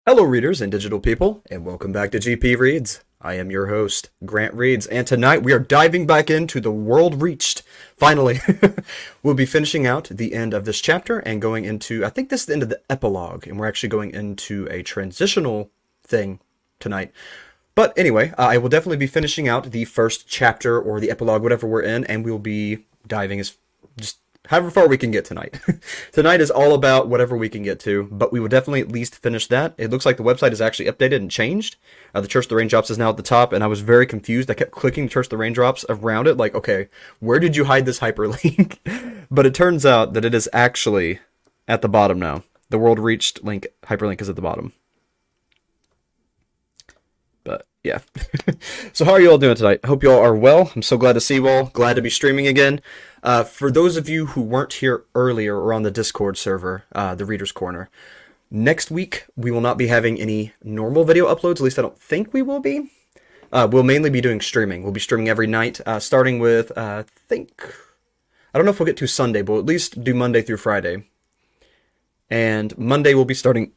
Hello, readers and digital people, and welcome back to GPReeds. I am your host, Grant Reeds, and tonight we are diving back into the world reached. Finally, we'll be finishing out the end of this chapter and going into, I think this is the end of the epilogue, and we're actually going into a transitional thing tonight. But anyway, I will definitely be finishing out the first chapter or the epilogue, whatever we're in, and we'll be diving as just however far we can get tonight. Tonight is all about whatever we can get to, but we will definitely at least finish that. It looks like the website is actually updated and changed. The Church of the Raindrops is now at the top, and I was very confused. I kept clicking Church of the Raindrops around it, like, okay, where did you hide this hyperlink? But it turns out that it is actually at the bottom now. The World Reached link, hyperlink is at the bottom. But yeah. So how are you all doing tonight? Hope you all are well. I'm so glad to see you all. Glad to be streaming again. For those of you who weren't here earlier or on the Discord server, the Reader's Corner, next week we will not be having any normal video uploads. At least I don't think we will be. We'll mainly be doing streaming. We'll be streaming every night, starting with, I don't know if we'll get to Sunday, but we'll at least do Monday through Friday. And Monday we'll be starting,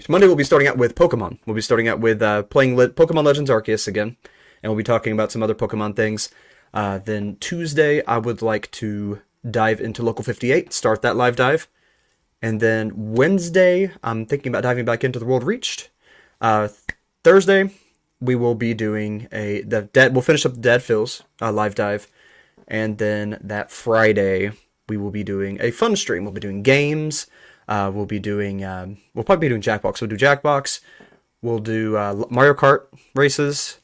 Monday we'll be starting out with Pokemon. We'll be starting out with playing Pokemon Legends Arceus again, and we'll be talking about some other Pokemon things. Then Tuesday, I would like to dive into Local 58, start that live dive. And then Wednesday, I'm thinking about diving back into the World Reached. Thursday, we will be doing we'll finish up the Dead Fills live dive. And then that Friday, we will be doing a fun stream. We'll be doing games. We'll probably be doing Jackbox. We'll do Jackbox. We'll do Mario Kart races.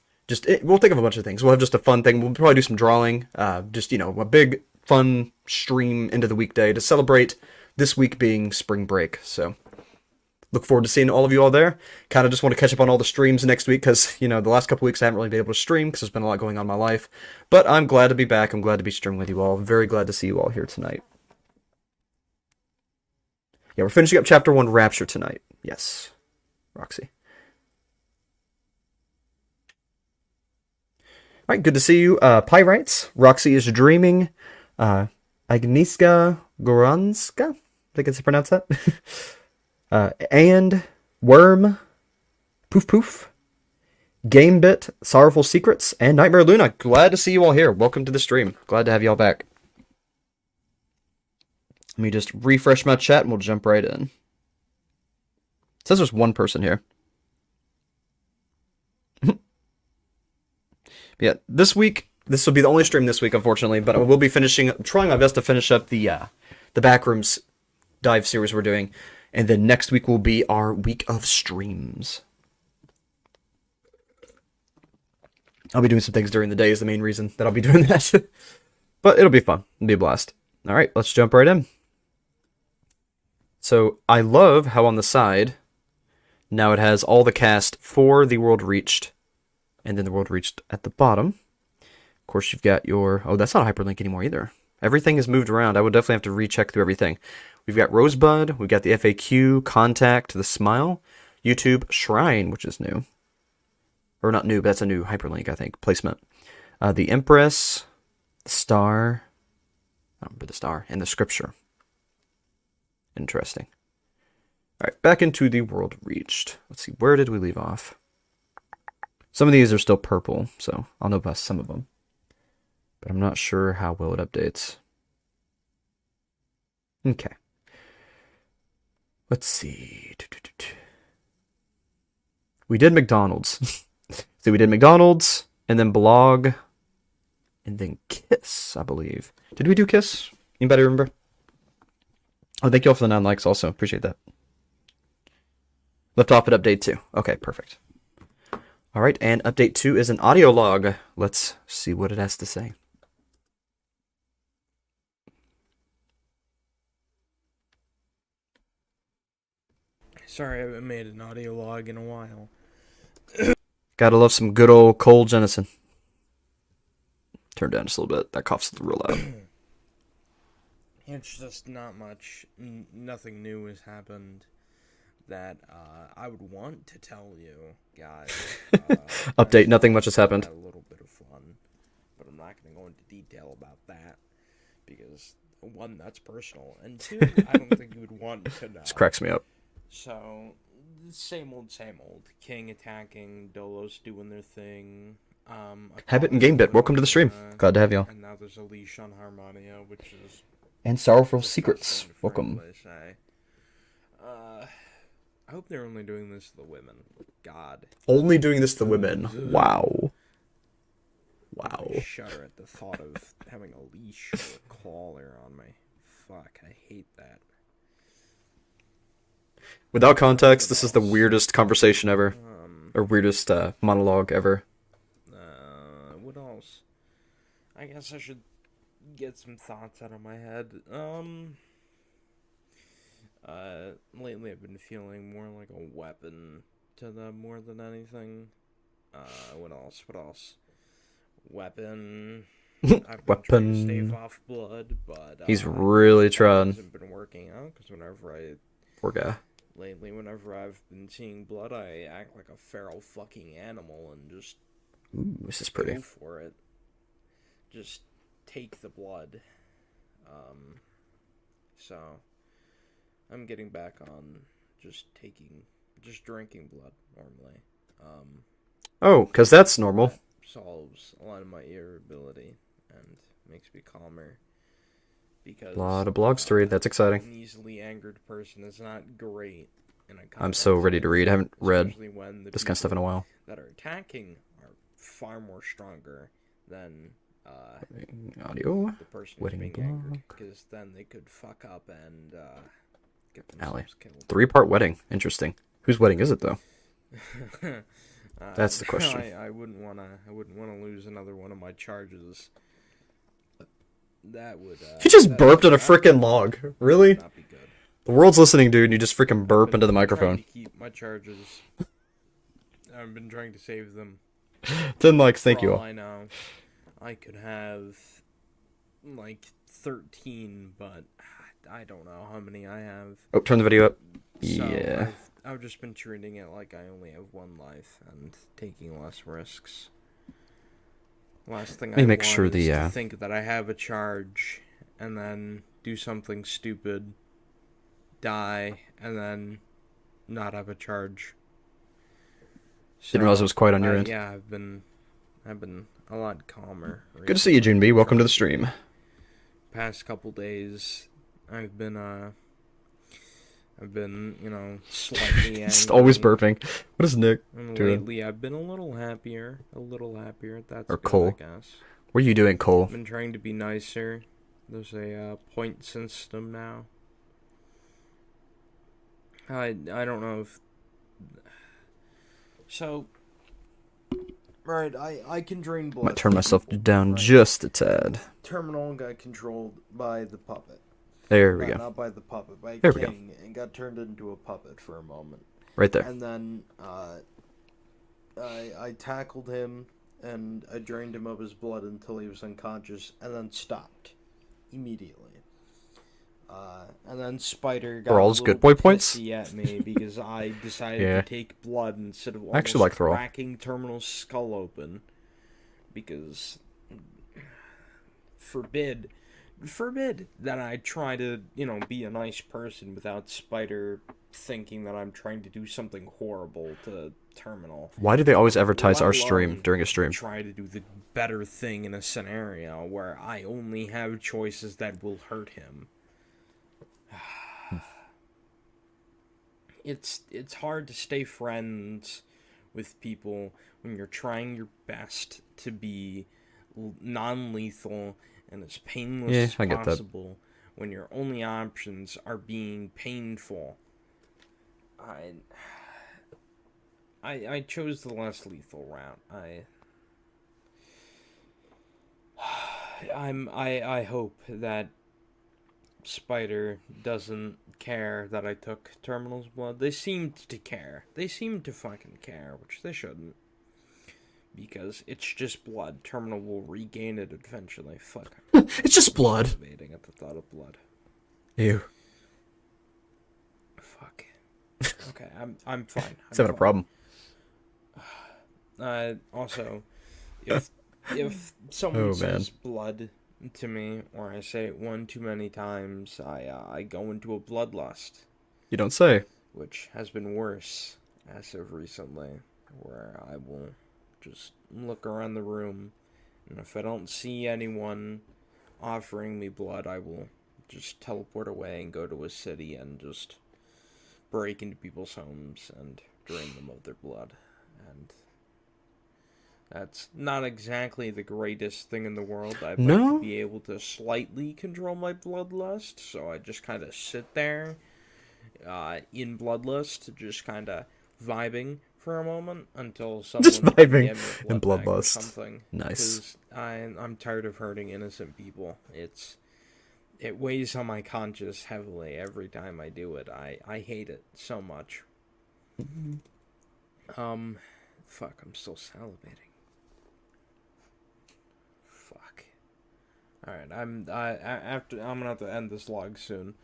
We'll think of a bunch of things. We'll have just a fun thing. We'll probably do some drawing. A big, fun stream into the weekday to celebrate this week being spring break. So, look forward to seeing all of you all there. Kind of just want to catch up on all the streams next week because, the last couple weeks I haven't really been able to stream because there's been a lot going on in my life. But I'm glad to be back. I'm glad to be streaming with you all. Very glad to see you all here tonight. Yeah, we're finishing up Chapter 1, Rapture, tonight. Yes, Roxy. All right, good to see you. Pyrites, Roxy is dreaming. Agnieszka Goranska, I think it's pronounced that. And Worm, Poof Poof, Gamebit, Sorrowful Secrets, and Nightmare Luna. Glad to see you all here. Welcome to the stream. Glad to have you all back. Let me just refresh my chat and we'll jump right in. It says there's one person here. Yeah, this week, this will be the only stream this week, unfortunately, but I will be trying my best to finish up the Backrooms dive series we're doing, and then next week will be our week of streams. I'll be doing some things during the day is the main reason that I'll be doing that. But it'll be fun. It'll be a blast. All right, let's jump right in. So I love how on the side, now it has all the cast for the World Reached, and then the World Reached at the bottom. Of course, you've got your... Oh, that's not a hyperlink anymore either. Everything is moved around. I would definitely have to recheck through everything. We've got Rosebud. We've got the FAQ, Contact, the Smile, YouTube, Shrine, which is new. Or not new, but that's a new hyperlink, I think, placement. The Empress, the Star... I don't remember the Star, and the Scripture. Interesting. All right, back into the World Reached. Let's see, where did we leave off? Some of these are still purple, so I'll know about some of them. But I'm not sure how well it updates. Okay. Let's see. We did McDonald's. So we did McDonald's, and then Blog, and then Kiss, I believe. Did we do Kiss? Anybody remember? Oh, thank you all for the 9 likes also. Appreciate that. Left off at update 2. Okay, perfect. All right, and update 2 is an audio log. Let's see what it has to say. Sorry, I haven't made an audio log in a while. Gotta love some good old Cole Jennison. Turn down just a little bit. That cough's real loud. It's just not much. Nothing new has happened that I would want to tell you guys. Update, nothing much has happened. A little bit of fun, but I'm not going to go into detail about that because one, that's personal, and two, I don't think you would want to know. This cracks me up. So Same old, same old. King attacking, Dolos doing their thing. Habit and Gamebit, welcome to the stream. Glad to have y'all. And now there's a leash on Harmonia, which is And Sorrowful disgusting Secrets, to welcome. frankly say. I hope they're only doing this to the women. God. Only doing this to women. Wow. Wow. I shudder at the thought of having a leash or a collar on me. Fuck, I hate that. Without context, this is the weirdest conversation ever. Or weirdest monologue ever. What else? I guess I should get some thoughts out of my head. Lately I've been feeling more like a weapon to them more than anything. What else? Weapon. I've been trying to stave off blood, but he's really trying. Hasn't been working out because Poor guy. lately, whenever I've been seeing blood, I act like a feral fucking animal and just Ooh, this is pretty. go for it. Just take the blood. So I'm getting back on just drinking blood normally. Oh, because that's normal. Solves a lot of my irritability and makes me calmer. Because A lot of blogs to read, that's exciting. an easily angered person is not great in a I'm so combat ready to read. I haven't read especially when the this kind of stuff in a while. that are attacking are far more stronger than Audio. the person who's Wedding being blog. angered, because then they could fuck up and get Alley. themselves killed. 3-part wedding. Interesting. Whose wedding is it though? That's the question. I wouldn't wanna lose another one of my charges. That would. You just that burped would on a freaking log. Really? not be good. The world's listening, dude. And you just freaking burp into the Trying microphone. to keep my charges. I've been trying to save them. 10 likes. Thank For you all all. I know, I could have like 13, but I don't know how many I have. Oh, turn the video up. So Yeah. I've just been treating it like I only have one life and taking less risks. Last thing Let me I make want sure is the, to think that I have a charge and then do something stupid, die, and then not have a charge. Didn't realize it was quite on your end. Yeah, I've been a lot calmer. Good to see you, June B. Welcome to the stream. Past couple days, I've been slightly Just always angry. burping. What is Nick And doing? lately, I've been a little happier. That's Or good, Cole. I guess. What are you doing, Cole? I've been trying to be nicer. There's a point system now. I don't know if... So... Right, I can drain blood. Might turn myself from people, down right? just a tad. Terminal got controlled by the puppet. There we go. Not by the puppet, by There we go. King, and got turned into a puppet for a moment. Right there. And then I tackled him, and I drained him of his blood until he was unconscious, and then stopped immediately. And then Spider got Thrall's a good little boy points? pissy at me because I decided Yeah. to take blood instead of I actually almost like Thrall. cracking Terminal's skull open. Because forbid that I try to, be a nice person without Spider thinking that I'm trying to do something horrible to Terminal. Why do they always advertise Let our stream alone during a stream? Try to do the better thing in a scenario where I only have choices that will hurt him. It's hard to stay friends with people when you're trying your best to be non-lethal and as painless Yeah, as I get that. possible when your only options are being painful. I chose the less lethal route. I hope that Spider doesn't care that I took Terminal's blood. They seemed to care. They seemed to fucking care, which they shouldn't. Because it's just blood. Terminal will regain it eventually. Fuck. It's just blood. Salivating at the thought of blood. Ew. Fuck. Okay, I'm fine. He's having a problem. Also, if someone Oh, says blood to me, or I say it one too many times, I go into a bloodlust. You don't say. which has been worse as of recently, where I will just look around the room, and if I don't see anyone offering me blood, I will just teleport away and go to a city and just break into people's homes and drain them of their blood. And that's not exactly the greatest thing in the world. I'd like to No? be able to slightly control my bloodlust, so I just kind of sit there in bloodlust, just kind of vibing for a moment until someone Just can vibing get me in blood back or bloodlust. something. Nice. Because I'm tired of hurting innocent people. It weighs on my conscience heavily every time I do it. I hate it so much. Fuck, I'm still salivating. Fuck. Alright, I'm gonna have to end this log soon.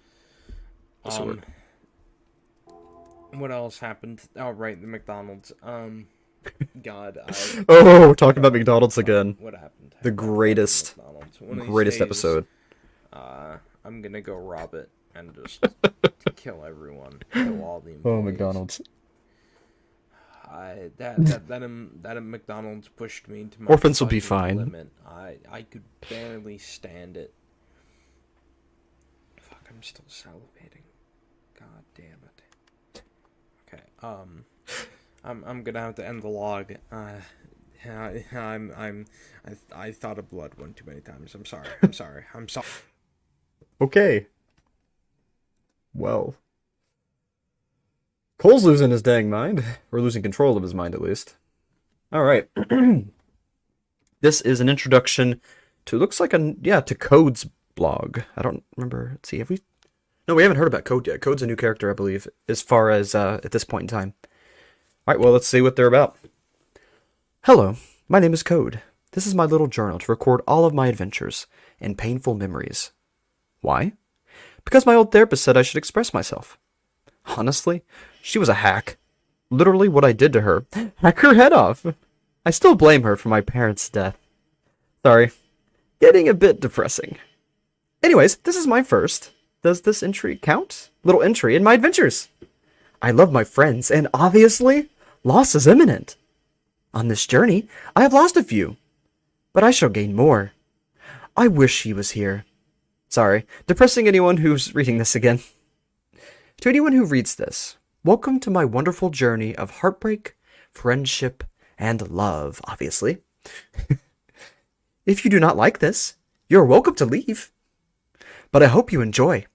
What else happened? Oh, right, the McDonald's. God, Oh, we're talking about McDonald's again. What happened? The greatest episode. I'm gonna go rob it and just kill everyone. Kill all the employees. Oh, McDonald's. That McDonald's pushed me to my Orphans will be fucking fine. limit. I could barely stand it. Fuck, I'm still salivating. God damn it. Okay, I'm gonna have to end the log. I thought of blood one too many times. I'm sorry. I'm sorry. Okay. Well. Cole's losing his dang mind. Or losing control of his mind, at least. Alright. This is an introduction to, looks like to Code's blog. I don't remember. Let's see, have we... No, we haven't heard about Code yet. Code's a new character, I believe, as far as at this point in time. Alright, well, let's see what they're about. Hello, my name is Code. This is my little journal to record all of my adventures and painful memories. Why? Because my old therapist said I should express myself. Honestly, she was a hack. Literally what I did to her. Hack her head off. I still blame her for my parents' death. Sorry. Getting a bit depressing. Anyways, this is my first. Does this entry count? Little entry in my adventures. I love my friends, and obviously, loss is imminent. On this journey, I have lost a few, but I shall gain more. I wish he was here. Sorry, depressing anyone who's reading this again. To anyone who reads this, welcome to my wonderful journey of heartbreak, friendship, and love, obviously. If you do not like this, you're welcome to leave. But I hope you enjoy.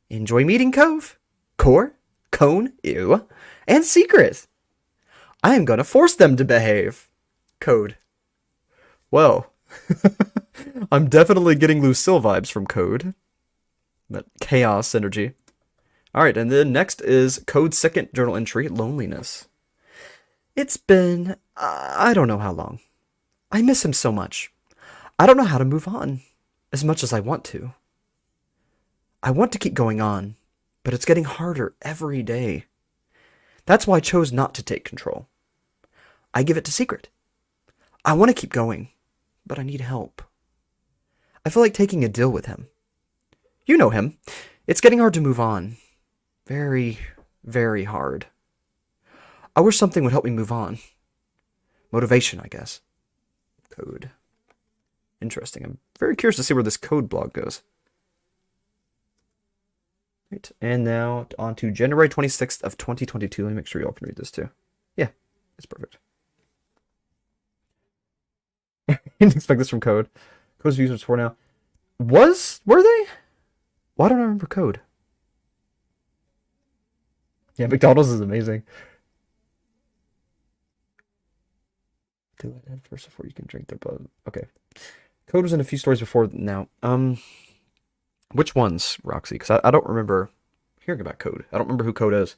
Enjoy meeting Cove, Core, Cone, Ew, and Secret. I am gonna force them to behave. Code. Well, I'm definitely getting Lucille vibes from Code. That chaos energy. Alright, and then next is Code's second journal entry, Loneliness. It's been, I don't know how long. I miss him so much. I don't know how to move on, as much as I want to. I want to keep going on, but it's getting harder every day. That's why I chose not to take control. I give it to Secret. I want to keep going, but I need help. I feel like taking a deal with him. You know him. It's getting hard to move on. Very, very hard. I wish something would help me move on. Motivation, I guess. Code. Interesting. I'm very curious to see where this Code blog goes. Right. And now on to January 26th of 2022. Let me make sure you all can read this too. Yeah, it's perfect. Didn't expect this from Code. Code's views are for now. Were they? Why don't I remember Code? Yeah, McDonald's is amazing. Do it head first before you can drink their blood. Okay. Code was in a few stories before now. Which ones, Roxy? Because I don't remember hearing about Code. I don't remember who Code is.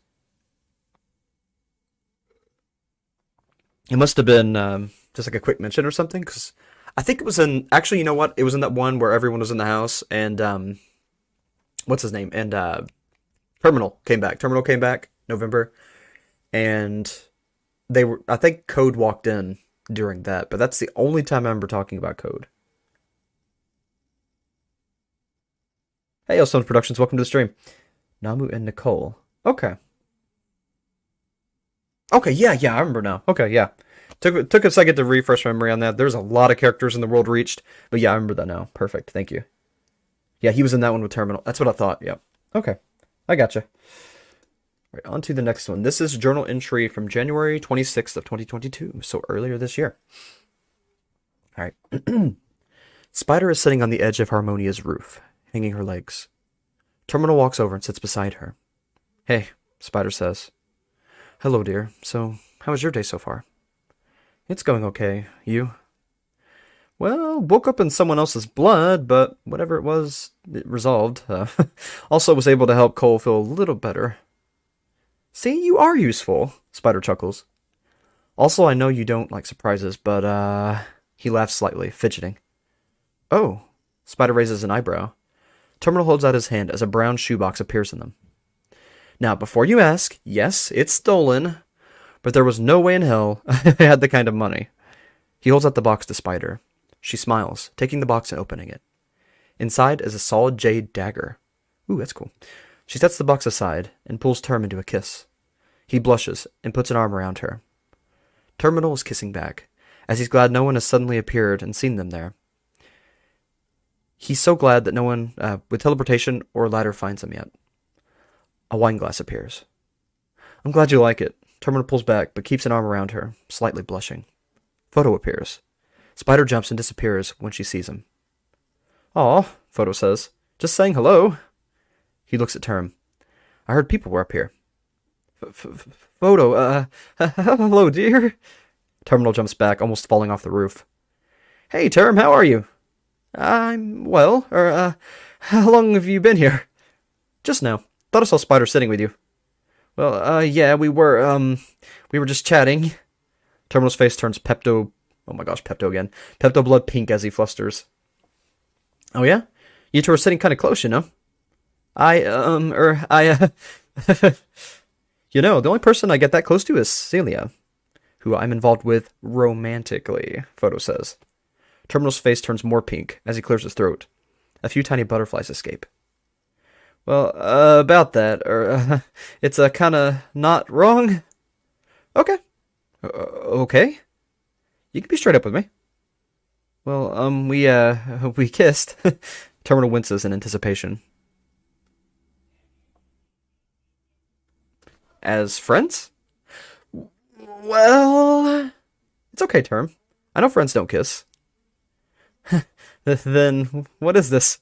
It must have been just like a quick mention or something, because I think it was in... Actually, you know what? It was in that one where everyone was in the house, and... what's his name? And Terminal came back. Terminal came back, November. And they were... I think Code walked in during that, but that's the only time I remember talking about Code. Hey, Elstone Productions, welcome to the stream. Namu and Nicole. Okay. Okay, yeah, I remember now. Okay, yeah. Took a second to refresh my memory on that. There's a lot of characters in the world reached, but yeah, I remember that now. Perfect, thank you. Yeah, he was in that one with Terminal. That's what I thought. Yep. Okay, I gotcha. Right, on to the next one. This is journal entry from January 26th of 2022, so earlier this year. All right. Spider is sitting on the edge of Harmonia's roof, hanging her legs. Terminal walks over and sits beside her. Hey, Spider says. Hello, dear. So, how was your day so far? It's going okay. You? Well, woke up in someone else's blood, but whatever it was, it resolved. Also was able to help Cole feel a little better. See, you are useful, Spider chuckles. Also, I know you don't like surprises, but, he laughs slightly, fidgeting. Oh, Spider raises an eyebrow. Terminal holds out his hand as a brown shoebox appears in them. Now, before you ask, yes, it's stolen, but there was no way in hell I had the kind of money. He holds out the box to Spider. She smiles, taking the box and opening it. Inside is a solid jade dagger. Ooh, that's cool. She sets the box aside and pulls Term into a kiss. He blushes and puts an arm around her. Terminal is kissing back, as he's glad no one has suddenly appeared and seen them there. He's so glad that no one with teleportation or ladder finds him yet. A wine glass appears. I'm glad you like it. Terminal pulls back, but keeps an arm around her, slightly blushing. Photo appears. Spider jumps and disappears when she sees him. Aw, Photo says. Just saying hello. He looks at Term. I heard people were up here. Photo, hello, dear. Terminal jumps back, almost falling off the roof. Hey, Term, how are you? I'm well. How long have you been here? Just now. Thought I saw Spider sitting with you. Well, yeah, we were just chatting. Terminal's face turns Pepto... Oh my gosh, Pepto again. Pepto blood pink as he flusters. Oh yeah? You two are sitting kind of close, you know? You know, the only person I get that close to is Celia, who I'm involved with romantically, Photo says. Terminal's face turns more pink as he clears his throat. A few tiny butterflies escape. Well, about that, it's kinda not wrong. Okay. Okay? You can be straight up with me. Well, we kissed. Terminal winces in anticipation. As friends? Well... It's okay, Term. I know friends don't kiss. Then, what is this?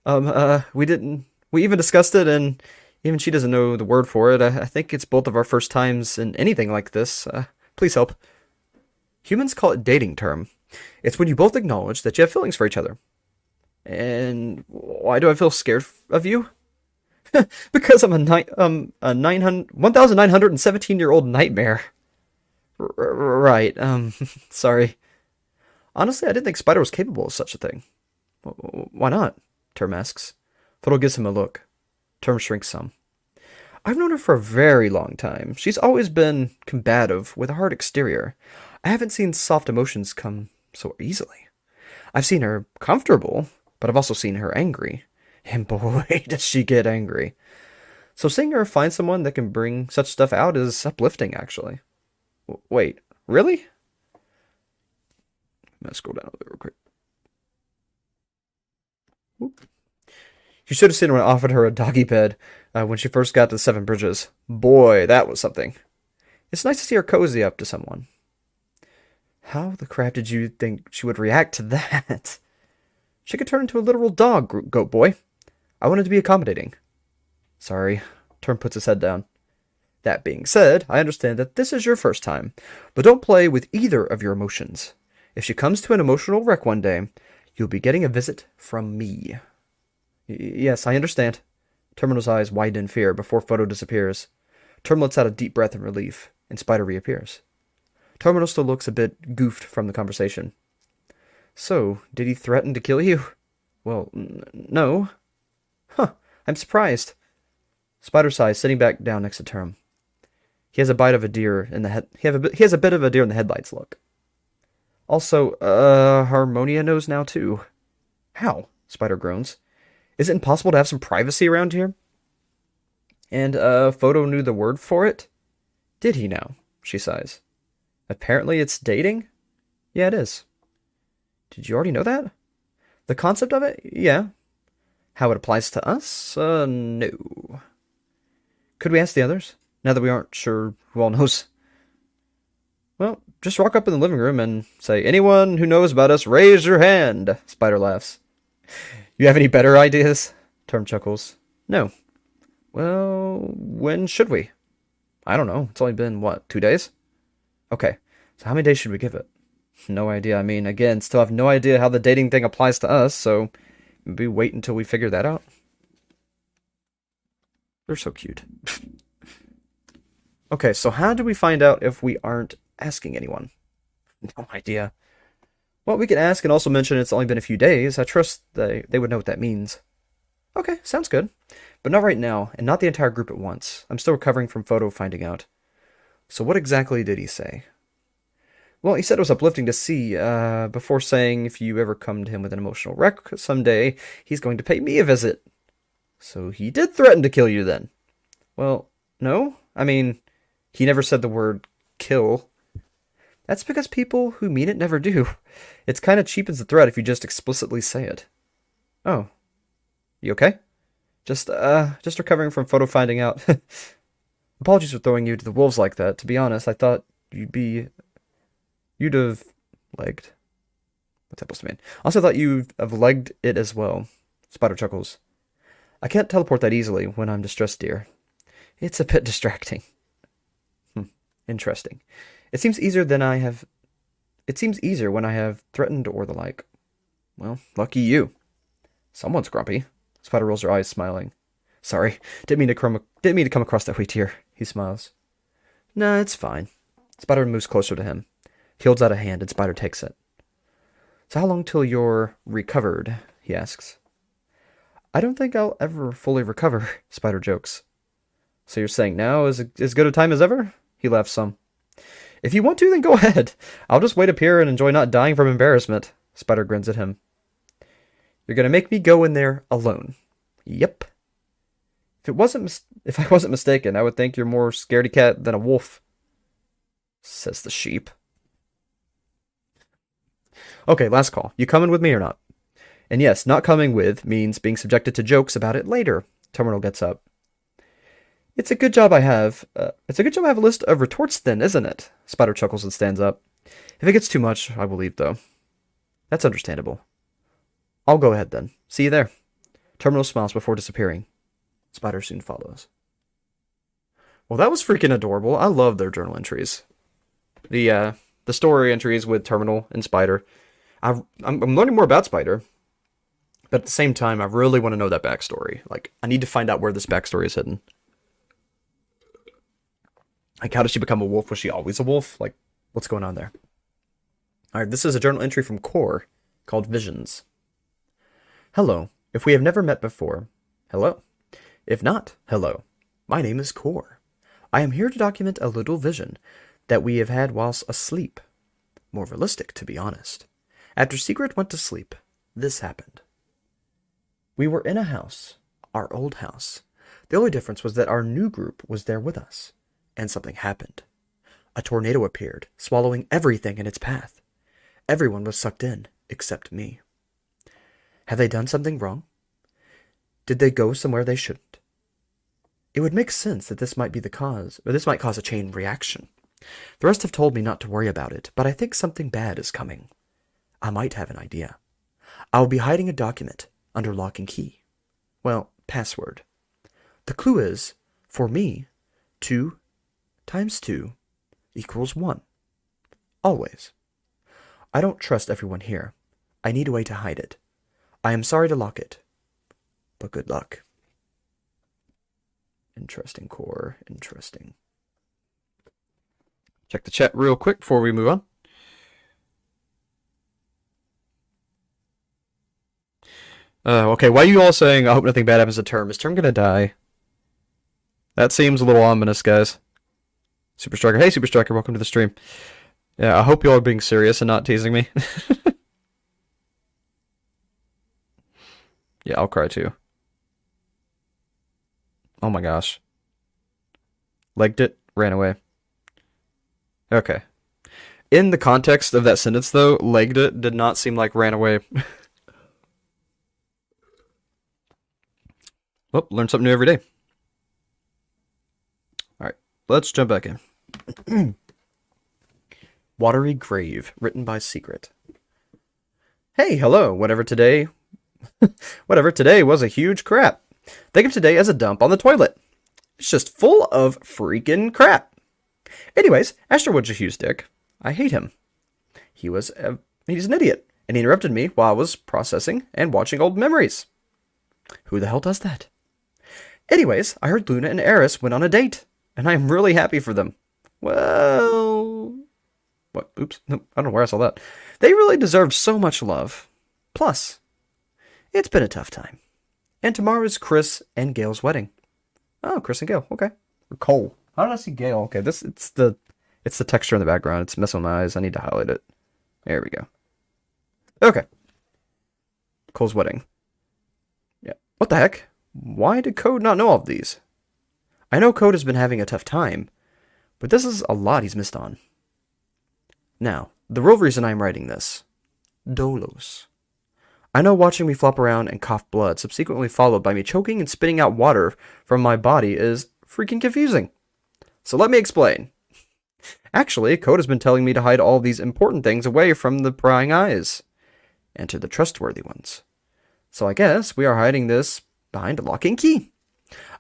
We even discussed it, and even she doesn't know the word for it. I think it's both of our first times in anything like this. Please help. Humans call it dating, Term. It's when you both acknowledge that you have feelings for each other. And why do I feel scared of you? Because I'm a 1,917-year-old nightmare. Right, sorry. Honestly, I didn't think Spider was capable of such a thing. Why not? Term asks. Photo gives him a look. Term shrinks some. I've known her for a very long time. She's always been combative, with a hard exterior. I haven't seen soft emotions come so easily. I've seen her comfortable, but I've also seen her angry. And boy, does she get angry. So seeing her find someone that can bring such stuff out is uplifting, actually. Wait, really? I'm gonna scroll down a bit real quick. Whoop. You should have seen when I offered her a doggy bed when she first got to Seven Bridges. Boy, that was something. It's nice to see her cozy up to someone. How the crap did you think she would react to that? She could turn into a literal dog, goat boy. I wanted to be accommodating. Sorry. Term puts his head down. That being said, I understand that this is your first time, but don't play with either of your emotions. If she comes to an emotional wreck one day, you'll be getting a visit from me. Yes, I understand. Terminal's eyes widen in fear before Photo disappears. Terminal lets out a deep breath in relief, and Spider reappears. Terminal still looks a bit goofed from the conversation. So, did he threaten to kill you? Well, no. Huh, I'm surprised. Spider sighs, sitting back down next to Term. He has a bite of a deer in the head. He has a bit of a deer in the headlights look. Also, Harmonia knows now too. How? Spider groans. Is it impossible to have some privacy around here? And, Photo knew the word for it? Did he now? she sighs. Apparently it's dating? Yeah, it is. Did you already know that? The concept of it? Yeah. How it applies to us? No. Could we ask the others? Now that we aren't sure who all knows. Well, just walk up in the living room and say, anyone who knows about us, raise your hand. Spider laughs. You have any better ideas? Term chuckles. No. Well, when should we? I don't know. It's only been, what, 2 days? Okay. So how many days should we give it? No idea. I mean, again, still have no idea how the dating thing applies to us, so maybe wait until we figure that out. They're so cute. Okay, so how do we find out if we aren't asking anyone? No idea. Well, we can ask and also mention it's only been a few days. I trust they would know what that means. Okay, sounds good. But not right now, and not the entire group at once. I'm still recovering from photo finding out. So what exactly did he say? Well, he said it was uplifting to see, before saying if you ever come to him with an emotional wreck someday, he's going to pay me a visit. So he did threaten to kill you then? Well, no. I mean, he never said the word kill. That's because people who mean it never do. It's kind of cheapens the threat if you just explicitly say it. Oh. You okay? Just recovering from photo finding out. Apologies for throwing you to the wolves like that. To be honest, I thought you'd have legged. What's that supposed to mean? Also thought you'd have legged it as well. Spider chuckles. I can't teleport that easily when I'm distressed, dear. It's a bit distracting. Interesting. It seems easier when I have threatened or the like. Well, lucky you. Someone's grumpy. Spider rolls her eyes, smiling. Sorry, didn't mean to come across that way, dear. He smiles. Nah, it's fine. Spider moves closer to him. He holds out a hand and Spider takes it. So how long till you're recovered? He asks. I don't think I'll ever fully recover, Spider jokes. So you're saying now is as good a time as ever? He laughs some. If you want to, then go ahead. I'll just wait up here and enjoy not dying from embarrassment. Spider grins at him. You're gonna make me go in there alone. Yep. If I wasn't mistaken, I would think you're more scaredy cat than a wolf. Says the sheep. Okay, last call. You coming with me or not? And yes, not coming with means being subjected to jokes about it later. Terminal gets up. It's a good job I have a list of retorts then, isn't it? Spider chuckles and stands up. If it gets too much, I will leave though. That's understandable. I'll go ahead then. See you there. Terminal smiles before disappearing. Spider soon follows. Well, that was freaking adorable. I love their journal entries. The story entries with Terminal and Spider. I'm learning more about Spider, but at the same time, I really want to know that backstory. Like, I need to find out where this backstory is hidden. Like, how did she become a wolf? Was she always a wolf? Like, what's going on there? Alright, this is a journal entry from Core called Visions. Hello. If we have never met before, hello. If not, hello. My name is Core. I am here to document a little vision that we have had whilst asleep. More realistic, to be honest. After Secret went to sleep, this happened. We were in a house, our old house. The only difference was that our new group was there with us. And something happened. A tornado appeared, swallowing everything in its path. Everyone was sucked in, except me. Have they done something wrong? Did they go somewhere they shouldn't? It would make sense that this might be the cause, or this might cause a chain reaction. The rest have told me not to worry about it, but I think something bad is coming. I might have an idea. I will be hiding a document under lock and key. Well, password. The clue is, for me, 2 times 2 equals 1. Always. I don't trust everyone here. I need a way to hide it. I am sorry to lock it, but good luck. Interesting, Core. Interesting. Check the chat real quick before we move on. Okay, why are you all saying, I hope nothing bad happens to Term? Is Term gonna die? That seems a little ominous, guys. Super Striker. Hey, Super Striker, welcome to the stream. Yeah, I hope you all are being serious and not teasing me. Yeah, I'll cry too. Oh my gosh. Legged it, ran away. Okay. In the context of that sentence, though, legged it did not seem like ran away. Well, learn something new every day. All right, let's jump back in. Watery Grave, written by Secret. Hey, hello. Whatever today was a huge crap. Think of today as a dump on the toilet. It's just full of freaking crap. Anyways, Astrowood's a huge dick. I hate him. He's an idiot, and he interrupted me while I was processing and watching old memories. Who the hell does that? Anyways, I heard Luna and Eris went on a date, and I'm really happy for them. Well... What? Oops. No, I don't know where I saw that. They really deserved so much love. Plus, it's been a tough time. And tomorrow is Chris and Gail's wedding. Oh, Chris and Gail. Okay. Or Cole. How did I see Gail? Okay, it's the texture in the background. It's messing with my eyes. I need to highlight it. There we go. Okay. Cole's wedding. Yeah. What the heck? Why did Code not know all of these? I know Code has been having a tough time, but this is a lot he's missed on. Now, the real reason I'm writing this. Dolos. I know watching me flop around and cough blood, subsequently followed by me choking and spitting out water from my body, is freaking confusing. So let me explain. Actually, Code has been telling me to hide all these important things away from the prying eyes. Enter the trustworthy ones. So I guess we are hiding this behind a lock and key.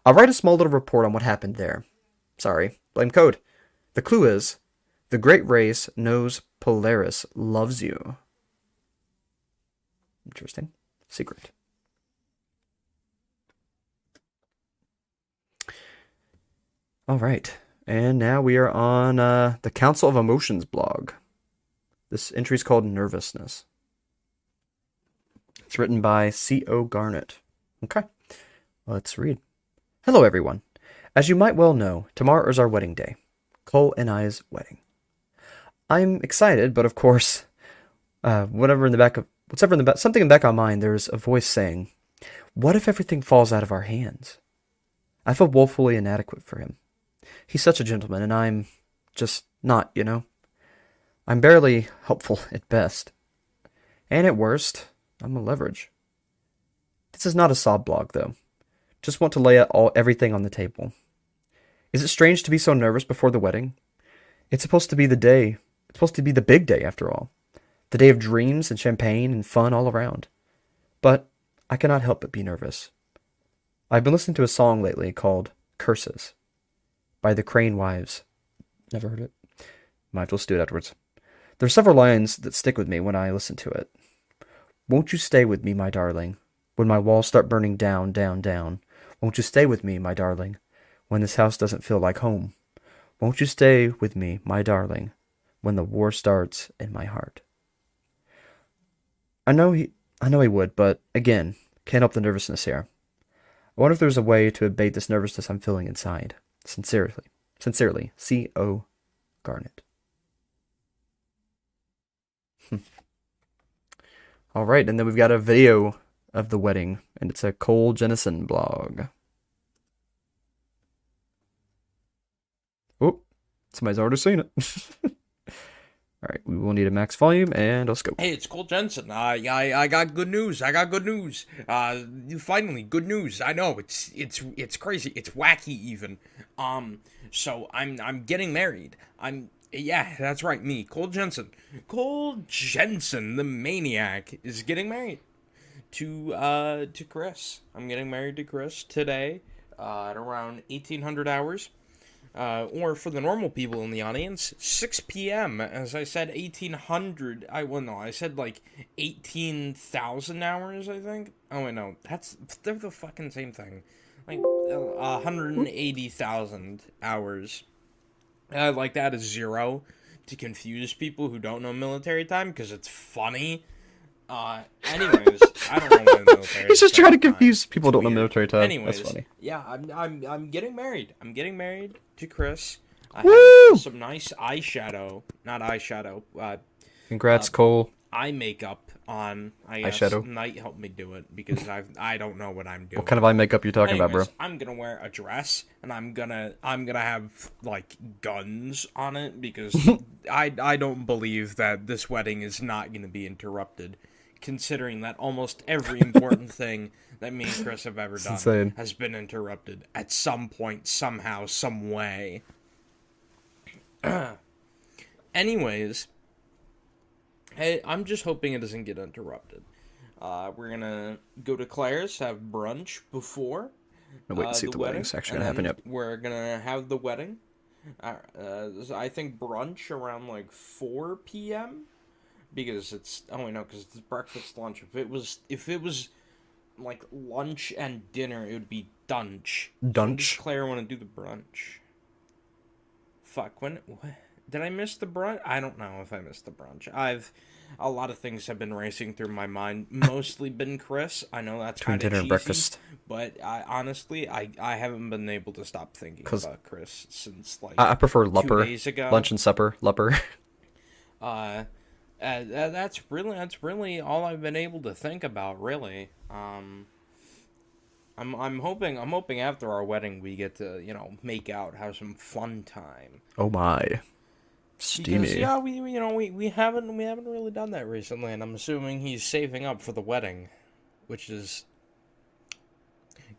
I'll write a small little report on what happened there. Sorry, blame Code. The clue is, the great race knows Polaris loves you. Interesting. Secret. All right. And now we are on the Council of Emotions blog. This entry is called Nervousness. It's written by C.O. Garnett. Okay. Let's read. Hello, everyone. As you might well know, tomorrow is our wedding day. Cole and I's wedding. I'm excited, but of course, something in the back of my mind, there's a voice saying, what if everything falls out of our hands? I feel woefully inadequate for him. He's such a gentleman, and I'm just not, you know? I'm barely helpful at best. And at worst, I'm a leverage. This is not a sob blog, though. Just want to lay out everything on the table. Is it strange to be so nervous before the wedding? It's supposed to be the day. It's supposed to be the big day, after all. The day of dreams and champagne and fun all around. But I cannot help but be nervous. I've been listening to a song lately called Curses by the Crane Wives. Never heard it. Might as well do it afterwards. There are several lines that stick with me when I listen to it. Won't you stay with me, my darling, when my walls start burning down, down, down? Won't you stay with me, my darling, when this house doesn't feel like home? Won't you stay with me, my darling, when the war starts in my heart? I know he would, but again, can't help the nervousness here. I wonder if there's a way to abate this nervousness I'm feeling inside. Sincerely, C.O. Garnett. All right, and then we've got a video of the wedding, and it's a Cole Jennison blog. Oh, somebody's already seen it. All right, we will need a max volume, and let's go. Hey, it's Cole Jensen. I got good news. Finally, good news. I know it's crazy. It's wacky even. So I'm getting married. Yeah, that's right. Me, Cole Jensen. Cole Jensen, the maniac, is getting married to Chris. I'm getting married to Chris today, at around 1800 hours. Or for the normal people in the audience, 6 p.m. As I said, 1800. I said like 18,000 hours, I think. Oh, wait, no. They're the fucking same thing. Like, 180,000 hours. I like that as 0 to confuse people who don't know military time, because it's funny. Anyways, I don't know my military. He's just trying to confuse people who don't know military time. Anyways, that's funny. Yeah, I'm getting married. I'm getting married to Chris. I Woo! have some nice eyeshadow, not eyeshadow. Congrats, Cole. eye makeup on. I guess Eyeshadow? Night helped me do it because I don't know what I'm doing. What kind of eye makeup you talking about, bro? Anyways, I'm gonna wear a dress and I'm gonna have like guns on it because I don't believe that this wedding is not gonna be interrupted, considering that almost every important thing that me and Chris have ever done insane. has been interrupted at some point, somehow, some way. Anyways, hey, I'm just hoping it doesn't get interrupted. We're gonna go to Claire's, have brunch before Wait and see if the wedding's actually gonna happen. Yep. We're gonna have the wedding. I think brunch around like 4 p.m. because it's because it's breakfast lunch. If it was like lunch and dinner, it would be dunch. Dunch. Does Claire want to do the brunch? Fuck, what? Did I miss the brunch? I don't know if I missed the brunch. A lot of things have been racing through my mind. Mostly been Chris. I know that's kind of dinner cheesy, and breakfast. but honestly, I haven't been able to stop thinking about Chris since like I prefer 2 lupper. days ago. Lunch and supper, lupper. That's really all I've been able to think about. Really, I'm hoping after our wedding we get to make out, have some fun time. Oh my. Steamy. Because, yeah, we haven't really done that recently, and I'm assuming he's saving up for the wedding, which is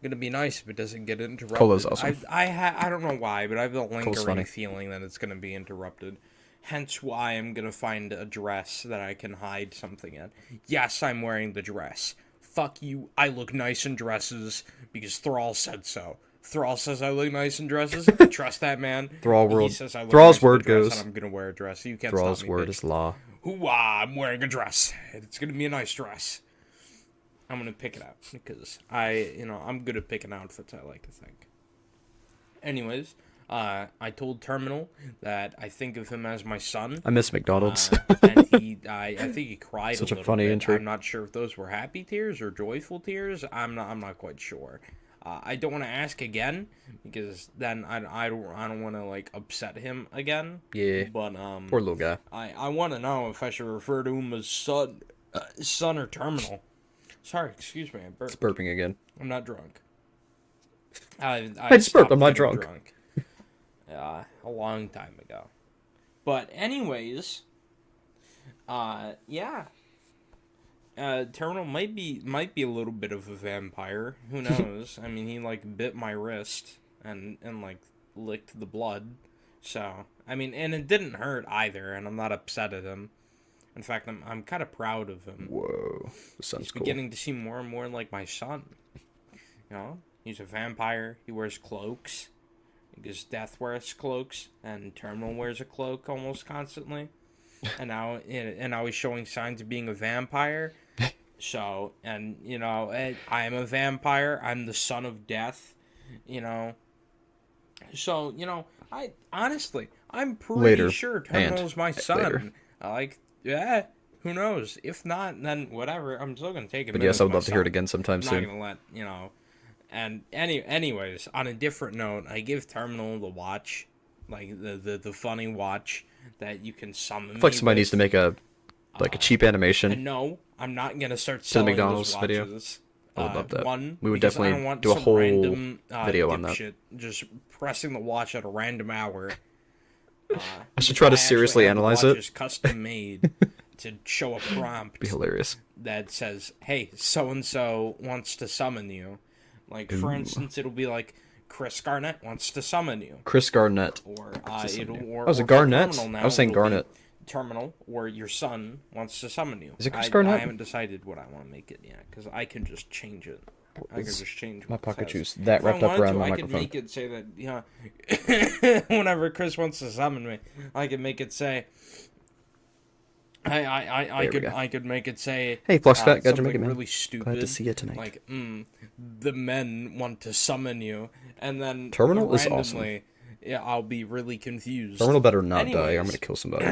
gonna be nice if it doesn't get interrupted. Colo's awesome. I don't know why, but I have the funny. lingering feeling that it's gonna be interrupted. Hence why I'm gonna find a dress that I can hide something in. Yes, I'm wearing the dress. Fuck you, I look nice in dresses because Thrall said so. Thrall says I look nice in dresses. Trust that man. Thrall's word goes. I'm gonna wear a dress. You can't Thrall's stop me. word bitch. is law. Hoo-ah, I'm wearing a dress. It's gonna be a nice dress. I'm gonna pick it out because I'm good at picking outfits, I like to think. Anyways, I told Terminal that I think of him as my son. I miss McDonald's. And I think he cried Such a a little funny bit. entry. I'm not sure if those were happy tears or joyful tears. I'm not quite sure. I don't want to ask again because then I don't want to like upset him again. Yeah. But Poor little guy. I want to know if I should refer to him as son or Terminal. Sorry, excuse me. I burped. It's burping again. I'm not drunk. I just burped, stopped I'm not getting drunk. a long time ago. But anyways, yeah. Terminal might be a little bit of a vampire. Who knows? I mean, he like bit my wrist and like licked the blood. So I mean, and it didn't hurt either. And I'm not upset at him. In fact, I'm kind of proud of him. Whoa, the sun's He's cool. beginning to seem more and more like my son. He's a vampire. He wears cloaks because Death wears cloaks, and Terminal wears a cloak almost constantly. And now he's showing signs of being a vampire. So, and I am a vampire. I'm the son of Death. So I honestly, I'm pretty sure Terminal's my son. Later. Yeah, who knows? If not, then whatever. I'm still gonna take him. But yes, I would love to hear it again sometime soon. I'm not gonna let And anyways, on a different note, I give Terminal the watch, like the funny watch that you can summon. I feel like somebody needs to make a cheap animation. And no, I'm not gonna start to the selling McDonald's those video. watches. I would love that. One, we would because I don't definitely want do a some whole random, video on that. dipshit just pressing the watch at a random hour. I should try to seriously analyze it. It's custom made to show a prompt. Be hilarious. That says, "Hey, so and so wants to summon you." Like for instance, it'll be like Chris Garnett wants to summon you. Chris Garnett. Or was it Garnett? Now, I was saying Garnet. Terminal, or your son wants to summon you. Is it Chris Garnett? I haven't decided what I want to make it yet because I can just change it. I can just change my what it pocket says. juice that wrapped up around my microphone. I could make it say that whenever Chris wants to summon me, I could make it say. I could make it say. Hey, Flux Fat, glad you're something making it, man. really stupid. Glad to see you tonight. Like, the men want to summon you, and then Terminal is randomly, awesome. Yeah, I'll be really confused. Terminal better not die. Anyways. I'm gonna kill somebody.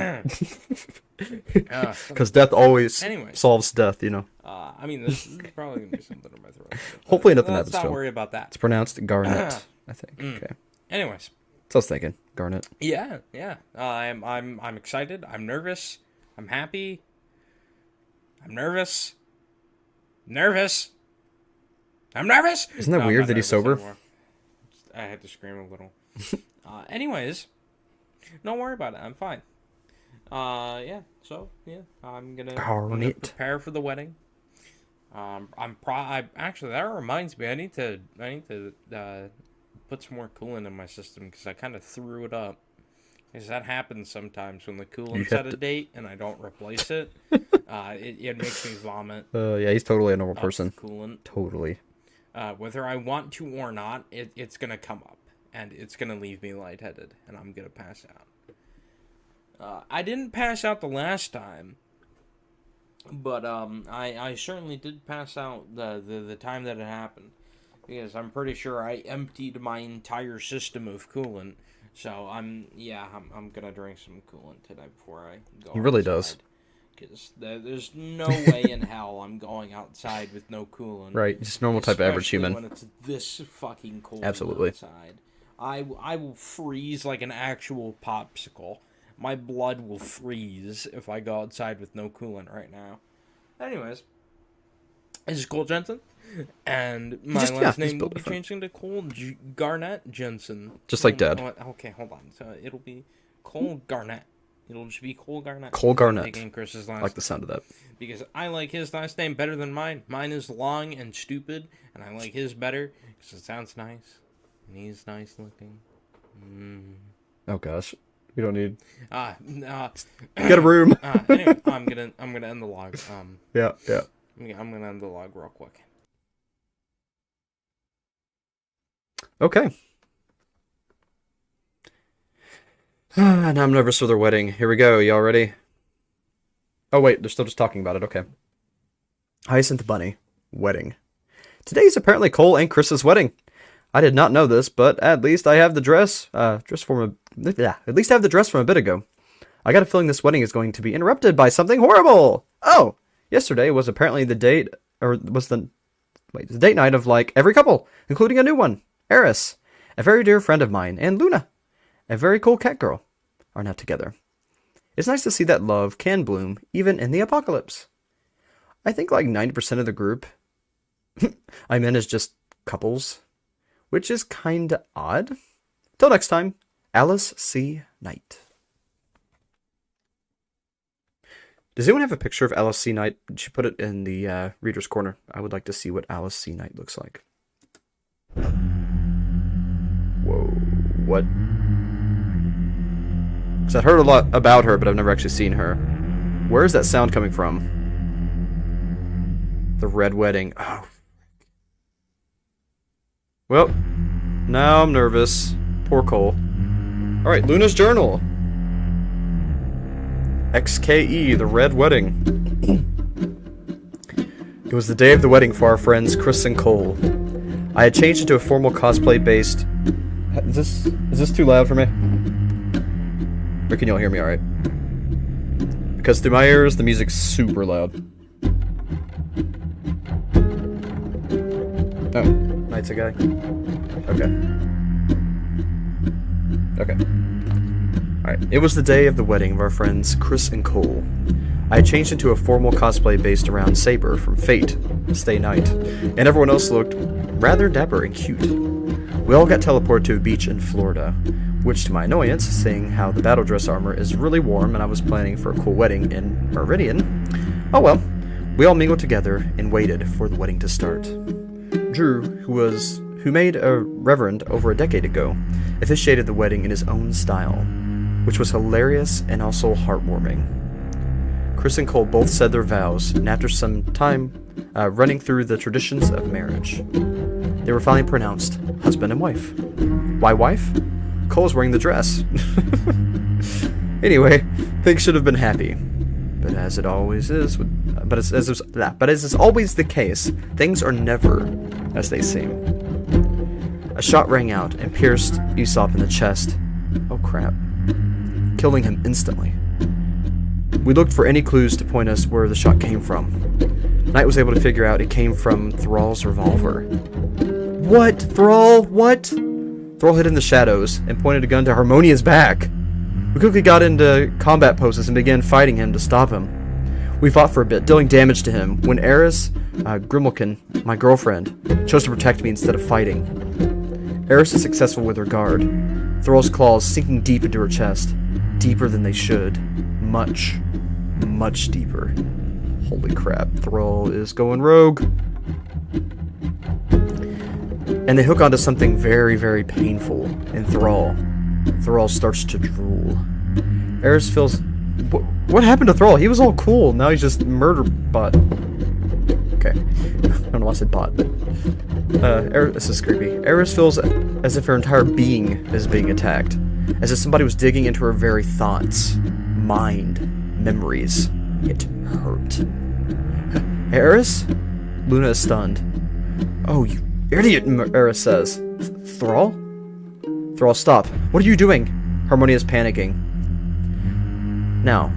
Because death always solves death, I mean, this is probably gonna be something in my throat. Hopefully nothing happens Let's to not him. worry about that. It's pronounced Garnet, I think. Okay. Anyways, So I was thinking, Garnet. yeah. I'm excited. I'm nervous. I'm happy. I'm nervous. Nervous. I'm nervous. Isn't that No, I'm weird not that he's nervous sober? anymore. I had to scream a little. Anyways, don't worry about it. I'm fine. Yeah. So yeah, I'm gonna prepare for the wedding. Actually, that reminds me. I need to put some more coolant in my system because I kind of threw it up. Because that happens sometimes when the coolant's out of date and I don't replace it. It makes me vomit. Yeah, he's totally a normal person. Coolant. Totally. Whether I want to or not, it's gonna come up and it's gonna leave me lightheaded and I'm gonna pass out. I didn't pass out the last time, but I certainly did pass out the time that it happened, because I'm pretty sure I emptied my entire system of coolant. So I'm gonna drink some coolant today before I go. He really does. Because there's no way in hell I'm going outside with no coolant. Right, just normal type of average human. When it's this fucking cold Absolutely. outside, I will freeze like an actual popsicle. My blood will freeze if I go outside with no coolant right now. Anyways, this is Cole Jensen, and my last name will be changing to Cole Garnett Jensen. Just like Dad. Okay, hold on. So it'll be Cole Garnett. It'll just be Cole Garnett. Cole Garnett. Taking Chris's last I like the sound of that. Because I like his last name better than mine. Mine is long and stupid, and I like his better because it sounds nice, and he's nice looking. Oh gosh, we don't need. Get a room. Anyway, I'm gonna end the log. Yeah. I'm gonna end the log real quick. Okay. Now I'm nervous for their wedding. Here we go. Y'all ready? Oh wait, they're still just talking about it. Okay. Hyacinth Bunny wedding. Today is apparently Cole and Chris's wedding. I did not know this, but at least I have the dress. At least I have the dress from a bit ago. I got a feeling this wedding is going to be interrupted by something horrible. Oh, yesterday was apparently the date, or was the date night of like every couple, including a new one, Eris, a very dear friend of mine, and Luna, a very cool cat girl, are now together. It's nice to see that love can bloom even in the apocalypse. I think like 90% of the group I'm in is just couples, which is kinda odd. Till next time, Alice C. Knight. Does anyone have a picture of Alice C. Knight? She put it in the Reader's Corner. I would like to see what Alice C. Knight looks like. Whoa, what? Because I've heard a lot about her, but I've never actually seen her. Where is that sound coming from? The Red Wedding. Oh. Well, now I'm nervous. Poor Cole. Alright, Luna's Journal. XKE, the Red Wedding. It was the day of the wedding for our friends Chris and Cole. I had changed into a formal cosplay based... Is this too loud for me? Or can y'all hear me alright? Because through my ears, the music's super loud. Oh, Knight's a guy? Okay. Alright, it was the day of the wedding of our friends Chris and Cole. I had changed into a formal cosplay based around Saber from Fate, Stay Night, and everyone else looked rather dapper and cute. We all got teleported to a beach in Florida, which to my annoyance, seeing how the battle dress armor is really warm and I was planning for a cool wedding in Meridian, oh well, we all mingled together and waited for the wedding to start. Drew, who made a reverend over a decade ago, officiated the wedding in his own style, which was hilarious and also heartwarming. Chris and Cole both said their vows, and after some time running through the traditions of marriage, they were finally pronounced husband and wife. Why wife? Cole was wearing the dress. Anyway, things should have been happy, but as it always is, but as is always the case, things are never as they seem. A shot rang out and pierced Aesop in the chest. Oh crap. Killing him instantly. We looked for any clues to point us where the shot came from. Knight was able to figure out it came from Thrall's revolver. What? Thrall? What? Thrall hid in the shadows and pointed a gun to Harmonia's back. We quickly got into combat poses and began fighting him to stop him. We fought for a bit, dealing damage to him, when Eris, Grimalkin, my girlfriend, chose to protect me instead of fighting. Eris is successful with her guard. Thrall's claws sinking deep into her chest. Deeper than they should. Much, much deeper. Holy crap, Thrall is going rogue. And they hook onto something very, very painful in Thrall. Thrall starts to drool. Eris feels... What happened to Thrall? He was all cool. Now he's just murder bot. Okay. I don't know why I said bot, but... this is creepy. Eris feels as if her entire being is being attacked. As if somebody was digging into her very thoughts. Mind. Memories. It hurt. Eris? Luna is stunned. Oh, you idiot, Eris says. Thrall? Thrall, stop. What are you doing? Harmonia is panicking. Now,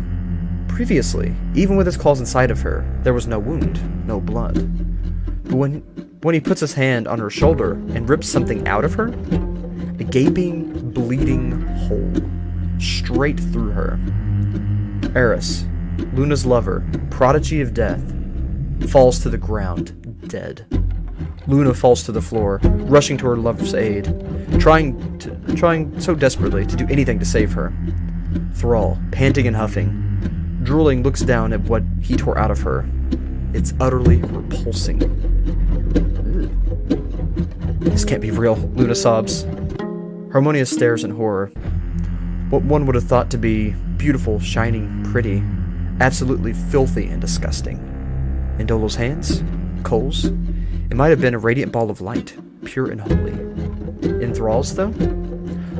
previously, even with his claws inside of her, there was no wound, no blood. But when he puts his hand on her shoulder and rips something out of her, a gaping, bleeding hole, straight through her. Eris, Luna's lover, prodigy of death, falls to the ground, dead. Luna falls to the floor, rushing to her lover's aid, trying so desperately to do anything to save her. Thrall, panting and huffing, drooling, looks down at what he tore out of her. It's utterly repulsing. This can't be real, Luna sobs. Harmonia stares in horror. What one would have thought to be beautiful, shining, pretty, absolutely filthy and disgusting. In Dolo's hands? Coals? It might have been a radiant ball of light, pure and holy. In Thrall's, though?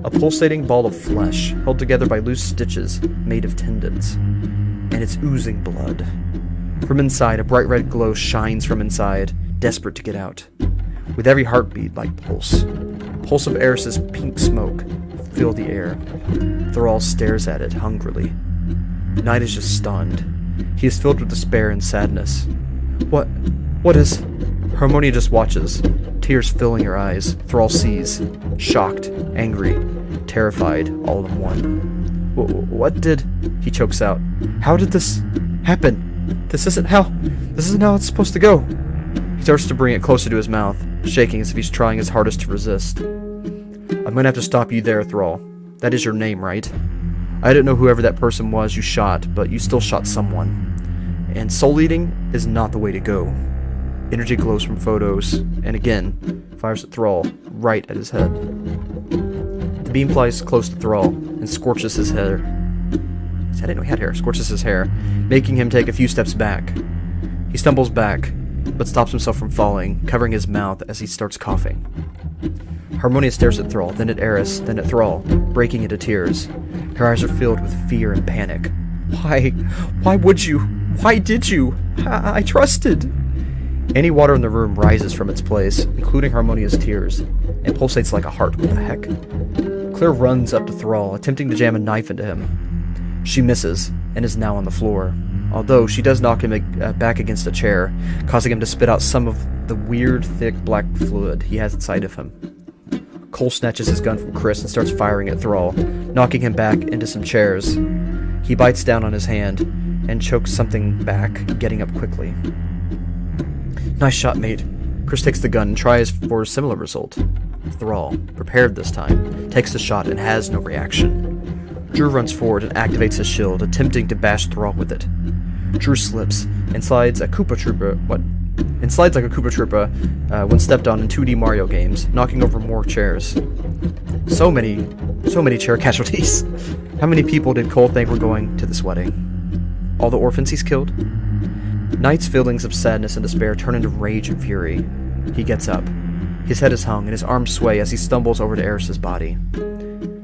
A pulsating ball of flesh, held together by loose stitches made of tendons. And it's oozing blood. From inside, a bright red glow shines from inside, desperate to get out. With every heartbeat like pulse. Pulse of Eris's pink smoke fill the air. Thrall stares at it hungrily. Night is just stunned. He is filled with despair and sadness. What is... Harmonia just watches, tears filling her eyes. Thrall sees, shocked, angry, terrified, all in one. What did... He chokes out. How did this happen? This isn't how it's supposed to go. He starts to bring it closer to his mouth, shaking as if he's trying his hardest to resist. I'm gonna have to stop you there, Thrall. That is your name, right? I don't know whoever that person was you shot, but you still shot someone. And soul eating is not the way to go. Energy glows from photos, and again, fires at Thrall, right at his head. The beam flies close to Thrall, and scorches his hair. I didn't know he had hair. Scorches his hair, making him take a few steps back. He stumbles back, but stops himself from falling, covering his mouth as he starts coughing. Harmonia stares at Thrall, then at Eris, then at Thrall, breaking into tears. Her eyes are filled with fear and panic. Why? Why would you? Why did you? I trusted. Any water in the room rises from its place, including Harmonia's tears, and pulsates like a heart. What the heck? Claire runs up to Thrall, attempting to jam a knife into him. She misses, and is now on the floor, although she does knock him back against a chair, causing him to spit out some of the weird, thick, black fluid he has inside of him. Cole snatches his gun from Chris and starts firing at Thrall, knocking him back into some chairs. He bites down on his hand, and chokes something back, getting up quickly. Nice shot, mate. Chris takes the gun and tries for a similar result. Thrall, prepared this time, takes the shot and has no reaction. Drew runs forward and activates his shield, attempting to bash Thrall with it. Drew slips and slides like a Koopa Troopa when stepped on in 2D Mario games, knocking over more chairs. So many chair casualties. How many people did Cole think were going to this wedding? All the orphans he's killed? Knight's feelings of sadness and despair turn into rage and fury. He gets up. His head is hung and his arms sway as he stumbles over to Eris's body.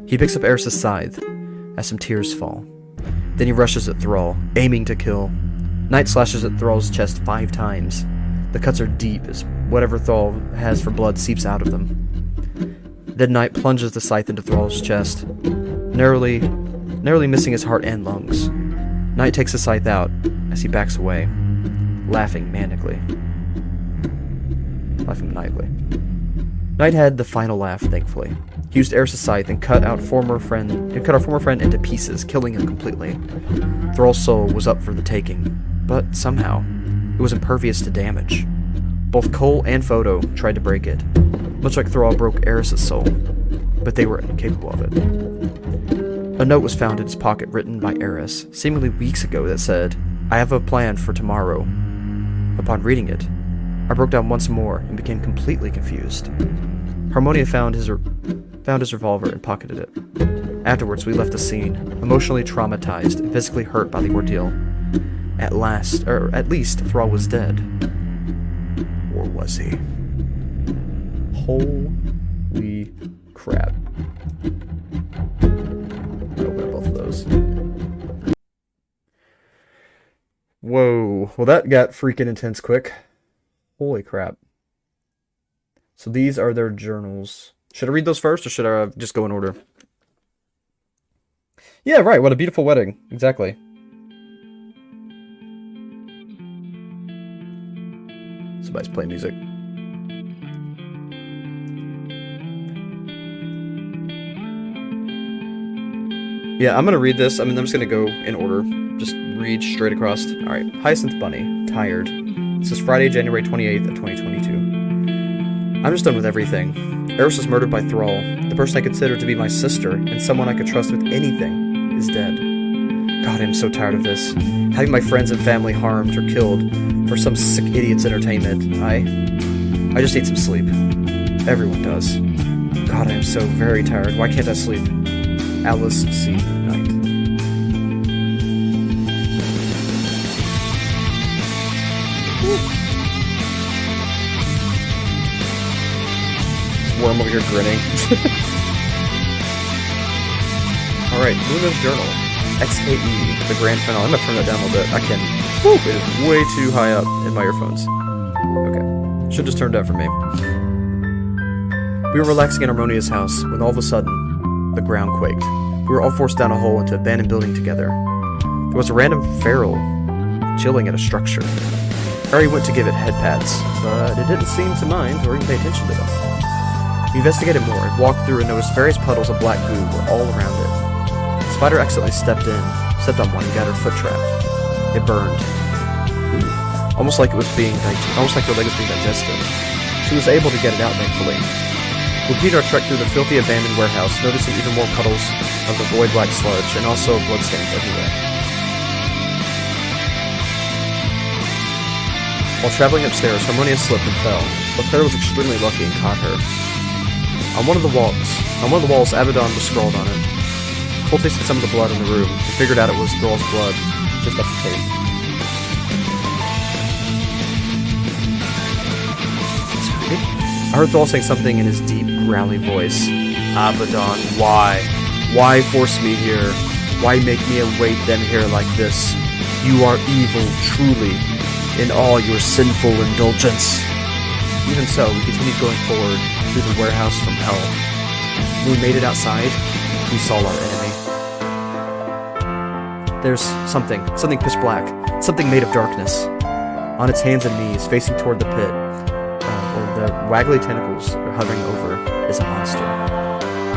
He picks up Eris's scythe as some tears fall. Then he rushes at Thrall, aiming to kill. Knight slashes at Thrall's chest 5 times. The cuts are deep as whatever Thrall has for blood seeps out of them. Then Knight plunges the scythe into Thrall's chest, narrowly missing his heart and lungs. Knight takes the scythe out as he backs away, laughing manically. Laughing maniacally. Knight had the final laugh, thankfully. He used Eris's scythe and cut our former friend into pieces, killing him completely. Thrall's soul was up for the taking. but somehow, it was impervious to damage. Both Cole and Photo tried to break it, much like Thrall broke Eris's soul, but they were incapable of it. A note was found in his pocket written by Eris, seemingly weeks ago, that said, "I have a plan for tomorrow." Upon reading it, I broke down once more and became completely confused. Harmonia found his revolver and pocketed it. Afterwards, we left the scene, emotionally traumatized and physically hurt by the ordeal. At least, Thrall was dead. Or was he? Holy crap. I'll open both of those. Whoa. Well, that got freaking intense quick. Holy crap. So these are their journals. Should I read those first, or should I just go in order? Yeah, right. What a beautiful wedding. Exactly. Somebody's playing music. Yeah, I'm gonna read this. I'm just gonna go in order. Just read straight across. Alright. Hyacinth Bunny. Tired. This is Friday, January 28th of 2022. I'm just done with everything. Eris was murdered by Thrall. The person I considered to be my sister, and someone I could trust with anything, is dead. God, I'm so tired of this. Having my friends and family harmed or killed for some sick idiot's entertainment. I just need some sleep. Everyone does. God, I am so very tired. Why can't I sleep? Alice C. Knight. Worm over here grinning. Alright, Luna's Journal. XKE, the grand finale. I'm gonna turn that down a little bit. I can. Woo, it is way too high up in my earphones. Okay. Should just turn down for me. We were relaxing in Harmonia's house when all of a sudden, the ground quaked. We were all forced down a hole into an abandoned building together. There was a random feral chilling at a structure. Harry went to give it head pats, but it didn't seem to mind or even pay attention to them. We investigated more, walked through, and noticed various puddles of black goo were all around it. The spider accidentally stepped on one and got her foot trapped. It burned. Almost like the leg was being digested. She was able to get it out, thankfully. We repeated our trek through the filthy abandoned warehouse, noticing even more puddles of the void black sludge, and also bloodstains everywhere. While traveling upstairs, Harmonia slipped and fell, but Claire was extremely lucky and caught her. On one of the walls, Abaddon was scrawled on it. Cole tasted some of the blood in the room and figured out it was Thrall's blood, just left the tape. I heard Thrall saying something in his deep, growly voice. Abaddon, why? Why force me here? Why make me await them here like this? You are evil, truly, in all your sinful indulgence. Even so, we continued going forward through the warehouse from hell. When we made it outside, we saw our enemy. There's something pitch black, something made of darkness. On its hands and knees, facing toward the pit, the waggly tentacles hovering over, is a monster.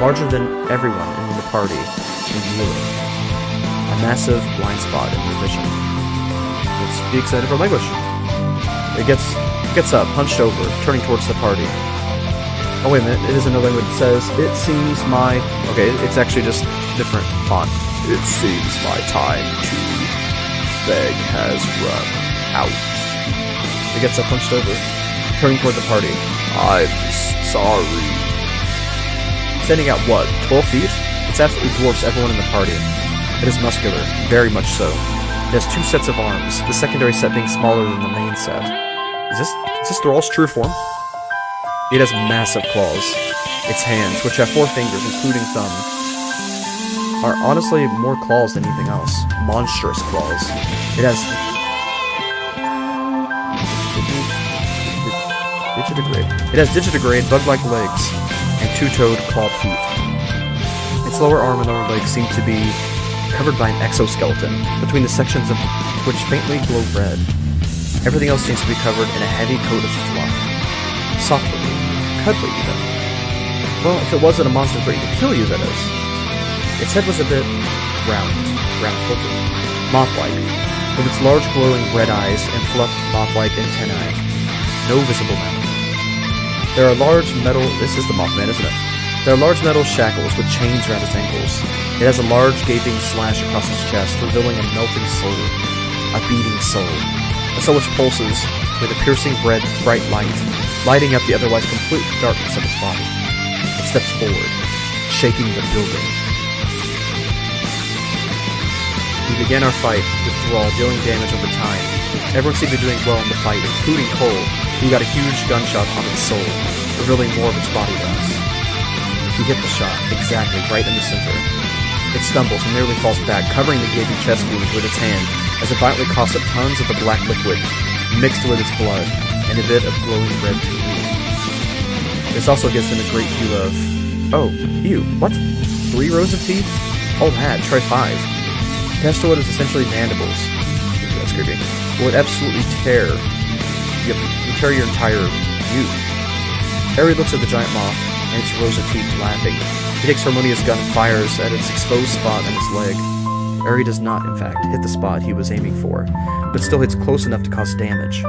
Larger than everyone in the party, and kneeling. A massive blind spot in their vision. Let's be excited for language. It gets up, hunched over, turning towards the party. Oh wait a minute, it is another language. It says, it seems my... Okay, it's actually just different font. It seems my time to beg has run out. It gets up, hunched over, turning toward the party. I'm sorry. Standing out what, 12 feet? It absolutely dwarfs everyone in the party. It is muscular, very much so. It has two sets of arms, the secondary set being smaller than the main set. Is this Thrall's true form? It has massive claws. Its hands, which have 4 fingers, including thumb, are honestly more claws than anything else. Monstrous claws. It has... It has digitigrade, bug-like legs, and 2-toed clawed feet. Its lower arm and lower legs seem to be covered by an exoskeleton, between the sections of which faintly glow red. Everything else seems to be covered in a heavy coat of fluff. Soft-looking, cuddly even. Well, if it wasn't a monster threatening to kill you, that is. Its head was a bit round-filtered, moth-like, with its large glowing red eyes and fluffed moth-like antennae. No visible mouth. There are large metal... This is the Mothman, isn't it? There are large metal shackles with chains around its ankles. It has a large gaping slash across its chest, revealing a melting soul. A beating soul. A soul which pulses with a piercing bright light, lighting up the otherwise complete darkness of its body. It steps forward, shaking the building. We began our fight with Thrall, dealing damage over time. Everyone seemed to be doing well in the fight, including Cole, who got a huge gunshot on its soul, revealing more of its body to us. He hit the shot, exactly, right in the center. It stumbles and nearly falls back, covering the gaping chest wound with its hand, as it violently coughs up tons of the black liquid, mixed with its blood, and a bit of glowing red poo. This also gives them a great view of... Oh, ew, what? 3 rows of teeth? All that, try 5. Attached to what is essentially mandibles. Ooh, that's creepy. Will it absolutely tear... Yep, tear your entire view. Harry looks at the giant moth, and its rows of teeth, laughing. He takes Harmonia's gun and fires at its exposed spot on its leg. Harry does not, in fact, hit the spot he was aiming for, but still hits close enough to cause damage.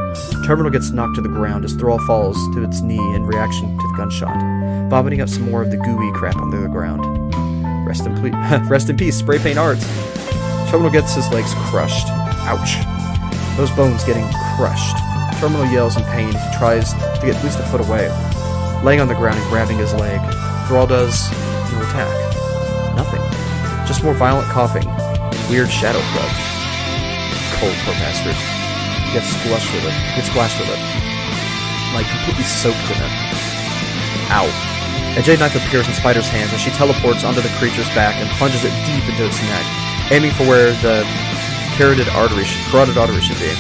Terminal gets knocked to the ground as Thrall falls to its knee in reaction to the gunshot, vomiting up some more of the gooey crap onto the ground. Rest in peace, spray paint art! Terminal gets his legs crushed. Ouch. Those bones getting crushed. Terminal yells in pain as he tries to get at least a foot away. Laying on the ground and grabbing his leg, Thrall does no attack. Nothing. Just more violent coughing and weird shadow blood. Cold, poor bastard. He gets splashed with it. Like, completely soaked in it. Ow. A jade knife appears in Spider's hands as she teleports onto the creature's back and plunges it deep into its neck, aiming for where the carotid artery should be.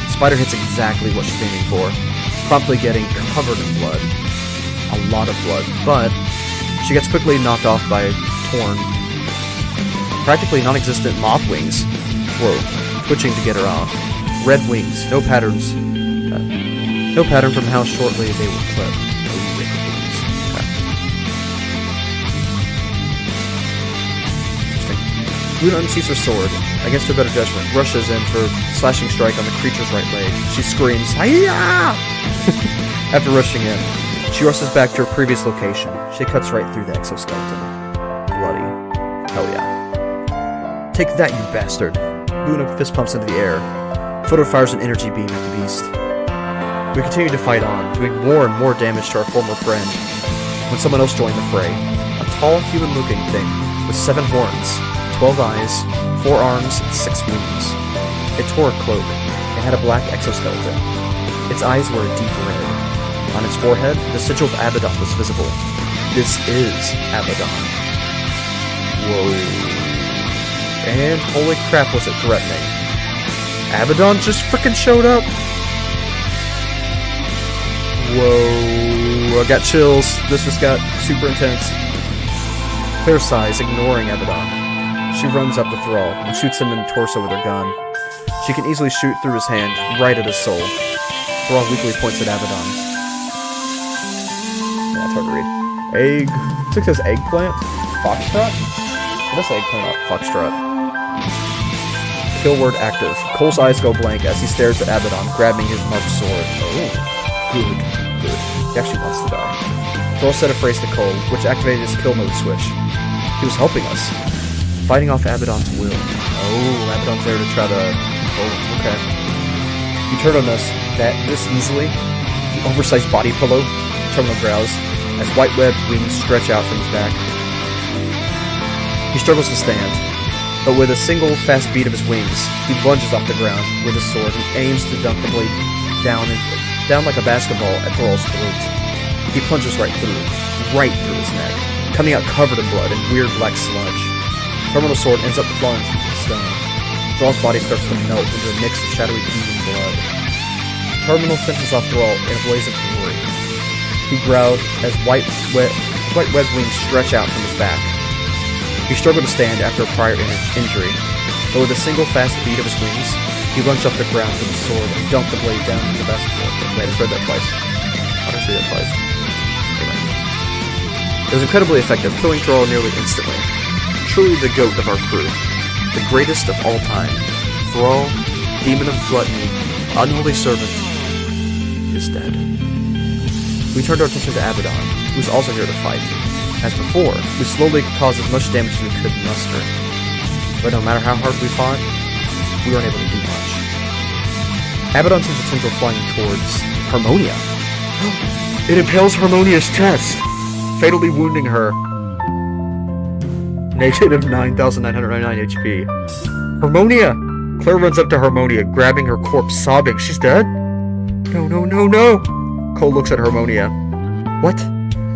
Spider hits exactly what she's aiming for, promptly getting covered in blood. A lot of blood, but she gets quickly knocked off by torn, practically non-existent moth wings. Whoa, twitching to get her off. Red wings, no patterns, no pattern from how shortly they were clipped. Luna unseats her sword, against her better judgment, rushes in for slashing strike on the creature's right leg. She screams, "Hi-ya!" After rushing in, she rushes back to her previous location. She cuts right through the exoskeleton. Bloody. Hell yeah. Take that, you bastard. Luna fist pumps into the air. Photo fires an energy beam at the beast. We continue to fight on, doing more and more damage to our former friend, when someone else joined the fray. A tall, human-looking thing, with 7 horns, 12 eyes, 4 arms, and 6 wings. It tore a cloak, and had a black exoskeleton. Its eyes were a deep red. On its forehead, the sigil of Abaddon was visible. This is Abaddon. Whoa. And holy crap, was it threatening. Abaddon just frickin' showed up! Whoa. I got chills. This just got super intense. Clear sighs, ignoring Abaddon. She runs up to Thrall and shoots him in the torso with her gun. She can easily shoot through his hand, right at his soul. Thrall weakly points at Abaddon. Yeah, it's hard to read. Egg... Looks like it says eggplant? Foxtrot? That's eggplant, not foxtrot. Kill word active. Cole's eyes go blank as he stares at Abaddon, grabbing his marked sword. Oh, good. He actually wants to die. Thrall said a phrase to Cole, which activated his kill mode switch. He was helping us. Fighting off Abaddon's will. Oh, Abaddon's there to try to... Oh, okay. You turn on us this easily. The oversized body pillow. Terminal growls as white webbed wings stretch out from his back. He struggles to stand, but with a single fast beat of his wings, he lunges off the ground with his sword and aims to dunk the blade down like a basketball at Thrall's throat. He plunges right through his neck, coming out covered in blood and weird black sludge. Terminal sword ends up plunged into the stone. Thrall's body starts to melt into a mix of shadowy oozing blood. Terminal finishes off Thrall in a blaze of glory. He growled as white webbed wings stretch out from his back. He struggled to stand after a prior injury, but with a single fast beat of his wings, he lunged off the ground with his sword and dumped the blade down into the basketball. Wait, I just read that twice. I'll just read that twice. Anyway. It was incredibly effective, killing Thrall nearly instantly. Truly the goat of our crew. The greatest of all time. Thrall demon of gluttony, unholy servant, is dead. We turned our attention to Abaddon, who was also here to fight. As before, we slowly caused as much damage as we could muster. But no matter how hard we fought, we weren't able to do much. Abaddon sends a tendril flying towards Harmonia. It impales Harmonia's chest, fatally wounding her. Negative 9,999 HP. Harmonia! Claire runs up to Harmonia, grabbing her corpse, sobbing. She's dead? No, no, no, no! Cole looks at Harmonia. What?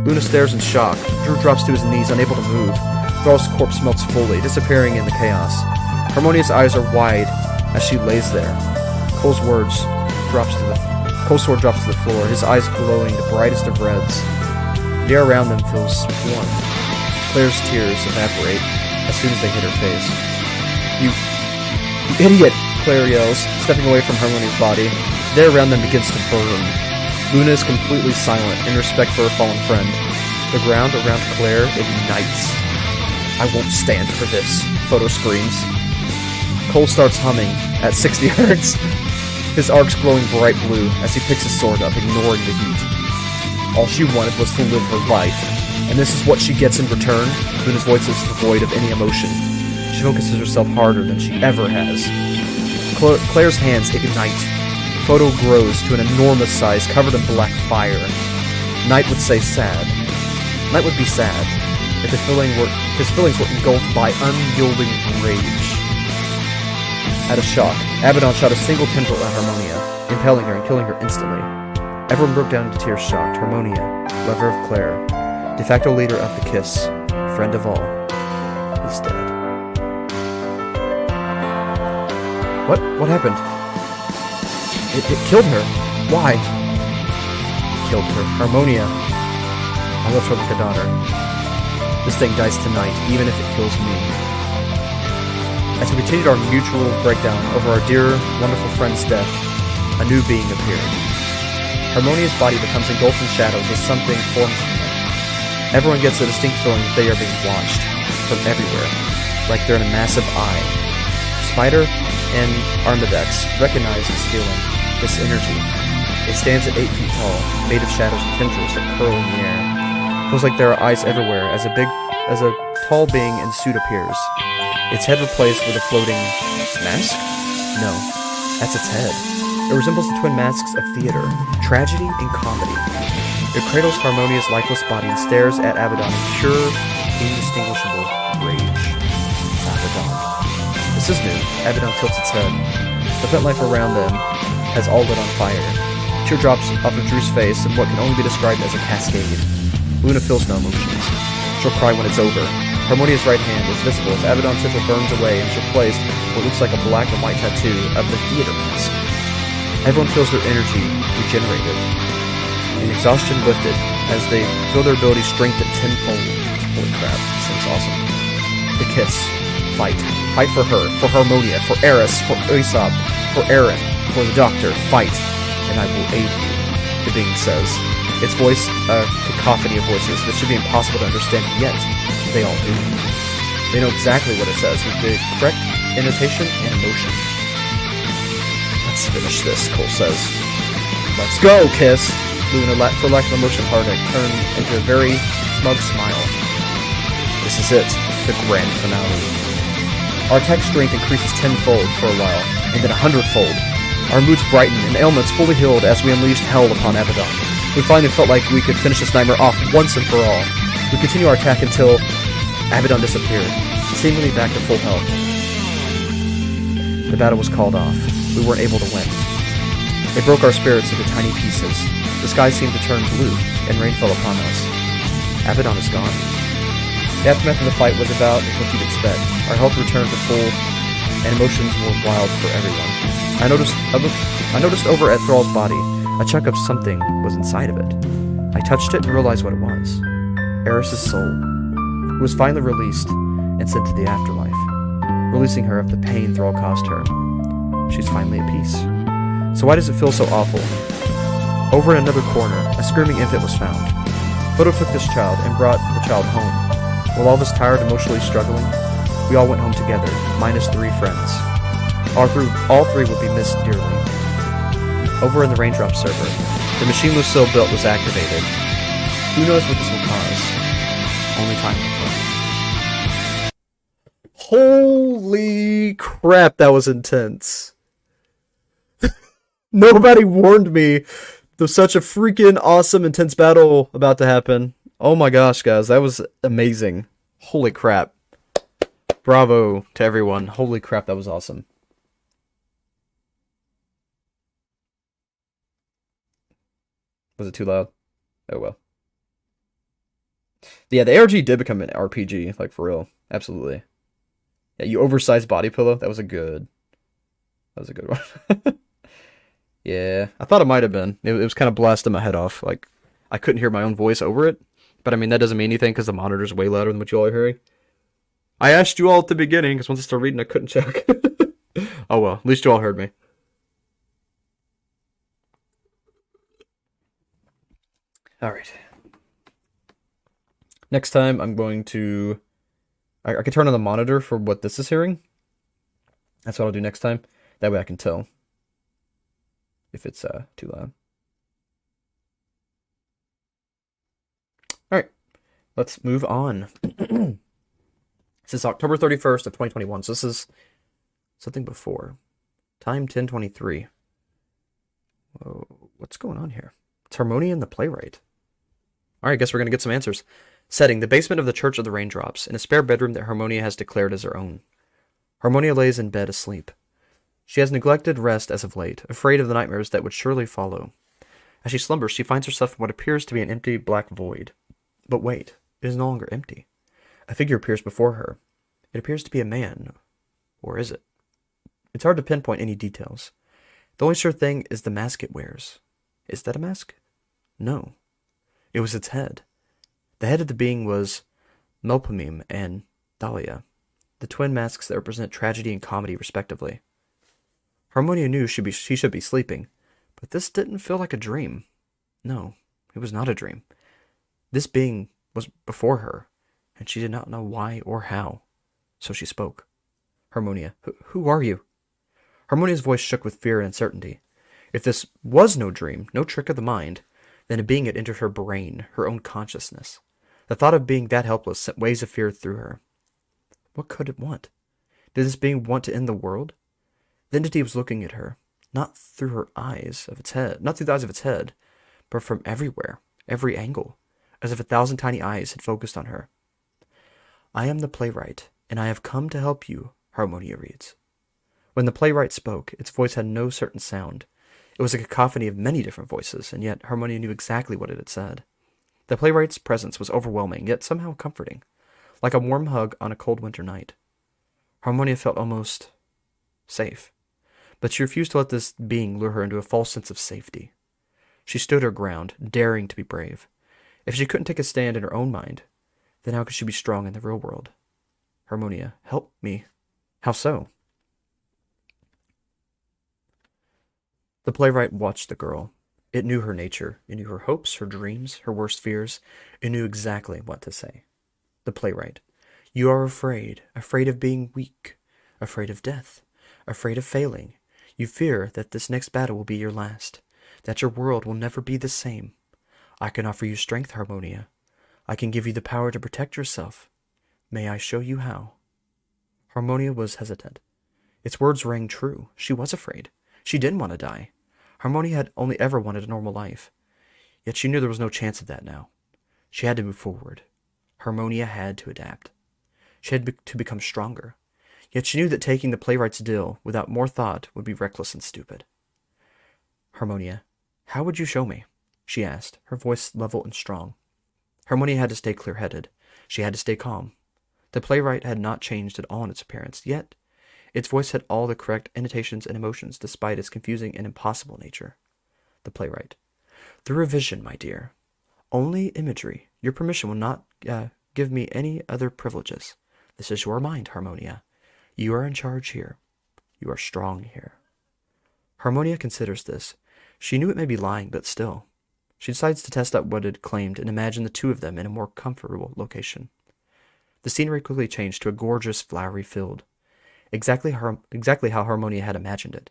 Luna stares in shock. Drew drops to his knees, unable to move. Thrall's corpse melts fully, disappearing in the chaos. Harmonia's eyes are wide as she lays there. Cole's sword drops to the floor, his eyes glowing the brightest of reds. The air around them feels warm. Claire's tears evaporate as soon as they hit her face. You idiot! Claire yells, stepping away from Harmonia's body. The air around them begins to burn. Luna is completely silent in respect for her fallen friend. The ground around Claire ignites. I won't stand for this, Photo screams. Cole starts humming at 60 hertz. His arc's glowing bright blue as he picks his sword up, ignoring the heat. All she wanted was to live her life, and this is what she gets in return. Luna's voice is devoid of any emotion. She focuses herself harder than she ever has. Claire's hands ignite. Photo grows to an enormous size, covered in black fire. Knight would say sad. Knight would be sad if his feelings were engulfed by unyielding rage. At a shock, Abaddon shot a single tendril at Harmonia, impaling her and killing her instantly. Everyone broke down into tears, shocked. Harmonia, lover of Claire, de facto leader of the Kiss, friend of all, is dead. What happened? It killed her. Why? It killed her. Harmonia. I left her like a daughter. This thing dies tonight, even if it kills me. As we continued our mutual breakdown over our dear, wonderful friend's death, a new being appeared. Harmonia's body becomes engulfed in shadows as something forms from it. Everyone gets a distinct feeling that they are being watched from everywhere, like they're in a massive eye. Spider and Armadex recognize this feeling, this energy. It stands at 8 feet tall, made of shadows and tendrils that curl in the air. It feels like there are eyes everywhere as a tall being in suit appears. Its head replaced with a floating mask? No, that's its head. It resembles the twin masks of theater, tragedy and comedy. It cradles Harmonia's lifeless body and stares at Abaddon in pure, indistinguishable rage. Abaddon. This is new. Abaddon tilts its head. The plant life around them has all lit on fire. Teardrops off of Drew's face in what can only be described as a cascade. Luna feels no emotions. She'll cry when it's over. Harmonia's right hand is visible as Abaddon's sigil burns away and is replaced with what looks like a black and white tattoo of the theater mask. Everyone feels their energy regenerated, and exhaustion lifted as they feel their abilities strengthened tenfold. Holy crap, this thing's awesome. The Kiss. Fight. Fight for her, for Harmonia, for Eris, for Aesop, for Aaron, for the Doctor. Fight, and I will aid you, the being says. Its voice a cacophony of voices that should be impossible to understand, yet they all do. They know exactly what it says with the correct intonation and emotion. Let's finish this, Cole says. Let's go, Kiss! Luna, for lack of emotion, heartache turned into a very smug smile. This is it, the grand finale. Our attack strength increases tenfold for a while, and then 100-fold. Our moods brighten and ailments fully healed as we unleashed hell upon Abaddon. We finally felt like we could finish this nightmare off once and for all. We continue our attack until Abaddon disappeared, seemingly back to full health. The battle was called off. We weren't able to win. It broke our spirits into tiny pieces. The sky seemed to turn blue, and rain fell upon us. Abaddon is gone. The aftermath of the fight was about what you'd expect. Our health returned to full, and emotions were wild for everyone. I noticed over at Thrall's body, a chunk of something was inside of it. I touched it and realized what it was. Eris's soul, who was finally released and sent to the afterlife, releasing her of the pain Thrall caused her. She's finally at peace. So why does it feel so awful? Over in another corner, a screaming infant was found. Photo took this child and brought the child home. While all of us tired, emotionally struggling, we all went home together, minus 3 friends. All three would be missed dearly. Over in the Raindrop server, the machine Lucille built was activated. Who knows what this will cause? Only time will tell. Holy crap, that was intense. Nobody warned me. There's such a freaking awesome, intense battle about to happen. Oh my gosh, guys, that was amazing. Holy crap. Bravo to everyone. Holy crap, that was awesome. Was it too loud? Oh well. Yeah, the ARG did become an RPG, like for real. Absolutely. Yeah, you oversized body pillow. That was a good one. Yeah, I thought it might have been. It was kind of blasting my head off. Like, I couldn't hear my own voice over it. But I mean, that doesn't mean anything because the monitor's way louder than what you all are hearing. I asked you all at the beginning because once I started reading, I couldn't check. Oh well, at least you all heard me. All right. Next time, I'm going to... I can turn on the monitor for what this is hearing. That's what I'll do next time. That way I can tell if it's too loud. All right, let's move on. This is October 31st of 2021, so this is something before. Time 10:23. Whoa, what's going on here? It's Harmonia and the Playwright. All right, I guess we're going to get some answers. Setting, the basement of the Church of the Raindrops, in a spare bedroom that Harmonia has declared as her own. Harmonia lays in bed asleep. She has neglected rest as of late, afraid of the nightmares that would surely follow. As she slumbers, she finds herself in what appears to be an empty black void. But wait, it is no longer empty. A figure appears before her. It appears to be a man. Or is it? It's hard to pinpoint any details. The only sure thing is the mask it wears. Is that a mask? No. It was its head. The head of the being was Melpomene and Thalia, the twin masks that represent tragedy and comedy respectively. Harmonia knew she should be sleeping, but this didn't feel like a dream. No, it was not a dream. This being was before her, and she did not know why or how. So she spoke. Harmonia, who are you? Harmonia's voice shook with fear and uncertainty. If this was no dream, no trick of the mind, then a being had entered her brain, her own consciousness. The thought of being that helpless sent waves of fear through her. What could it want? Did this being want to end the world? The entity was looking at her, not through her eyes of its head, not through the eyes of its head, but from everywhere, every angle, as if 1,000 tiny eyes had focused on her. I am the Playwright, and I have come to help you, Harmonia reads. When the Playwright spoke, its voice had no certain sound. It was a cacophony of many different voices, and yet Harmonia knew exactly what it had said. The Playwright's presence was overwhelming, yet somehow comforting, like a warm hug on a cold winter night. Harmonia felt almost safe, but she refused to let this being lure her into a false sense of safety. She stood her ground, daring to be brave. If she couldn't take a stand in her own mind, then how could she be strong in the real world? Harmonia, help me. How so? The Playwright watched the girl. It knew her nature. It knew her hopes, her dreams, her worst fears. It knew exactly what to say. The Playwright. You are afraid of being weak, afraid of death, afraid of failing. You fear that this next battle will be your last, that your world will never be the same. I can offer you strength, Harmonia. I can give you the power to protect yourself. May I show you how? Harmonia was hesitant. Its words rang true. She was afraid. She didn't want to die. Harmonia had only ever wanted a normal life. Yet she knew there was no chance of that now. She had to move forward. Harmonia had to adapt. She had to become stronger. Yet she knew that taking the Playwright's deal without more thought would be reckless and stupid. Harmonia, how would you show me? She asked, her voice level and strong. Harmonia had to stay clear-headed. She had to stay calm. The Playwright had not changed at all in its appearance, yet its voice had all the correct intonations and emotions despite its confusing and impossible nature. The Playwright. Through a vision, my dear. Only imagery. Your permission will not give me any other privileges. This is your mind, Harmonia. You are in charge here. You are strong here. Harmonia considers this. She knew it may be lying, but still. She decides to test out what it claimed and imagine the two of them in a more comfortable location. The scenery quickly changed to a gorgeous, flowery field. exactly how Harmonia had imagined it.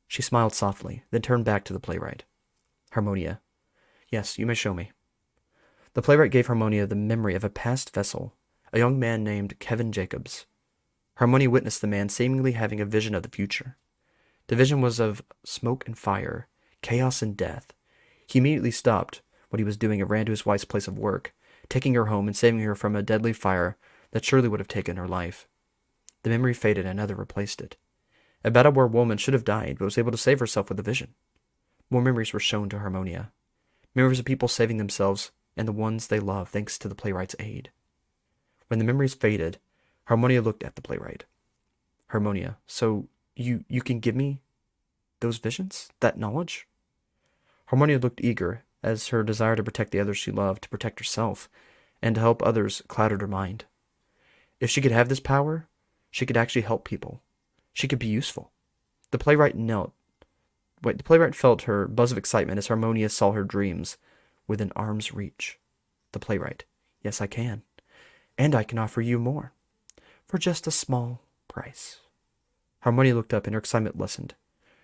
She smiled softly, then turned back to the playwright. Harmonia, yes, you may show me. The playwright gave Harmonia the memory of a past vessel, a young man named Kevin Jacobs. Harmonia witnessed the man seemingly having a vision of the future. The vision was of smoke and fire, chaos and death. He immediately stopped what he was doing and ran to his wife's place of work, taking her home and saving her from a deadly fire that surely would have taken her life. The memory faded and another replaced it. A battle where a woman should have died but was able to save herself with a vision. More memories were shown to Harmonia. Memories of people saving themselves and the ones they love thanks to the playwright's aid. When the memories faded, Harmonia looked at the playwright. Harmonia, so you can give me those visions? That knowledge? Harmonia looked eager, as her desire to protect the others she loved, to protect herself, and to help others clouded her mind. If she could have this power, she could actually help people. She could be useful. The playwright felt her buzz of excitement as Harmonia saw her dreams within arm's reach. The playwright, yes, I can. And I can offer you more. For just a small price. Harmonia looked up and her excitement lessened.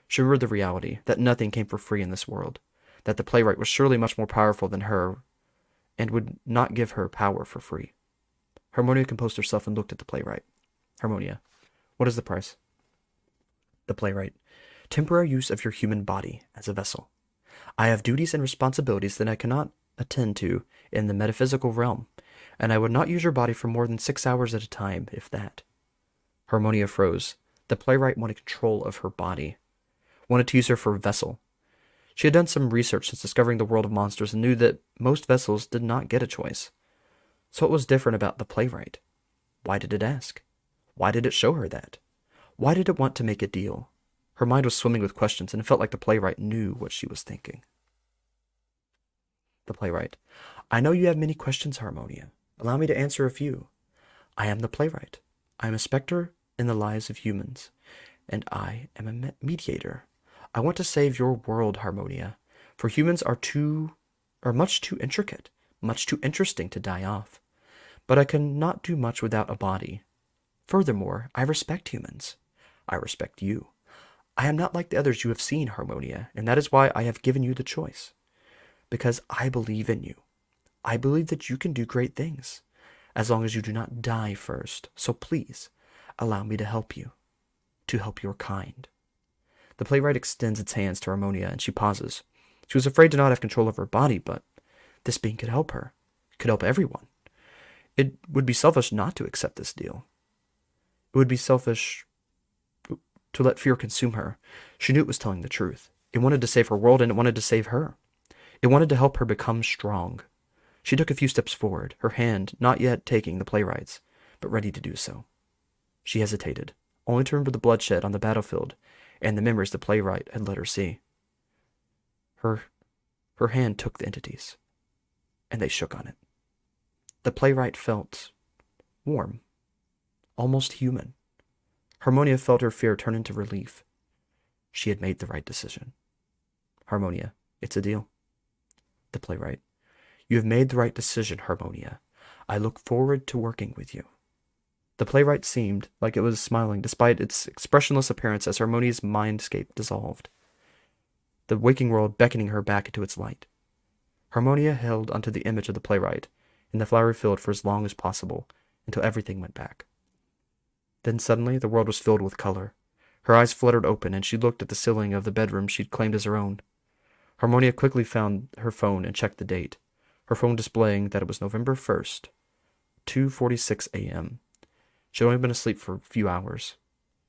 She remembered the reality that nothing came for free in this world, that the playwright was surely much more powerful than her and would not give her power for free. Harmonia composed herself and looked at the playwright. Harmonia, what is the price? The playwright, temporary use of your human body as a vessel. I have duties and responsibilities that I cannot attend to in the metaphysical realm, and I would not use your body for more than 6 hours at a time, if that. Harmonia froze. The playwright wanted control of her body, wanted to use her for a vessel. She had done some research since discovering the world of monsters and knew that most vessels did not get a choice. So what was different about the playwright? Why did it ask? Why did it show her that? Why did it want to make a deal? Her mind was swimming with questions, and it felt like the playwright knew what she was thinking. The playwright, I know you have many questions, Harmonia. Allow me to answer a few. I am the playwright. I am a specter in the lives of humans, and I am a mediator. I want to save your world, Harmonia, for humans are much too intricate, much too interesting to die off. But I cannot do much without a body. Furthermore, I respect humans. I respect you. I am not like the others you have seen, Harmonia, and that is why I have given you the choice. Because I believe in you. I believe that you can do great things, as long as you do not die first. So please, allow me to help you, to help your kind. The playwright extends its hands to Harmonia, and she pauses. She was afraid to not have control of her body, but this being could help her, could help everyone. It would be selfish not to accept this deal. It would be selfish to let fear consume her. She knew it was telling the truth. It wanted to save her world, and it wanted to save her. It wanted to help her become strong. She took a few steps forward, her hand not yet taking the playwright's, but ready to do so. She hesitated, only to remember the bloodshed on the battlefield and the memories the playwright had let her see. Her hand took the entities, and they shook on it. The playwright felt warm, almost human. Harmonia felt her fear turn into relief. She had made the right decision. Harmonia, it's a deal. The playwright, you have made the right decision, Harmonia. I look forward to working with you. The playwright seemed like it was smiling despite its expressionless appearance as Harmonia's mindscape dissolved, the waking world beckoning her back into its light. Harmonia held onto the image of the playwright in the flowery field for as long as possible, until everything went back. Then suddenly the world was filled with color. Her eyes fluttered open, and she looked at the ceiling of the bedroom she'd claimed as her own. Harmonia quickly found her phone and checked the date, her phone displaying that it was November 1st, 2:46 a.m. She had only been asleep for a few hours.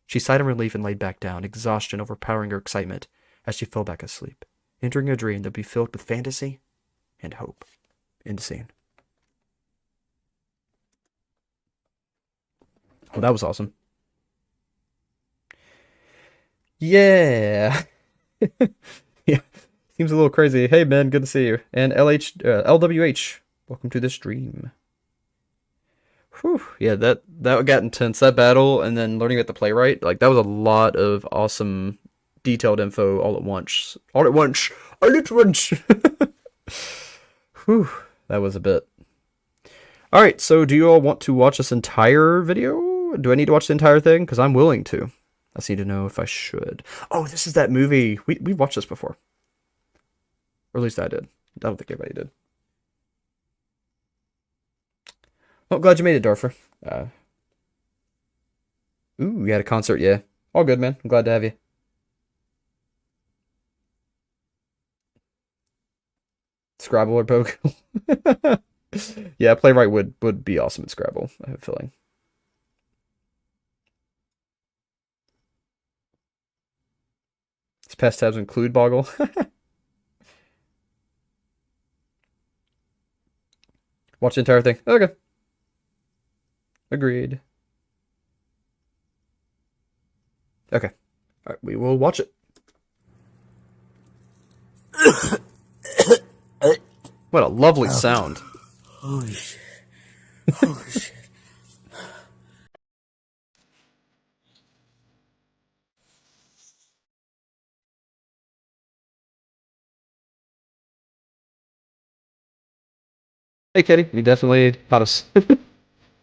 She sighed in relief and laid back down, exhaustion overpowering her excitement as she fell back asleep, entering a dream that would be filled with fantasy and hope. End scene. Well, that was awesome. Yeah. Yeah. Seems a little crazy. Hey, Ben, good to see you. And LWH, welcome to the stream. Whew. Yeah, that got intense. That battle, and then learning about the playwright, like, that was a lot of awesome, detailed info all at once. All at once. Whew. That was a bit. Alright, so do you all want to watch this entire video? so? Do I need to watch the entire thing? Because I'm willing to. I just need to know if I should. Oh, this is that movie. We've watched this before. Or at least I did. I don't think everybody did. Oh, glad you made it, Dorfer. Ooh, you had a concert, yeah. All good, man. I'm glad to have you. Scrabble or poke? Yeah, playwright would be awesome at Scrabble, I have a feeling. Does past tabs include Boggle? Watch the entire thing. Okay. Agreed. Okay. Alright, we will watch it. What a lovely sound. Holy shit. Holy shit. Hey, Katie. You definitely caught us.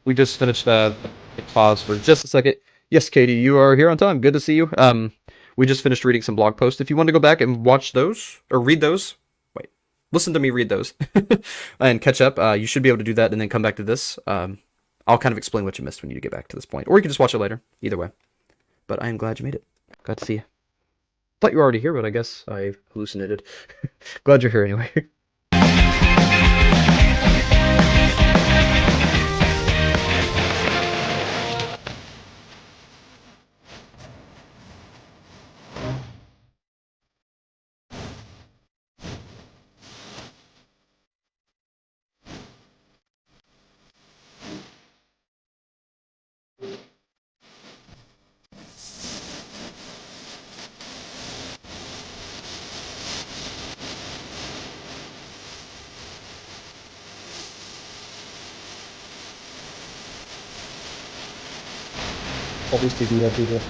We just finished pause for just a second. Yes, Katie, you are here on time. Good to see you. We just finished reading some blog posts. If you want to go back and watch those or read those, wait, listen to me read those and catch up, you should be able to do that and then come back to this. I'll kind of explain what you missed when you get back to this point, or you can just watch it later. Either way. But I am glad you made it. Glad to see you. Thought you were already here, but I guess I hallucinated. Glad you're here anyway. All these people have people.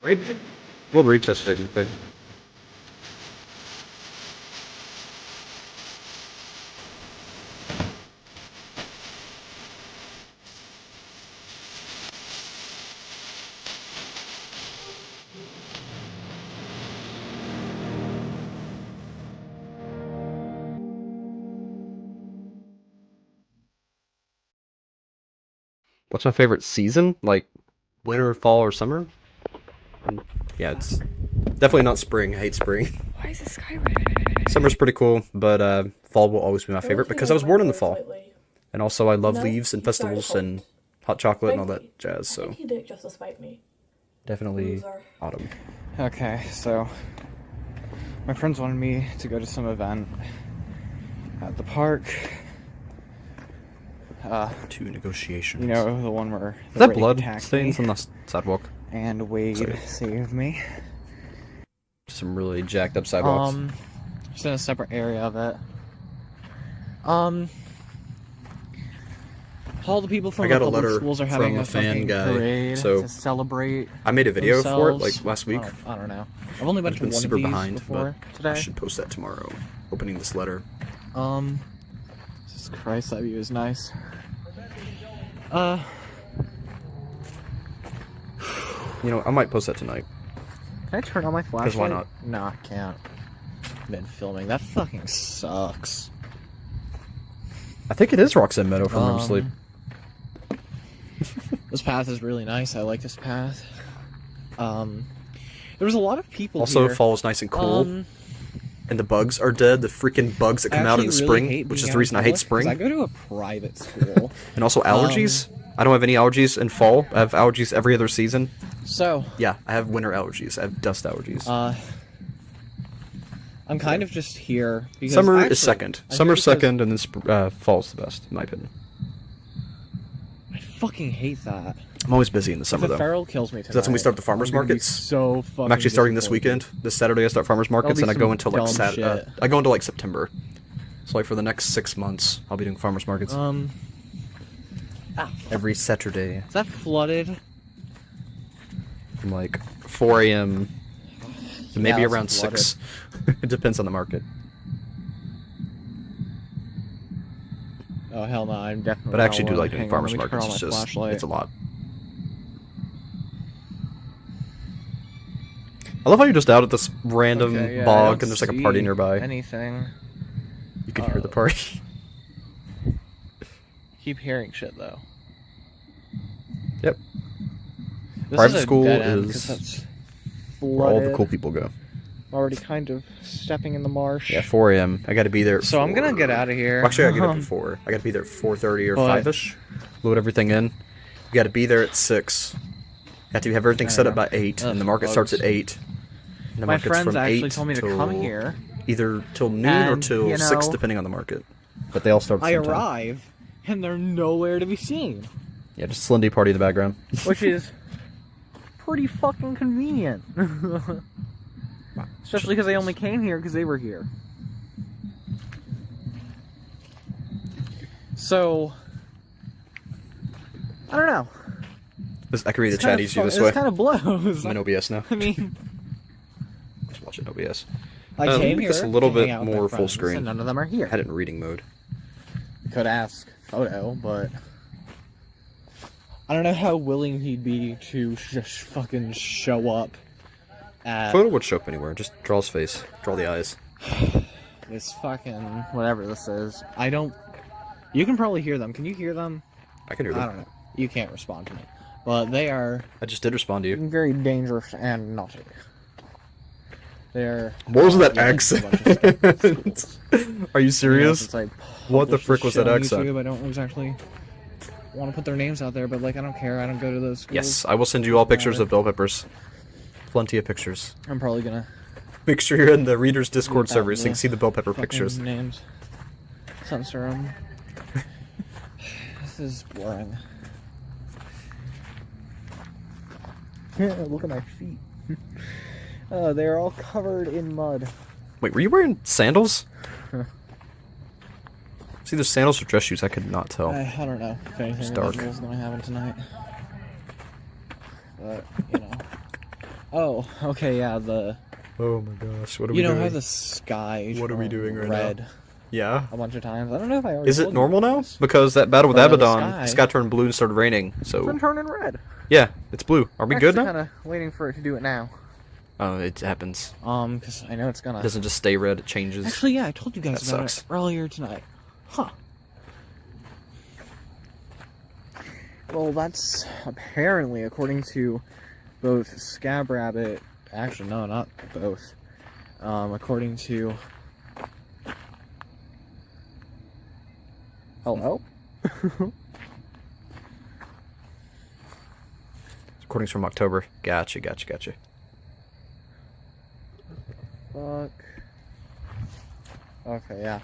Right? We'll reach this thing. What's my favorite season? Like winter, fall, or summer? Yeah, it's definitely not spring. I hate spring. Why is the sky red? Summer's pretty cool, but fall will always be my favorite because I was born in the fall. Lately. And also I love No, leaves and you started festivals cold. and hot chocolate and all Frankly, that jazz, I so think he did it just to spite me. definitely Loser. autumn. Okay, so my friends wanted me to go to some event at the park. Two negotiations. You know, the one where Is the that rig blood attacked stains me, on the sidewalk? and Wade Sorry. saved me. Some really jacked up sidewalks. Just in a separate area of it. All the people from I the got a public letter schools are having from a a fan fucking guy, parade so to celebrate. I made a video for it themselves. like last week. I don't know. I've only been I've to been one super of these behind, before but today. I should post that tomorrow. Opening this letter. Jesus Christ, that view is nice. You know, I might post that tonight. Can I turn on my flashlight? 'Cause why not? No, I can't. I've been filming. That fucking sucks. I think it is Roxanne Meadow from Room Sleep. This path is really nice. I like this path. There was a lot of people Also, here. fall is nice and cool, and the bugs are dead. The freaking bugs that come out in the spring, which is the reason I hate spring. I go to a private school. And also allergies. I don't have any allergies in fall. I have allergies every other season. So, Yeah, I have winter allergies. I have dust allergies. I'm kind of just here because Summer actually, is second. I'm Summer's here because second, and then fall's the best, in my opinion. I fucking hate that. I'm always busy in the summer, If a though. feral kills me tonight, That's when we start the farmers I'm gonna be markets. So fucking I'm actually starting this disappointed. weekend. This Saturday I start farmers markets, be and I some go until like dumb shit. I go until like September. So like for the next 6 months, I'll be doing farmers markets every Saturday Is that flooded? from like 4 a.m. to maybe Yeah, it's around flooded. 6. It depends on the market. Oh hell no! I'm definitely. But I actually not do one. like doing Hang on, farmers let me turn markets. on It's my just flashlight. it's a lot. I love how you're just out at this random Okay, yeah, I bog don't and there's like a party see nearby. Anything? You can hear the party. Keep hearing shit though. Yep. This Private is a school dead end, is 'cause that's Where all the flooded. cool people go. Already kind of stepping in the marsh. Yeah, 4 a.m. I got to be there. So I'm gonna get out of here. Well, actually, I get up at 4. I got to be there at 4:30 or But- 5ish. Load everything in. You got to be there at 6. You have to have everything I set don't up by know. 8, Ugh, and the market starts at bugs. 8. And the My market's friends from actually 8 told me to till come here. either till noon or And, till you 6, know, depending on the market. But they all start at the I same time. arrive, and they're nowhere to be seen, Yeah, just Slendy party in the background. which is pretty fucking convenient. Especially because they only came here because they were here. So, I don't know. I can read the It's chat kinda easier fu- this This way. kind of blows. I'm in OBS now. I mean, Just watch it in OBS. I let me came make here this a little to bit hang out with more my full friends, screen. and none of them are here. I had it in reading mode. Could ask Photo, but I don't know how willing he'd be to just fucking show up at Photo would show up anywhere. Just draw his face. Draw the eyes. this fucking whatever this is. I don't. You can probably hear them. Can you hear them? I can hear I them. don't know. You can't respond to me, but they are I just did respond to you. very dangerous and naughty. They're. What was that yeah, it's a bunch of accent? schools. Are you You know, serious? since I What the published frick this was shit that on accent? YouTube, I don't exactly want to put their names out there, but like I don't care. I don't go to those schools. Yes, I will send you all pictures of bell peppers. Plenty of pictures. I'm probably gonna Make sure you're in the Reader's Discord Without server so you the can see the bell pepper fucking pictures. names. Censor them. This is boring. Look at my feet. They're all covered in mud. Wait, were you wearing sandals? See, the sandals or dress shoes? I could not tell. I don't know if anything It's dark. is gonna happen tonight. But, you know. Oh, okay, yeah, Oh my gosh, what are you we know doing? how the sky What are we turned doing right now? red Yeah. a bunch of times? I don't know if I already Is it told you normal now? this. Because that battle with The Abaddon, sky. the sky turned blue and started raining. It's So been turning red. yeah, it's blue. Are we good now? Kind of waiting for it to do it now. Oh, it happens. Because I know it's gonna. It doesn't just stay red; it changes. Actually, yeah, I told you guys That about sucks. it earlier tonight. Huh. Well, that's apparently, according to both Scab Rabbit. Actually, no, not both. According to. Hello? Recordings from October. Gotcha. Fuck. Okay, yeah.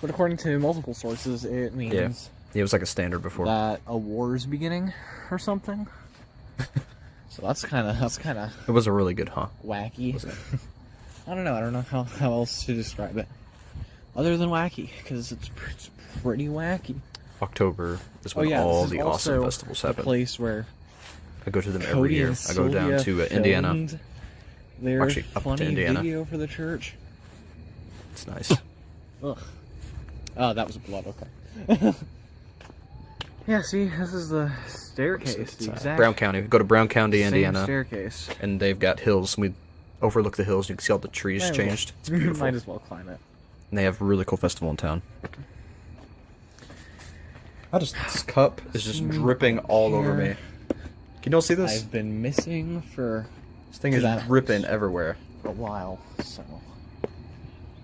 But according to multiple sources, it means Yeah. It was like a standard before. that a war is beginning or something. So that's kind of It was a really good, huh? wacky. Was it? I don't know how else to describe it. other than wacky, because it's pretty wacky. October is when this all is the awesome also festivals the happen. place where I go to them every Cody year. and I go down Sylvia to Indiana. filmed their Actually, up to funny Indiana. video for the church. It's nice. Ugh. Oh, that was blood. Okay. Yeah. See, this is the staircase. It's, the exact Brown County. We go to Brown County, same Indiana, staircase. and they've got hills. We overlook the hills. You can see all the trees Might as changed. well- It's beautiful. Might as well climb it. And they have a really cool festival in town. This cup is just dripping all over me. Can you all see this? I've been missing for This thing is that dripping everywhere. a while, so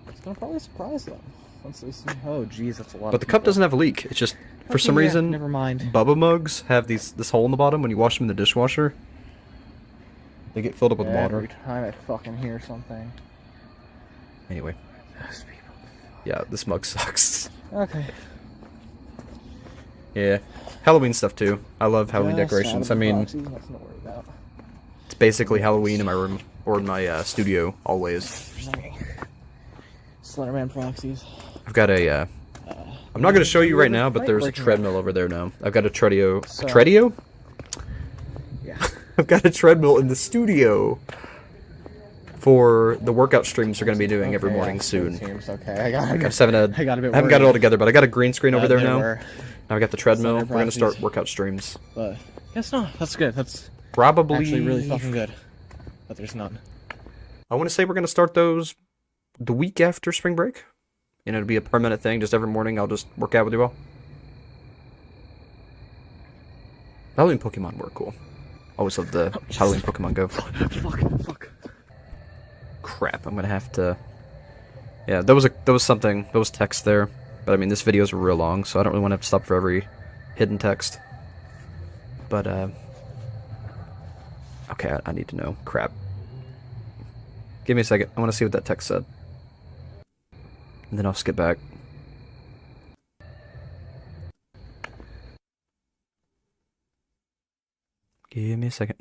it's gonna probably surprise them once they see. Oh, geez, that's a lot. But the cup doesn't have a leak. It's just, for some reason, Never mind. Bubba mugs have this hole in the bottom when you wash them in the dishwasher. They get filled up with Every water. time I fucking hear something. Anyway, Those people. yeah, this mug sucks. Okay. Yeah, Halloween stuff too. I love Halloween Just decorations. out I of the mean, box, nothing to worry about. it's basically Halloween in my room or in my studio always. There's any Slenderman proxies. I've got a. I'm not going to show you right now, but Right, there's a breaking treadmill over there now. I've got a treadmill. So- A treadmill? Yeah. I've got a treadmill in the studio for the workout streams we're going to be doing every Okay, morning yeah, soon. seems okay. I got I just haven't I got a bit I haven't got it all worried. together, but I got a green screen over there now. were, Now I got the treadmill. Slender We're going to start proxies. workout streams. But guess not. That's good. That's Probably. actually really fucking good. But there's none. I want to say we're going to start those the week after spring break. And it'll be a permanent thing. Just every morning I'll just work out with you all. Halloween Pokemon were cool. Always loved the Halloween Pokemon Go. Fuck. Crap, I'm gonna have to. Yeah, there was text there, but I mean this video's real long, so I don't really want to have to stop for every hidden text. But okay, I need to know. Crap. Give me a second. I want to see what that text said, and then I'll skip back. Give me a second.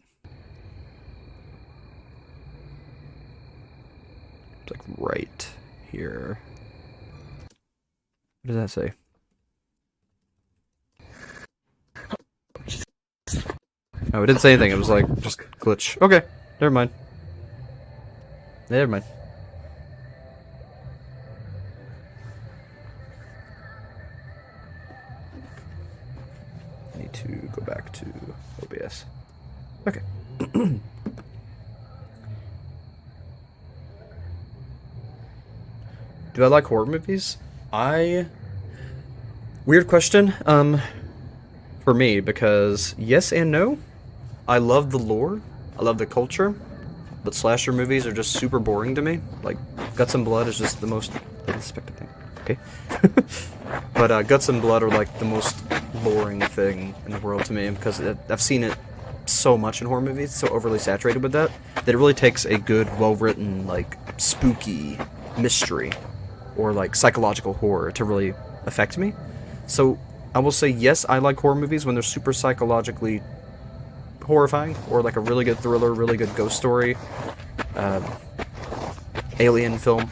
It's like right here. What does that say? Oh, it didn't say anything. It was like just glitch. Okay, never mind. Never mind. I need to go back to OBS. Okay. Do I like horror movies? Weird question. For me, because yes and no. I love the lore. I love the culture. But slasher movies are just super boring to me. Like, Guts and Blood is just the most unexpected thing. Okay. But Guts and Blood are like the most boring thing in the world to me because I've seen it so much in horror movies, so overly saturated with that it really takes a good, well-written, like, spooky mystery or like psychological horror to really affect me. So I will say yes, I like horror movies when they're super psychologically horrifying, or like a really good thriller, really good ghost story, alien film.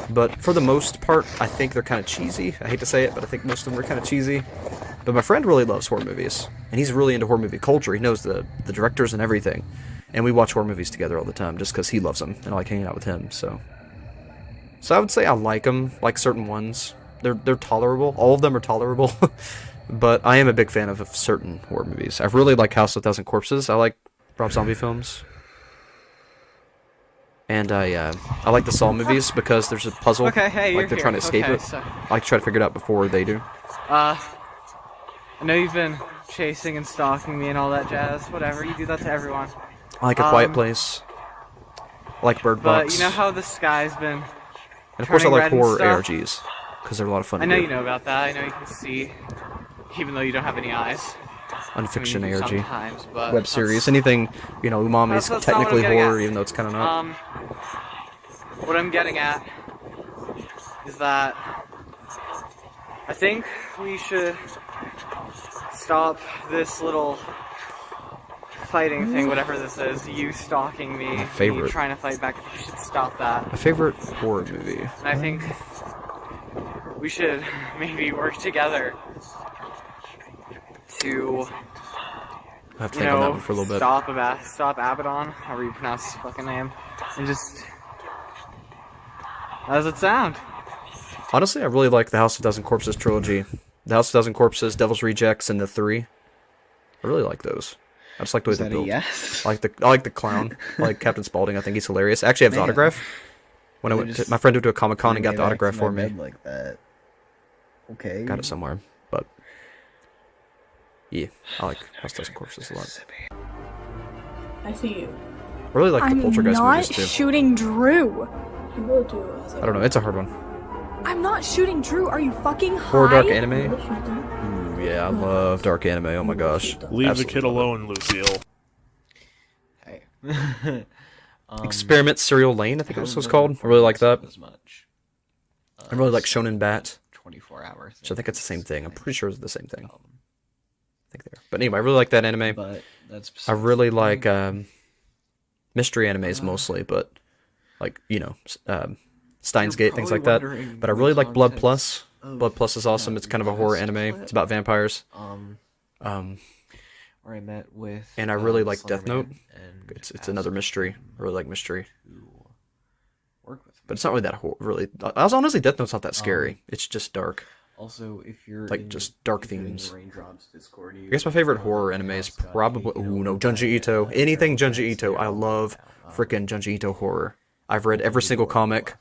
But for the most part, I think they're kind of cheesy. I hate to say it, but I think most of them are kind of cheesy. But my friend really loves horror movies, and he's really into horror movie culture. He knows the directors and everything. And we watch horror movies together all the time just because he loves them, and I like hanging out with him, so I would say I like them, like certain ones. They're tolerable. All of them are tolerable. But I am a big fan of certain horror movies. I really like House of a Thousand Corpses. I like Rob Zombie films. And I like the Saw movies because there's a puzzle. Okay, hey, like they're trying to escape it. So, I like to try to figure it out before they do. I know you've been chasing and stalking me and all that jazz. Whatever, you do that to everyone. I like A Quiet Place. I like Bird Box. But you know how the sky's been. And of course I turning like red and horror stuff? ARGs because they're a lot of fun I to know do. you know about that. I know you can see, even though you don't have any eyes. Unfiction I mean, you do ARG. sometimes, but Web series. Anything, Umami is that's not what technically I'm getting horror, at. even though it's kind of not. What I'm getting at is that I think we should stop this little fighting thing, whatever this is. You stalking me, me favorite. trying to fight back. I think we should stop that. My favorite horror movie. And I think we should maybe work together to, I have to you think on that know, one for a little bit. stop Abaddon, however you pronounce his fucking name, and just, how does it sound? Honestly, I really like the House of Thousand Corpses trilogy. The House of Thousand Corpses, Devil's Rejects, and the 3. I really like those. I just like the way Is they're that a built. yes? I like the clown. I like Captain Spaulding. I think he's hilarious. I actually have his Man. autograph. When I They went to, just my friend went to a Comic-Con and Bring got the back autograph to for my me. bed like that. Okay. Got it somewhere, but yeah, I like House of Thousand Corpses a lot. I see you. I really like the I'm Poltergeist not movies too. shooting Drew. You will do. I don't know. It's a hard one. I'm not shooting Drew. Are you fucking high? Horror dark anime. Anime. Ooh, yeah, I love dark anime. Oh my gosh. Leave Absolutely the kid love it. alone, Lucille. Hey. Experiment Serial Lane, I think it was called. I really like that. As much. I really like Shonen Bat, 24 hours. which I think it's the same thing. I'm pretty sure it's the same thing. I think they are. But anyway, I really like that anime. But that's I really like mystery animes mostly, but like, you know, Steins Gate, things like that. But I really like Blood Plus. Blood Plus is awesome. It's kind of a horror anime. It's about vampires. Where I met with And I really like Death Note. Slenderman and It's asked another mystery. I really like mystery. to work with But it's not really that really. I was honestly, Death Note's not that scary. It's just dark. Also, if you're Like, in- just dark if you're in the themes. Raindrops Discord, I guess my favorite horror anime is probably Junji Ito. Anything Junji Ito. I love freaking Junji Ito horror. I've read every single comic,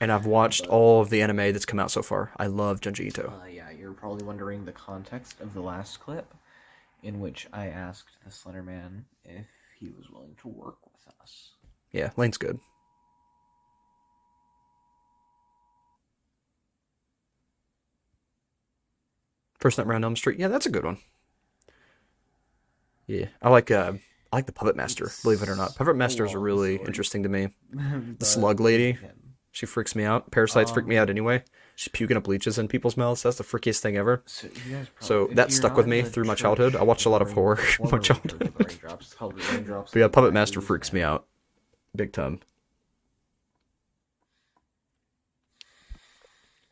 and I've watched all of the anime that's come out so far. I love Junji Ito. Yeah, you're probably wondering the context of the last clip, in which I asked the Slenderman if he was willing to work with us. Yeah, Lane's good. First Night Around Elm Street. Yeah, that's a good one. Yeah, I like the Puppet Master. Believe it or not, Puppet Masters are really interesting to me. The Slug Lady, she freaks me out. Parasites freak me out anyway. She's puking up leeches in people's mouths. That's the freakiest thing ever. So, you guys So if that you're stuck not with in me the through my church childhood. I watched a lot of horror in my childhood. Raindrops, it's called the Raindrops. But yeah, Puppet Master freaks me out. Big time.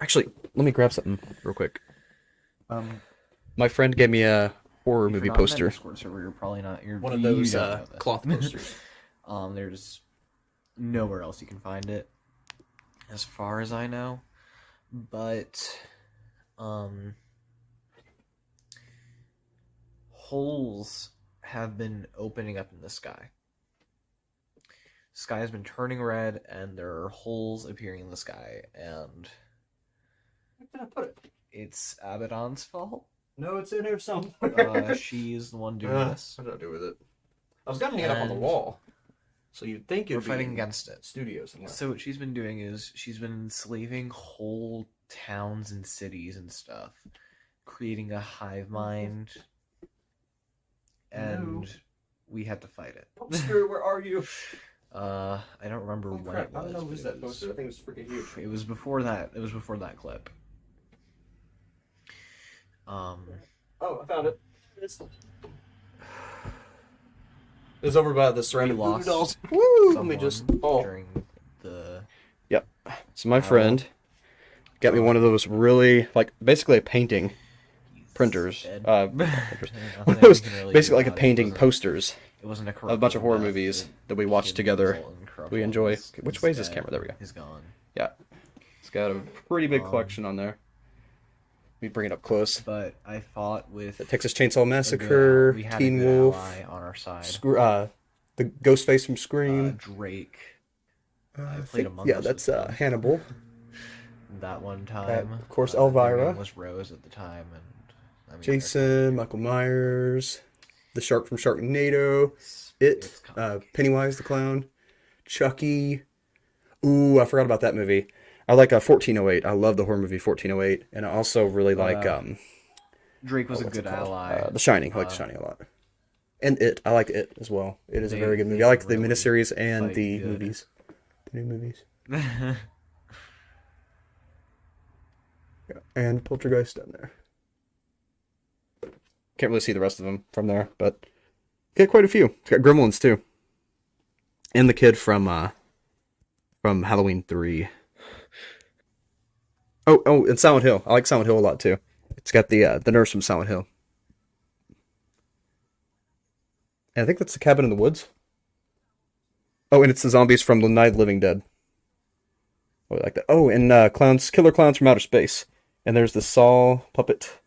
Actually, let me grab something real quick. My friend gave me a horror movie poster. Discord server, you're probably not. You're One of you those don't know this. cloth posters. There's nowhere else you can find it, as far as I know. But, holes have been opening up in the sky. Sky has been turning red, and there are holes appearing in the sky, and Where did I put it? it's Abaddon's fault. No, it's in here somewhere. She's the one doing this. What did I do with it? I was gonna hang it up on the And wall. So you'd think We're it'd fighting be against it. studios somewhere. So what she's been doing is she's been enslaving whole towns and cities and stuff, creating a hive mind, and we had to fight it. Poster, where are you? I don't remember Oh, when crap. it I was. don't know who's but that poster. I think it was freaking huge. It was before that. It was before that clip. Oh, I found it. It's over by the ceramic We lost dolls. Woo! Let me someone just. Oh. during the Yep. So my friend got me one of those really, like, basically a painting printers. dead. Printers. Nothing One of those we can really do basically like a about it. painting It wasn't- posters. It wasn't a of a bunch of horror corruptible movies death. that we The watched kid together. was incorruptible. We enjoy. He's Which way is this dead. camera? There we go. He's gone. Yeah. It's got a pretty big collection on there. Let me bring it up close. But I fought with The Texas Chainsaw a Massacre, good- we had a Teen good Wolf, ally on our side. the Ghostface from Scream. Drake. I played think- Among yeah, Us that's with him. Hannibal. That one time. of course, their Elvira. name was Rose at the time, and I mean, Jason, Michael Myers, the shark from Sharknado, it's Pennywise the Clown, Chucky. Ooh, I forgot about that movie. I like 1408. I love the horror movie 1408, and I also really like Drake was a what's it good called? ally. The Shining. I like The Shining a lot, and It. I like It as well. It is a very good movie. I like the really miniseries and fight the good. movies, the new movies. Yeah, and Poltergeist down there. Can't really see the rest of them from there, but get quite a few. It's got Gremlins too, and the kid from Halloween 3. Oh, and Silent Hill. I like Silent Hill a lot too. It's got the nurse from Silent Hill. And I think that's the cabin in the woods. Oh, and it's the zombies from the Night of the Living Dead. Oh, I like that. Oh, and killer clowns from outer space. And there's the Saw puppet.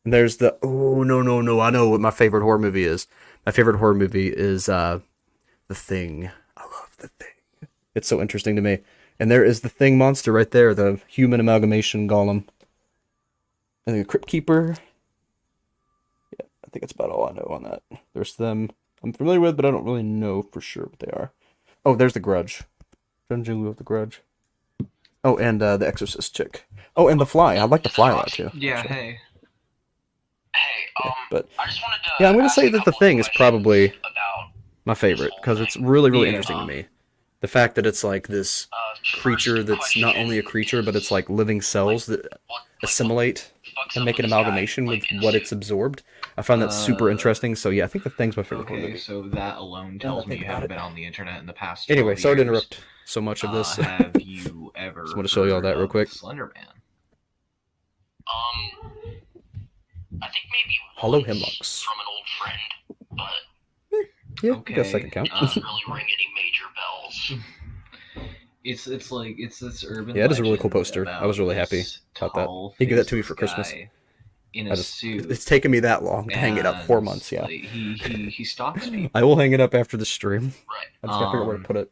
And there's the no. I know what my favorite horror movie is. My favorite horror movie is The Thing. I love The Thing. It's so interesting to me. And there is the Thing monster right there, the human amalgamation golem. And the Crypt Keeper. Yeah, I think that's about all I know on that. There's them I'm familiar with, but I don't really know for sure what they are. Oh, there's the Grudge. Dungeon of the Grudge. Oh, and the Exorcist chick. Oh, and the Fly. I like the Fly a lot too. Yeah, actually. hey. But I just wanted to yeah, I'm going to ask say a that The couple Thing is questions probably about my favorite because it's really Yeah. interesting to me. The fact that it's like this creature that's not only a creature, but it's like living cells that assimilate and make an amalgamation with what it's absorbed. I find that super interesting. So yeah, I think The Thing's my favorite horror Okay, movie. so that alone Now that I tells me think you about haven't it. been on the internet in the past. Anyway, 12 sorry to years. interrupt so much of this. Have you ever? Just wanna show you all that heard real of quick. Slenderman. I think maybe Hollow once Hemlocks. from an old friend, but Yeah, Okay, I guess I can count. doesn't really ring any major bells. It's like it's this urban. Yeah, it is a really cool legend poster. about I was really happy this about that. tall, He gave that to me for faceless Christmas. guy In I a just suit. it's taken me that long to hang it up. 4 months, yeah. Like, he stalks people. I will hang it up after the stream. Right. I just gotta figure out where to put it.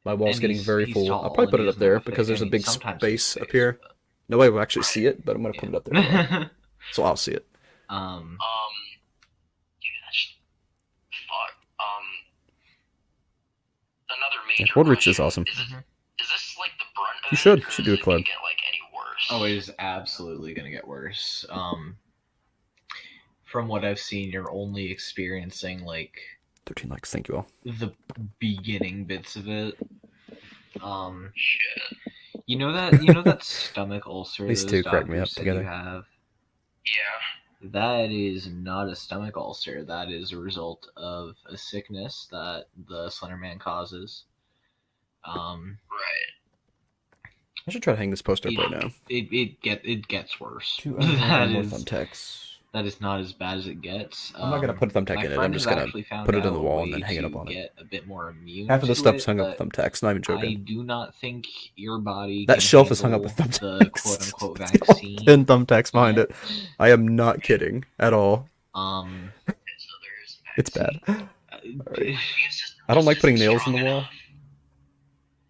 My wall's and getting he's- very he's full. tall, I'll probably and put he it up has there no face, because there's a and big sometimes space no up face, here. Nobody will actually see it, but I'm gonna put it up there. but- So I'll see it. Dude, that's fuck. Another major. World Reach is question. awesome. Is this like the brunt of You should. it, or Should is do a it gonna collab. Get like any worse? Oh, it is absolutely gonna get worse. From what I've seen, you're only experiencing like 13 likes. Thank you all. the beginning bits of it. Shit. You know that stomach ulcer These those two crack me doctors up said together. you have? Yeah. That is not a stomach ulcer. That is a result of a sickness that the Slenderman causes. Right. I should try to hang this poster up right now. It gets worse. Two That more is thumbtacks. that is not as bad as it gets. I'm not gonna put a thumbtack my in it. friend I'm just has gonna actually found put it on out the a wall and way then hang it up to on it. get a bit more immune. Half of the to stuff's it, hung up with but thumbtacks. Not even I joking. do not think your body. That can shelf is hung up handle with the thumbtacks. quote unquote It's got like vaccine. 10 thumbtacks behind yet. it. I am not kidding at all. Um, Okay, so there's It's bad. Alright. I don't like putting nails in the wall.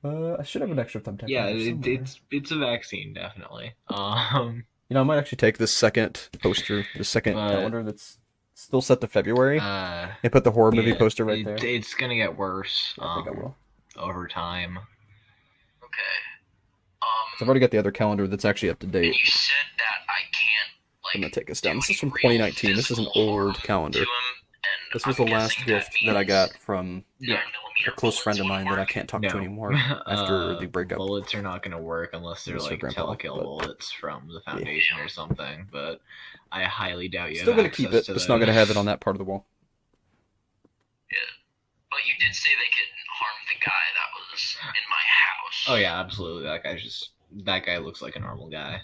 I should have an extra thumbtack. yeah, in there somewhere. it's a vaccine, definitely. You know, I might actually take this second poster, the second But- calendar that's still set to February, and and put the horror movie poster right there. It's gonna get worse. I think I will. Over time. Okay. 'Cause I've already got the other calendar that's actually up to And date. you said that I can't like. I'm gonna take this down. do This is any from real 2019. This is an physical harm old calendar. to him, and This was I'm the last guessing gift that I means got from 9mm a close friend of bullets mine that I wouldn't can't talk No. to anymore after the breakup. Bullets are not gonna work unless they're Unless they're like grandpa, telekill but- bullets from the Foundation or something. But I highly doubt you. Still have gonna keep access it, to just not gonna those. have it on that part of the wall. But you did say they could harm the guy that was in my house. Oh yeah, absolutely. That guy looks like a normal guy.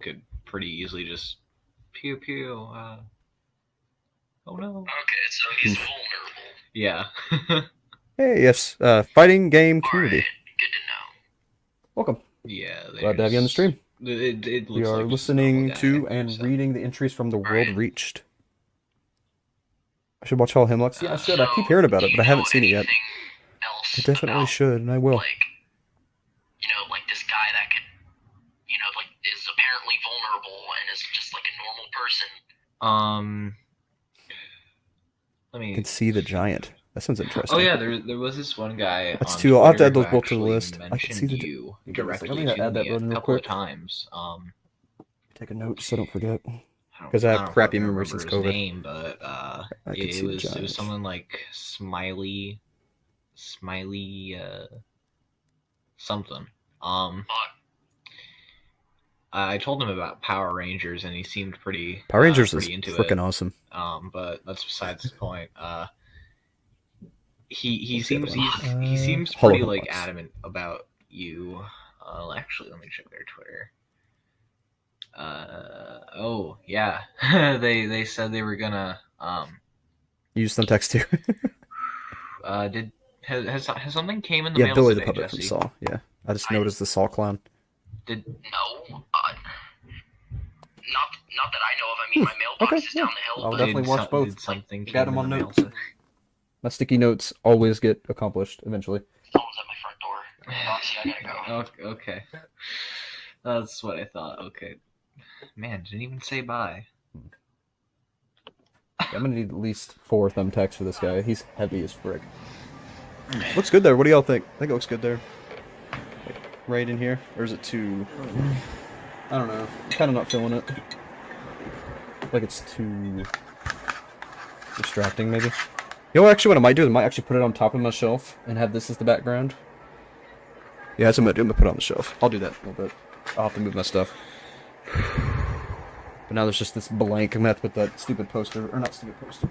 Could pretty easily just pew pew. Oh no. Okay, so he's vulnerable. Yeah. Hey, yes, fighting game community. Alright, good to know. Welcome. Yeah. Glad to have you on the stream. It We looks are like just a listening normal to guy, and so. reading the entries from the World Right. Reached. I should watch All Hemlocks. Yeah, I should. I keep hearing about it, but I haven't seen it yet. I definitely should, and I will. Like, like this guy that could, like is apparently vulnerable and is just like a normal person. Let I me. can see the giant. That sounds interesting. Oh yeah, there was this one guy. That's on two. I'll have to Twitter add those who both to the actually list. I can see mentioned the. you Give me a directly second. Let me to add that me button a real couple of quick. times. Take a note so I don't forget. don't- 'Cause I have don't crappy fucking memory remember since his COVID. Name, but I can it see the was giant. someone like Smiley, something. I told him about Power Rangers, and he seemed pretty. Power Rangers is pretty into freaking it. awesome. But that's besides the point. He What's the other seems one? he seems Hollow pretty like Box. adamant about you. Actually, let me check their Twitter. Oh, yeah. They said they were gonna, You just sent text too. has something came in the Yeah, mail Billy the today, puppet from Jesse? Saw. Yeah, I just noticed the Saw clown. Did, No, not that I know of. I mean, my mailbox Okay, is yeah. down the hill, I'll but definitely watch both. Did something Got came them in on the mail notes. today? My sticky notes always get accomplished eventually. someone's at my front door. Roxy, I gotta go. Okay. That's what I thought. Okay. Man, didn't even say bye. I'm gonna need at least 4 thumbtacks for this guy. He's heavy as frick. Looks good there. What do y'all think? I think it looks good there. Like, right in here, or is it too? I don't know. I'm kind of not feeling it. Like it's too distracting, maybe. You know, actually, what I might do is I might actually put it on top of my shelf and have this as the background. Yeah, that's what I'm gonna do. I'm gonna put it on the shelf. I'll do that in a little bit. I'll have to move my stuff. But now there's just this blank. I'm gonna have to put that stupid poster, or not stupid poster.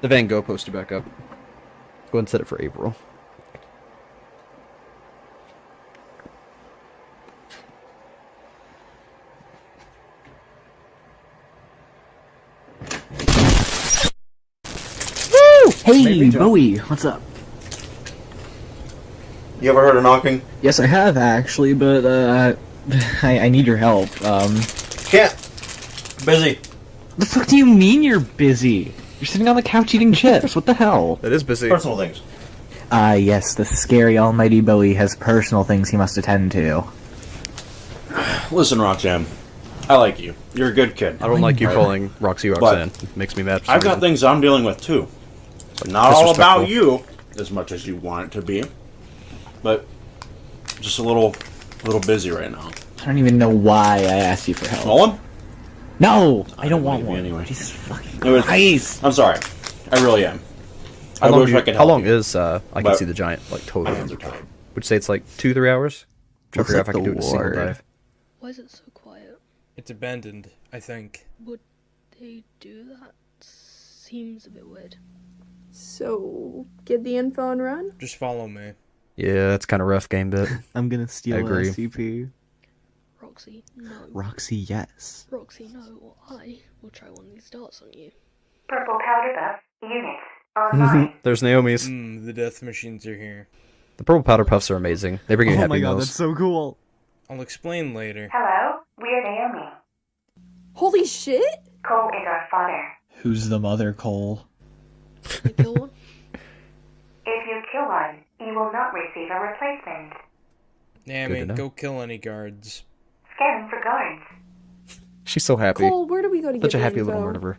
The Van Gogh poster back up. Go ahead and set it for April. Hey, Bowie, what's up? You ever heard of knocking? Yes, I have actually, but I need your help. Can't. Busy. The fuck do you mean you're busy? You're sitting on the couch eating chips. What the hell? That is busy. Personal things. Yes, the scary almighty Bowie has personal things he must attend to. Listen, Roxanne, I like you. You're a good kid. I don't like you calling Roxy Roxanne. It makes me mad. For some I've got reason. things I'm dealing with too. But not all about you as much as you want it to be. But just a little busy right now. I don't even know why I asked you for help. Nolan? No, I don't want believe you one. anyway. Jesus fucking Anyways, Christ. I'm sorry. I really am. How I long wish do you- I could How help long you. is I can But- see the giant like totally under time? Would you say it's like 2-3 hours? Try to Looks figure out if I like can do it in a the single ward. dive. Why is it so quiet? It's abandoned, I think. Would they do that? Seems a bit weird. So, get the info and run? Just follow me. Yeah, that's kind of rough game bit. I'm gonna steal I agree. SCP. Roxy, no. Roxy, yes. Roxy, no. Or I will try one of these darts on you. Purple powder puff units online. There's Naomi's. The death machines are here. The purple powder puffs are amazing. They bring you Oh happy my god, meals. that's so cool. I'll explain later. Hello, we're Naomi. Holy shit! Cole is our father. Who's the mother, Cole? You kill one? If you kill one, you will not receive a replacement. Naomi, know. go kill any guards. Scan for guards. She's so happy. Cole, where do we go to Such get a the happy info? little murderer.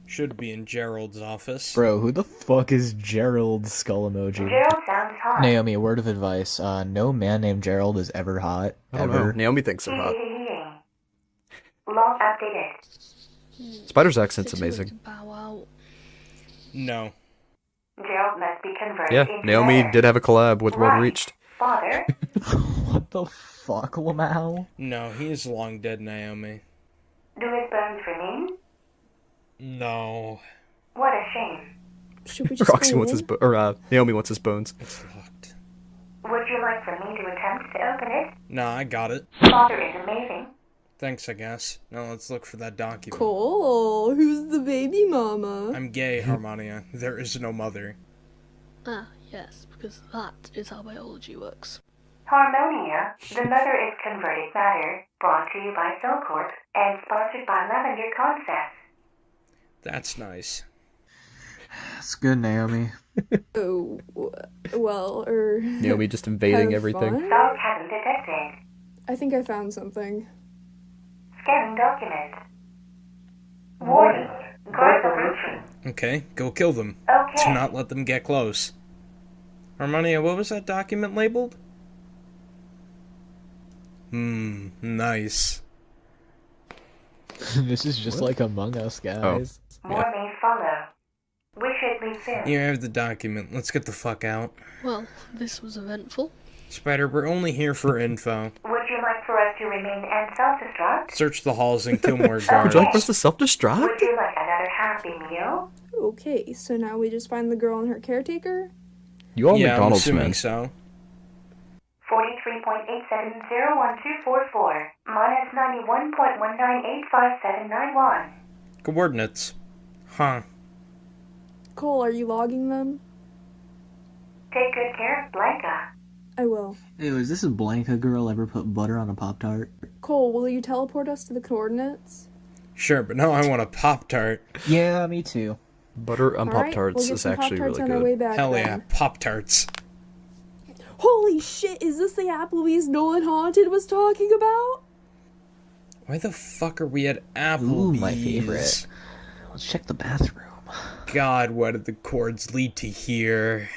Should be in Gerald's office. Bro, who the fuck is Gerald skull emoji? Gerald sounds hot. Naomi, a word of advice. No man named Gerald is ever hot. I don't know. Ever. Naomi thinks they're hot. Log updated. Spider's accent's Fix it amazing. to bow out. No. Gerald must be converted Yeah, into Naomi air. did have a collab with World Right. Reached. Father, What the fuck, Lamau? No, he is long dead, Naomi. do his bones remain? No. What a shame. Should we just Roxy go wants in? his Naomi wants his bones. It's locked. Would you like for me to attempt to open it? Nah, I got it. Father is amazing. Thanks, I guess. Now let's look for that document. Cole, who's the baby mama? I'm gay, Harmonia. There is no mother. Ah, yes, because that is how biology works. Harmonia, the mother is converted matter, brought to you by Soulcorp and sponsored by Lavender Concepts. That's nice. That's good, Naomi. Oh, well, Naomi just invading have everything. fun? Salt hasn't detected. I think I found something. Scanning document. Warning. Guard solution. Okay, go kill them. Okay. Do not let them get close. Harmonia, what was that document labeled? Nice. This is just like Among Us, guys. More may follow. We should leave soon. You have the document. Let's get the fuck out. Well, this was eventful. Spider, we're only here for info. Would you like for us to remain and self-destruct? Search the halls and kill more Would guards. you like us to self-destruct? Would you like another happy meal? Okay, so now we just find the girl and her caretaker? You all Yeah, I'm McDonald's assuming men. so. 43.870124, minus 91.19855791. Coordinates. Huh. Cole, are you logging them? Take good care of Blanca. I will. Hey, was this a Blanca girl ever put butter on a Pop-Tart? Cole, will you teleport us to the coordinates? Sure, but now I want a Pop-Tart. Yeah, me too. Butter on Alright, Pop-Tarts we'll get is some actually Pop-Tarts really on our way good. back Hell then. yeah, Pop-Tarts. Holy shit, is this the Applebee's Nolan Haunted was talking about? Why the fuck are we at Applebee's? Ooh, my favorite. Let's check the bathroom. God, what did the cords lead to here?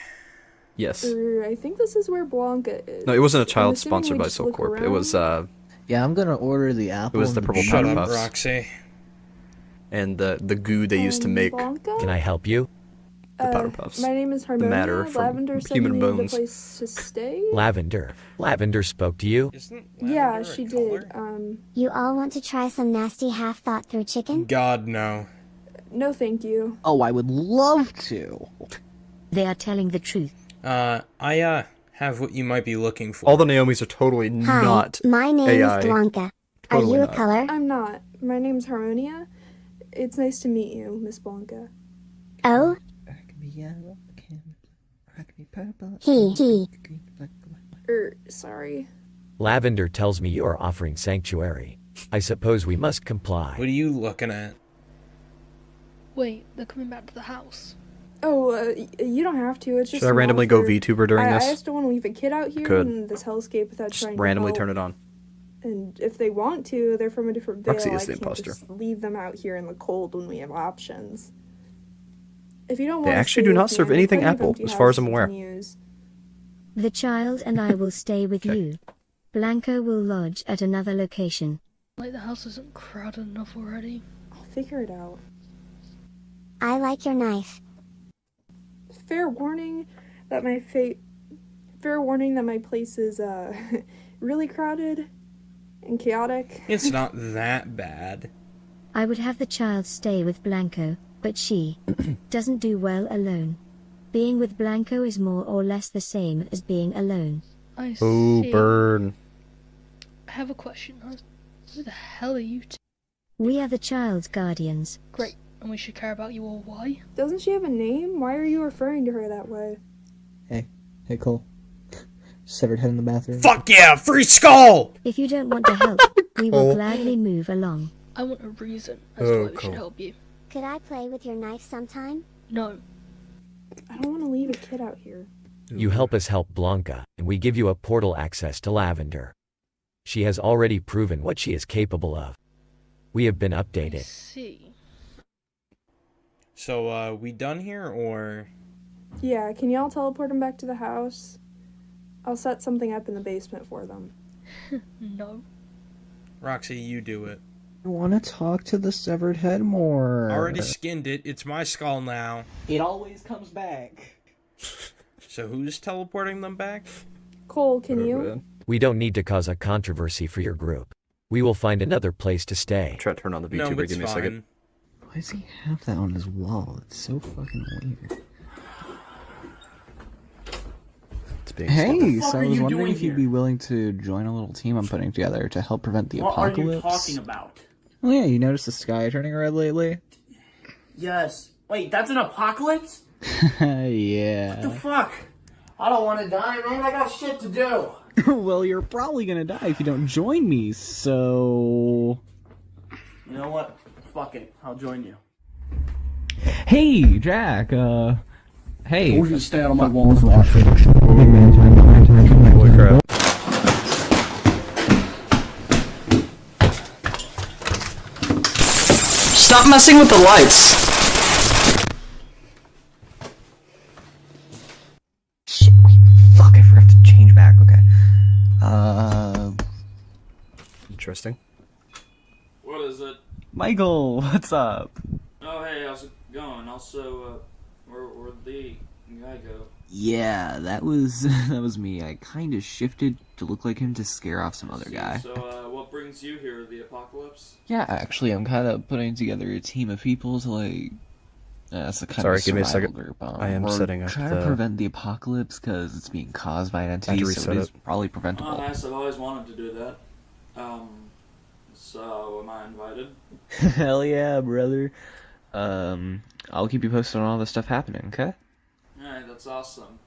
Yes. I think this is where Blanca is. No, it wasn't a I'm child assuming sponsored we by just look Soulcorp. It around. was Yeah, I'm gonna order the apple. it was the and purple Shut powder up, puffs Roxy. and the goo they used to make Blanca? Can I help you? the powder puffs. My name is Harmonia. matter from Lavender said human you needed bones. a place to stay. Lavender. Lavender spoke to you? Isn't Yeah, lavender a she color? did. You all want to try some nasty half-thought-through chicken? God, no. No thank you. Oh, I would love to. They are telling the truth. I have what you might be looking for. All the Naomis are totally Hi, not my name AI. is Blanca. Totally are you not. a color? I'm not. My name's Harmonia. It's nice to meet you, Miss Blanca. Oh? He. Sorry. Lavender tells me you are offering sanctuary. I suppose we must comply. What are you looking at? Wait, they're coming back to the house. Oh, you don't have to. It's just. Should I an randomly go offer. VTuber during I this? just don't want to leave a kid out here Could. in this hellscape without Just trying randomly to help. turn it on. And if they want to, they're from a different veil. Roxy is I the can't imposter. just leave them out here in the cold when we have options. If you don't They want actually to do stay not with me, serve I have anything plenty of apple, empty as far as I'm houses you aware. can use. The child and I will stay with you. Blanca will lodge at another location. Like the house isn't crowded enough already. I'll figure it out. I like your knife. Fair warning that my place is really crowded and chaotic. It's not that bad. I would have the child stay with Blanco, but she doesn't do well alone. Being with Blanco is more or less the same as being alone. I Oh, see. burn. I have a question. Who the hell are you two? We are the child's guardians. Great, and we should care about you all. Why? Doesn't she have a name? Why are you referring to her that way? Hey, Cole. Severed head in the bathroom. Fuck yeah, free skull! If you don't want to help, we will gladly move along. I want a reason as to why we should help you. Could I play with your knife sometime? No. I don't want to leave a kid out here. You help us help Blanca, and we give you a portal access to Lavender. She has already proven what she is capable of. We have been I updated. see. So, we done here, or? Yeah, can y'all teleport them back to the house? I'll set something up in the basement for them. No. Roxy, you do it. I want to talk to the severed head more. Already skinned it. It's my skull now. It always comes back. So who's teleporting them back? Cole, can you? We don't need to cause a controversy for your group. We will find another place to stay. Try to turn on the No, VTuber. it's Give me a second. fine. Why does he have that on his wall? It's so fucking weird. It's being Hey, fuck so are I was you wondering doing if you'd here? be willing to join a little team I'm putting together to help prevent the What are apocalypse. you talking about? Oh yeah, you noticed the sky turning red lately? Yes. Wait, that's an apocalypse? Yeah. What the fuck? I don't want to die, man. I got shit to do. Well, you're probably gonna die if you don't join me, so... You know what? Fuck it. I'll join you. Hey, Jack, hey. You should stay out of my walls. Holy crap. Stop messing with the lights. Shit, wait, fuck, I forgot to change back, okay. Interesting. What is it? Michael, what's up? Oh, hey, how's it going? Also, where'd the guy go? Yeah, that was me. I kind of shifted to look like him to scare off some other guy. So, what brings you here? The apocalypse? Yeah, actually, I'm kind of putting together a team of people to, like, Yeah, it's a kind Sorry, of give me a survival second. group. I am we're setting up trying the... to prevent the apocalypse because it's being caused by an I have entity, to so reset it is it. probably preventable. Oh, nice. I've always wanted to do that. So am I invited? Hell yeah, brother. I'll keep you posted on all this stuff happening, okay? Alright, that's awesome.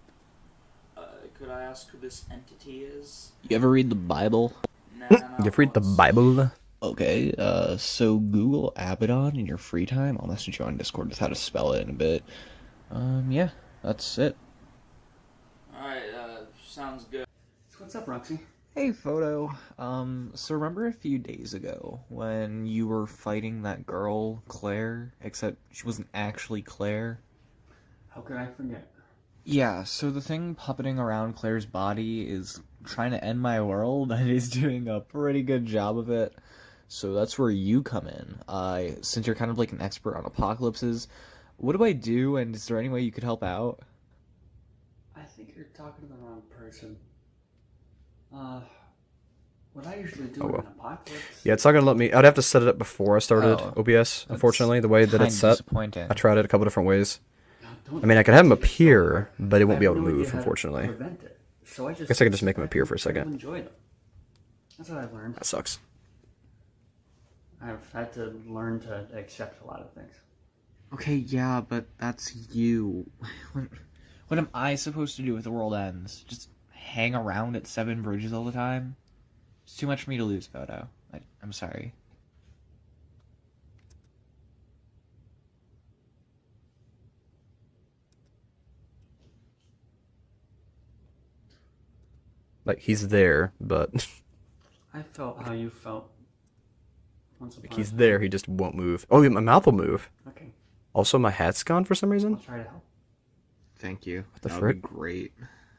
Could I ask who this entity is? You ever read the Bible? Nah, You ever read the Bible? Okay, so Google Abaddon in your free time. I'll message you on Discord with how to spell it in a bit. Yeah, that's it. Alright, sounds good. What's up, Roxy? Hey, Photo. So remember a few days ago when you were fighting that girl, Claire, except she wasn't actually Claire? How could I forget? Yeah, so the thing puppeting around Claire's body is trying to end my world, and is doing a pretty good job of it. So that's where you come in. Since you're kind of like an expert on apocalypses, what do I do, and is there any way you could help out? I think you're talking to the wrong person. What I usually do in an apocalypse... Yeah, it's not going to let me... I'd have to set it up before I started OBS, unfortunately, the way that it's set. Disappointing. I tried it a couple different ways. I mean, I could have him appear, but it won't be able to move, unfortunately. So I guess I could just make him appear for a second. Enjoy them. That's what I've learned. That sucks. I've had to learn to accept a lot of things. Okay, yeah, but that's you. What am I supposed to do if the world ends? Just hang around at Seven Bridges all the time? It's too much for me to lose, Photo. I'm sorry. Like, he's there, but... I felt how you felt. Once upon he's a time. there, he just won't move. Oh, yeah, my mouth will move. Okay. Also, my hat's gone for some reason. I'll try to help. Thank you. What the That frick? would be great.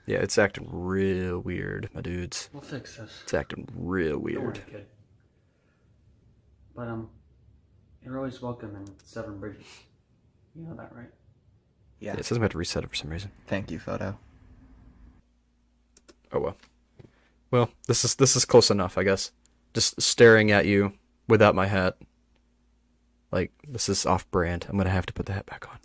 Yeah, it's acting real weird, my dudes. We'll fix this. It's acting real Don't weird. worry, kid. But, you're always welcome in Seven Bridges. You know that, right? Yeah, it says we have to reset it for some reason. Thank you, Photo. Oh well. Well, this is close enough, I guess. Just staring at you without my hat. Like, this is off-brand. I'm gonna have to put the hat back on.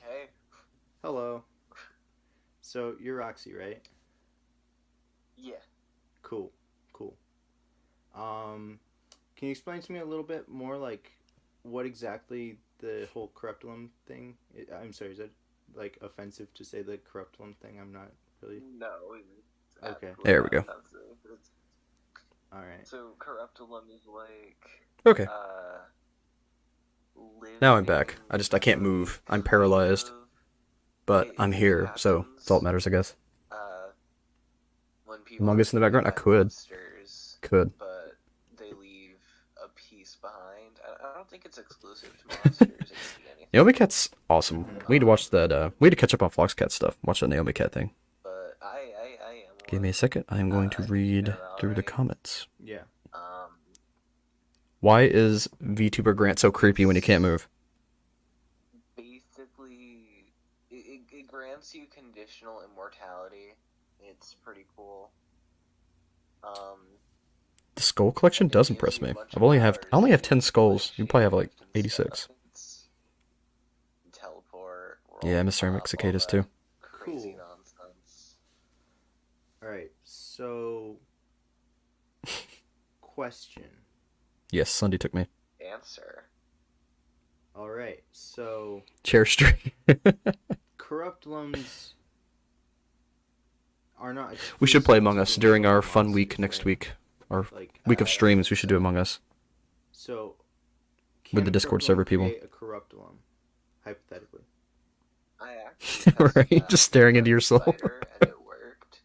Hey. Hello. So, you're Roxy, right? Yeah. Cool. Can you explain to me a little bit more, like, what exactly the whole corruptulum thing... I'm sorry, is that, like, offensive to say the corruptulum thing? I'm not really... No. Okay. There we go. Alright. So corruptulum is like... Okay. Now I'm back. I can't move. I'm paralyzed. But I'm here, so that's all that matters, I guess. When people Among Us in the background? I could. Could. But they leave a piece behind. I don't think it's exclusive to monsters. Naomi Cat's awesome. We need to watch that, we need to catch up on Flox Cat stuff. Watch that Naomi Cat thing. But I am. Give me a second. I am going to read through the comments. Yeah. Why is VTuber Grant so creepy when he can't move? Basically, it grants you conditional immortality. It's pretty cool. The skull collection does impress me. I only have 10 skulls. You probably have like 86. Teleport. Yeah, Mr. Mix cicadas too. Crazy nonsense. Alright, so... Question. Yes, Sunday took me. Answer. Alright, so... Chair street. Corruptulums are not... We should play Among Us during our fun week next week. Our week of streams, we should do Among Us. So... With the Discord server people. Create a corruptulum, hypothetically. I actually right? Just staring into your soul. spider and it worked.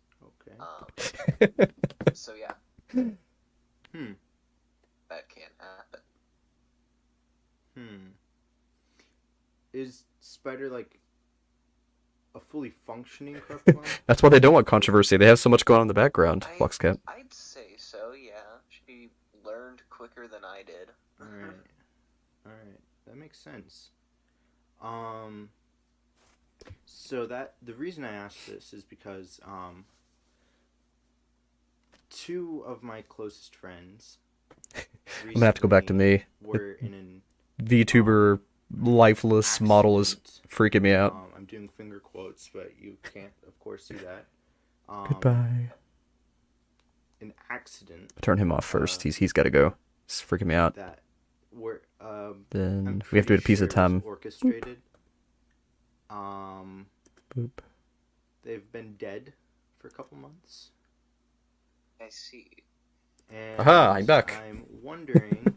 Okay. So yeah. That can't happen. Is Spider like a fully functioning corruptulum? That's why they don't want controversy. They have so much going on in the background, Floxcat. I'd say so, yeah. She learned quicker than I did. Alright. That makes sense. So the reason I asked this is because, two of my closest friends I'm gonna have to go back to me. We're in an VTuber lifeless model is freaking me out. I'm doing finger quotes, but you can't, of course, see that. Goodbye. An accident. Turn him off first. He's got to go. It's freaking me out. That we're, Then we have to do it a piece at a time. Orchestrated. Boop. They've been dead for a couple months. I see. And Aha, I'm back. I'm wondering.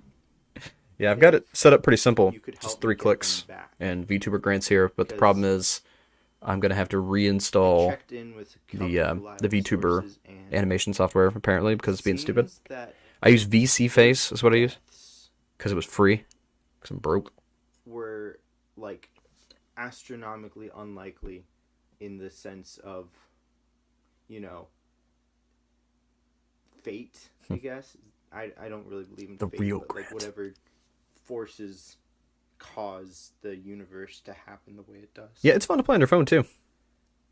Yeah, I've got it set up pretty simple. You could help Just me 3 get clicks, them back. and VTuber Grant's here. But the problem is, I'm gonna have to reinstall checked in with a the couple reliable VTuber sources, and animation software apparently because it's being stupid. seems that I use VC Face is what I use because it was free. Because I'm broke. were like astronomically unlikely in the sense of, you know, fate, I guess. I don't really believe in The fate, real but like Grant. whatever forces cause the universe to happen the way it does. Yeah, it's fun to play on your phone too.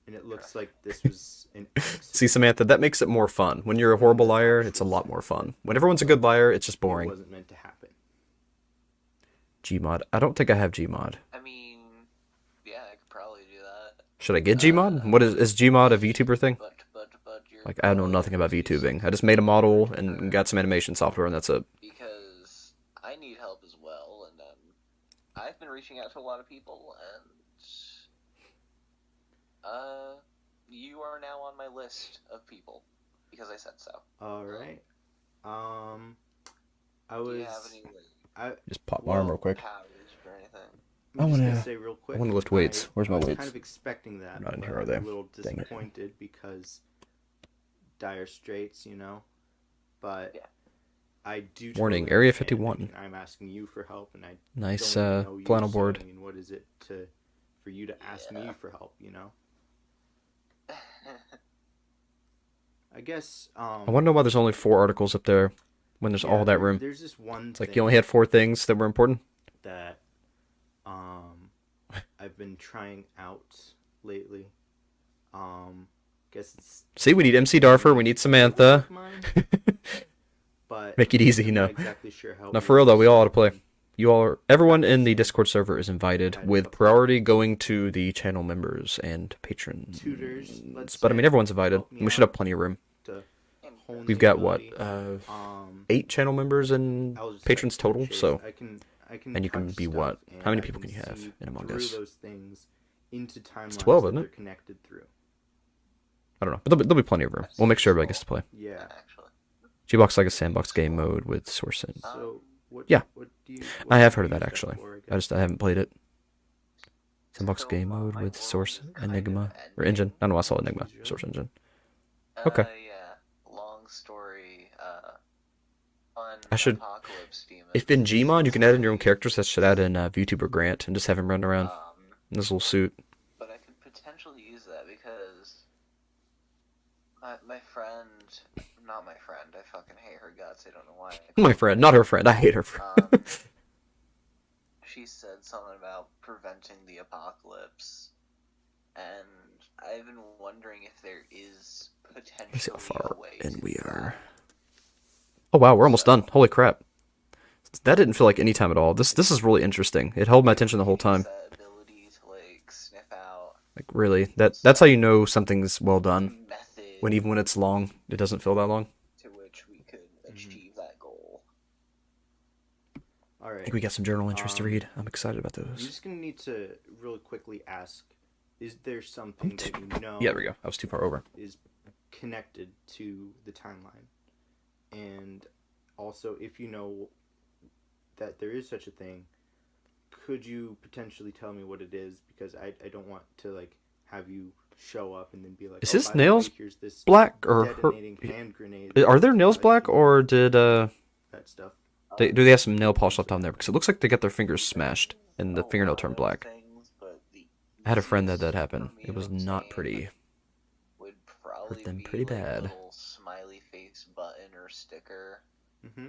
And it looks like this was an See, Samantha, that makes it more fun. When you're a horrible liar, it's a lot more fun. When everyone's a good liar, it's just It boring. wasn't meant to happen. Gmod. I don't think I have Gmod. I mean, yeah, I could probably do that. Should I get Gmod? What is Gmod a VTuber thing? Like, I know nothing about VTubing. I just made a model and got some animation software, and that's it. Because I need help as well, and I've been reaching out to a lot of people, and you are now on my list of people because I said so. All right. I Do was. you have any Just pop my arm real quick. powers or anything? I'm just wanna- gonna say real quick. I wanna lift weights. Where's my I was weights? kind of expecting that. They're not in but here, are I'm they? A little Dang it. disappointed because dire straits, you know. But I do. Warning, totally Area understand. 51. I mean, I'm asking you for help, and I Nice, don't even know you, flannel so, board. I mean, what is it for you to ask me for help? You know. I guess. I want to know why there's only 4 articles up there when there's all that room. There's this one. It's like thing you only had 4 things that were important. that I've been trying out lately. Guess it's See, we need MC Darfer, we need Samantha. but Make it easy, I'm no. not exactly sure how No, it for real though, works. we all ought to play. You all are, everyone in the Discord server is invited, with priority going to the channel members and patrons. Tutors, let's But I mean, say, everyone's invited. help me We should have out plenty of room. to hone We've the got what, ability. 8 channel members and I'll just patrons cut total. chase. So, I can and you can touch be stuff, what? and How many I people can you have see in Among through Us? those things into timelines It's 12, that isn't it? they're connected through. I don't know, but there'll be plenty of room. We'll make sure everybody gets to play. Yeah. G-Box like a sandbox game mode with source in. So what? Yeah, What do you? I have do heard of you that use actually. for, I haven't played it. Sandbox game mode with source Enigma or engine. I don't know. I saw Enigma source engine. Okay. Yeah. Long story. Fun I should. apocalypse demon. If in Gmod you can add in your own characters, that should add in VTuber Grant and just have him run around in this little suit. But I could potentially use that because my friend, not my friend, I fucking hate her guts. I don't know why. My friend, not her friend. I hate her. She said something about preventing the apocalypse, and I've been wondering if there is Let's see how potentially far a way in to we are. Oh wow, we're almost done. Holy crap. That didn't feel like any time at all. This is really interesting. It held my attention the whole time. Like really, that's how you know something's well done. Even when it's long, it doesn't feel that long. to which we could achieve that goal. All right. I think we got some journal entries to read. I'm excited about I'm those. just gonna need to really quickly ask: is there something that you know? Yeah, there we go. I was too far over. Is connected to the timeline, and also if you know that there is such a thing, could you potentially tell me what it is? Because I don't want to like have you show up and then be like, Is oh, his by the way, nails here's this black or her? detonating hand grenade Are their nails black or did that stuff. do they have some nail polish left on there? Because it looks like they got their fingers smashed and the fingernail turned black. I had a friend that happened. It was not pretty. Would probably Hurt them be pretty like a bad. little smiley face button or sticker. Mm-hmm.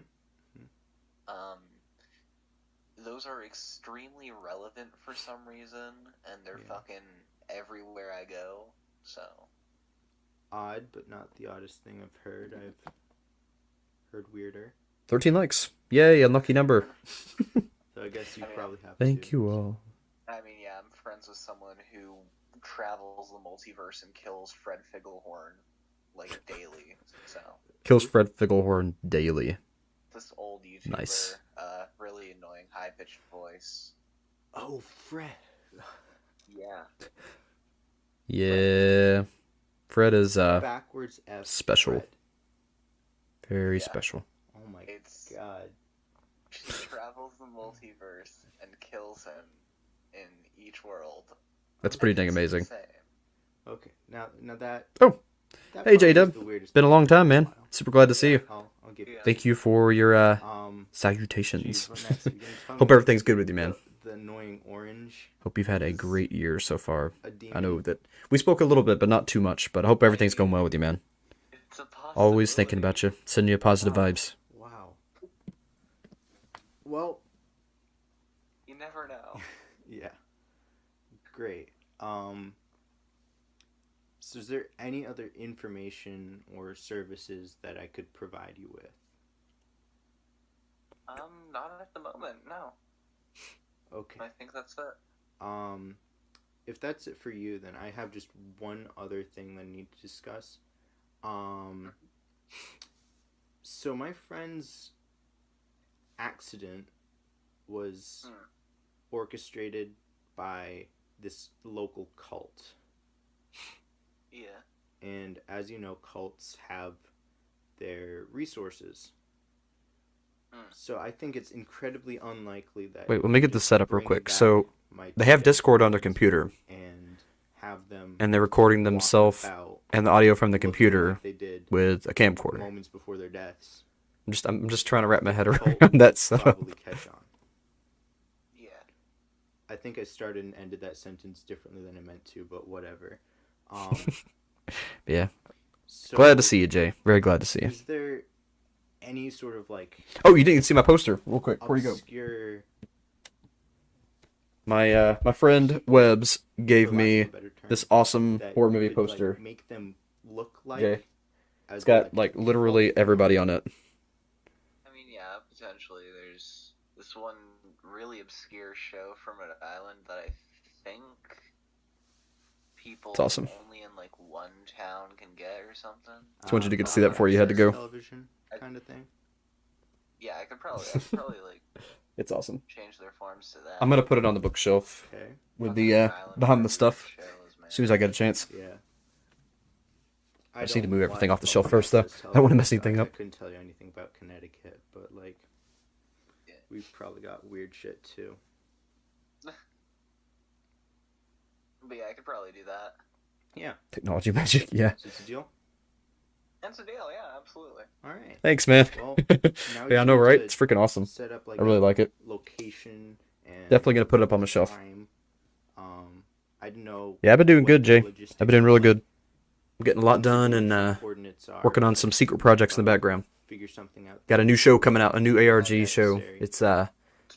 Those are extremely relevant for some reason, and they're fucking everywhere I go. So Odd, but not the oddest thing I've heard. I've heard weirder. 13 likes. Yay, unlucky number. So I guess you probably have Thank you all. I mean, yeah, I'm friends with someone who travels the multiverse and kills Fred Figglehorn, like, daily, so. Kills Fred Figglehorn daily. This old YouTuber, Nice. really annoying, high-pitched voice. Oh, Fred. Yeah. Yeah. Fred is Backwards F special. Fred. Very special. Oh my god. She travels the multiverse and kills him in each world. That's pretty dang amazing. Insane. Okay, now that. Oh, that hey probably J-Dub. is the weirdest Been a thing long I've time, done in a man. while. Super glad to see you. I'll give you. Thank you for your salutations. Hope everything's good with you, man. The annoying orange. Hope you've had a great year so far. A I know that we spoke a little bit, but not too much. But I hope everything's going well with you, man. Always thinking about you. Sending you positive vibes. Wow. Well. You never know. Yeah. Great. So is there any other information or services that I could provide you with? Not at the moment, no. Okay. I think that's it. If that's it for you, then I have just one other thing that I need to discuss. So my friend's accident was orchestrated by this local cult. Yeah. And as you know, cults have their resources. So I think it's incredibly unlikely that... Wait, let me get this set up real quick. So they have Discord on their computer. And have them... And they're recording themselves and the audio from the computer with a camcorder. Moments before their deaths. I'm just trying to wrap my head around that setup. Probably catch on. Yeah. I think I started and ended that sentence differently than I meant to, but whatever. Yeah. So Glad to see you, Jay. Very glad to see you. Is there any sort of like... Oh, you didn't see my poster. Real quick, before you go. Obscure... My friend Webbs gave me this awesome horror movie could, poster. Like, make them look like... Jay. as It's got like literally everybody on it. I mean, yeah, potentially. There's this one really obscure show from an island that I think people It's awesome. only in like one town can get or something. Just wanted you to get to see that before you had to go. Television kind of thing. Yeah, I could probably like It's awesome. change their forms to that. I'm gonna put it on the bookshelf with the behind the stuff as soon as I get a chance. Yeah. I just need to move everything off the shelf first, though. I don't want to mess anything up. I couldn't tell you anything about Connecticut, but like, we've probably got weird shit too. But yeah, I could probably do that. Yeah. Technology magic, yeah. So it's a deal. That's a deal, yeah, absolutely. All right. Thanks, man. Well, now Yeah, I you know, need right? to It's freaking awesome. set up, like, I really a like it. Location and Definitely gonna put it up on the shelf. time. I didn't know. Yeah, I've been doing what good, the Jay. logistics I've been doing were really like. good. I'm getting a lot done and Coordinates are, working on some secret projects in the background. Figure something out. Got a new show coming out, a new ARG show. It's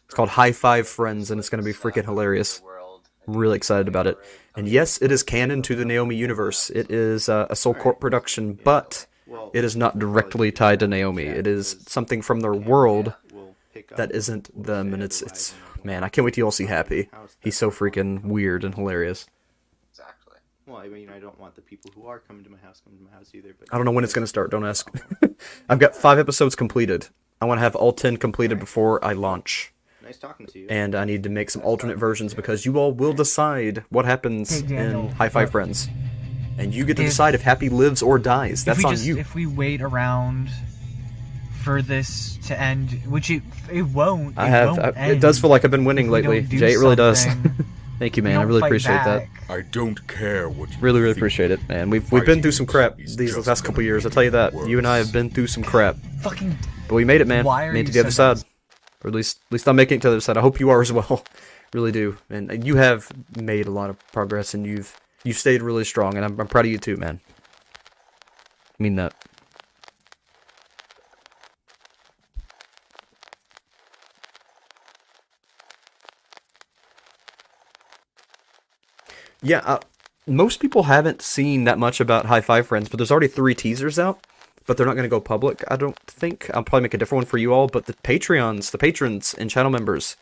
called High Five Friends, and it's gonna be freaking hilarious. I'm really excited about it. And yes, it is canon to the Naomi universe. It is a Soul Corp production, but it is not directly tied to Naomi. It is something from their world that isn't them, and it's man, I can't wait till you all see Happy. He's so freaking weird and hilarious. Exactly. Well, I mean, I don't want the people who are coming to my house come to my house either. But I don't know when it's gonna start. Don't ask. I've got 5 episodes completed. I want to have all 10 completed before I launch. Nice talking to you. And I need to make some alternate versions because you all will decide what happens in High Five Friends. And you get to decide if Happy lives or dies. That's on you. If we wait around for this to end, which it won't. It does feel like I've been winning lately, Jay. It really does. Thank you, man. I really appreciate that. I don't care what you Really appreciate it, man. We've been through some crap these last couple years. I'll tell you that. You and I have been through some crap. Fucking. But we made it, man. Why are Made it you to the other so side. Or at least I'm making it to the other side. I hope you are as well. Really do. And you have made a lot of progress, and you've stayed really strong, and I'm proud of you too, man. I mean that. Yeah, most people haven't seen that much about High Five Friends, but there's already 3 teasers out, but they're not going to go public, I don't think I'll probably make a different one for you all, but the patrons and channel members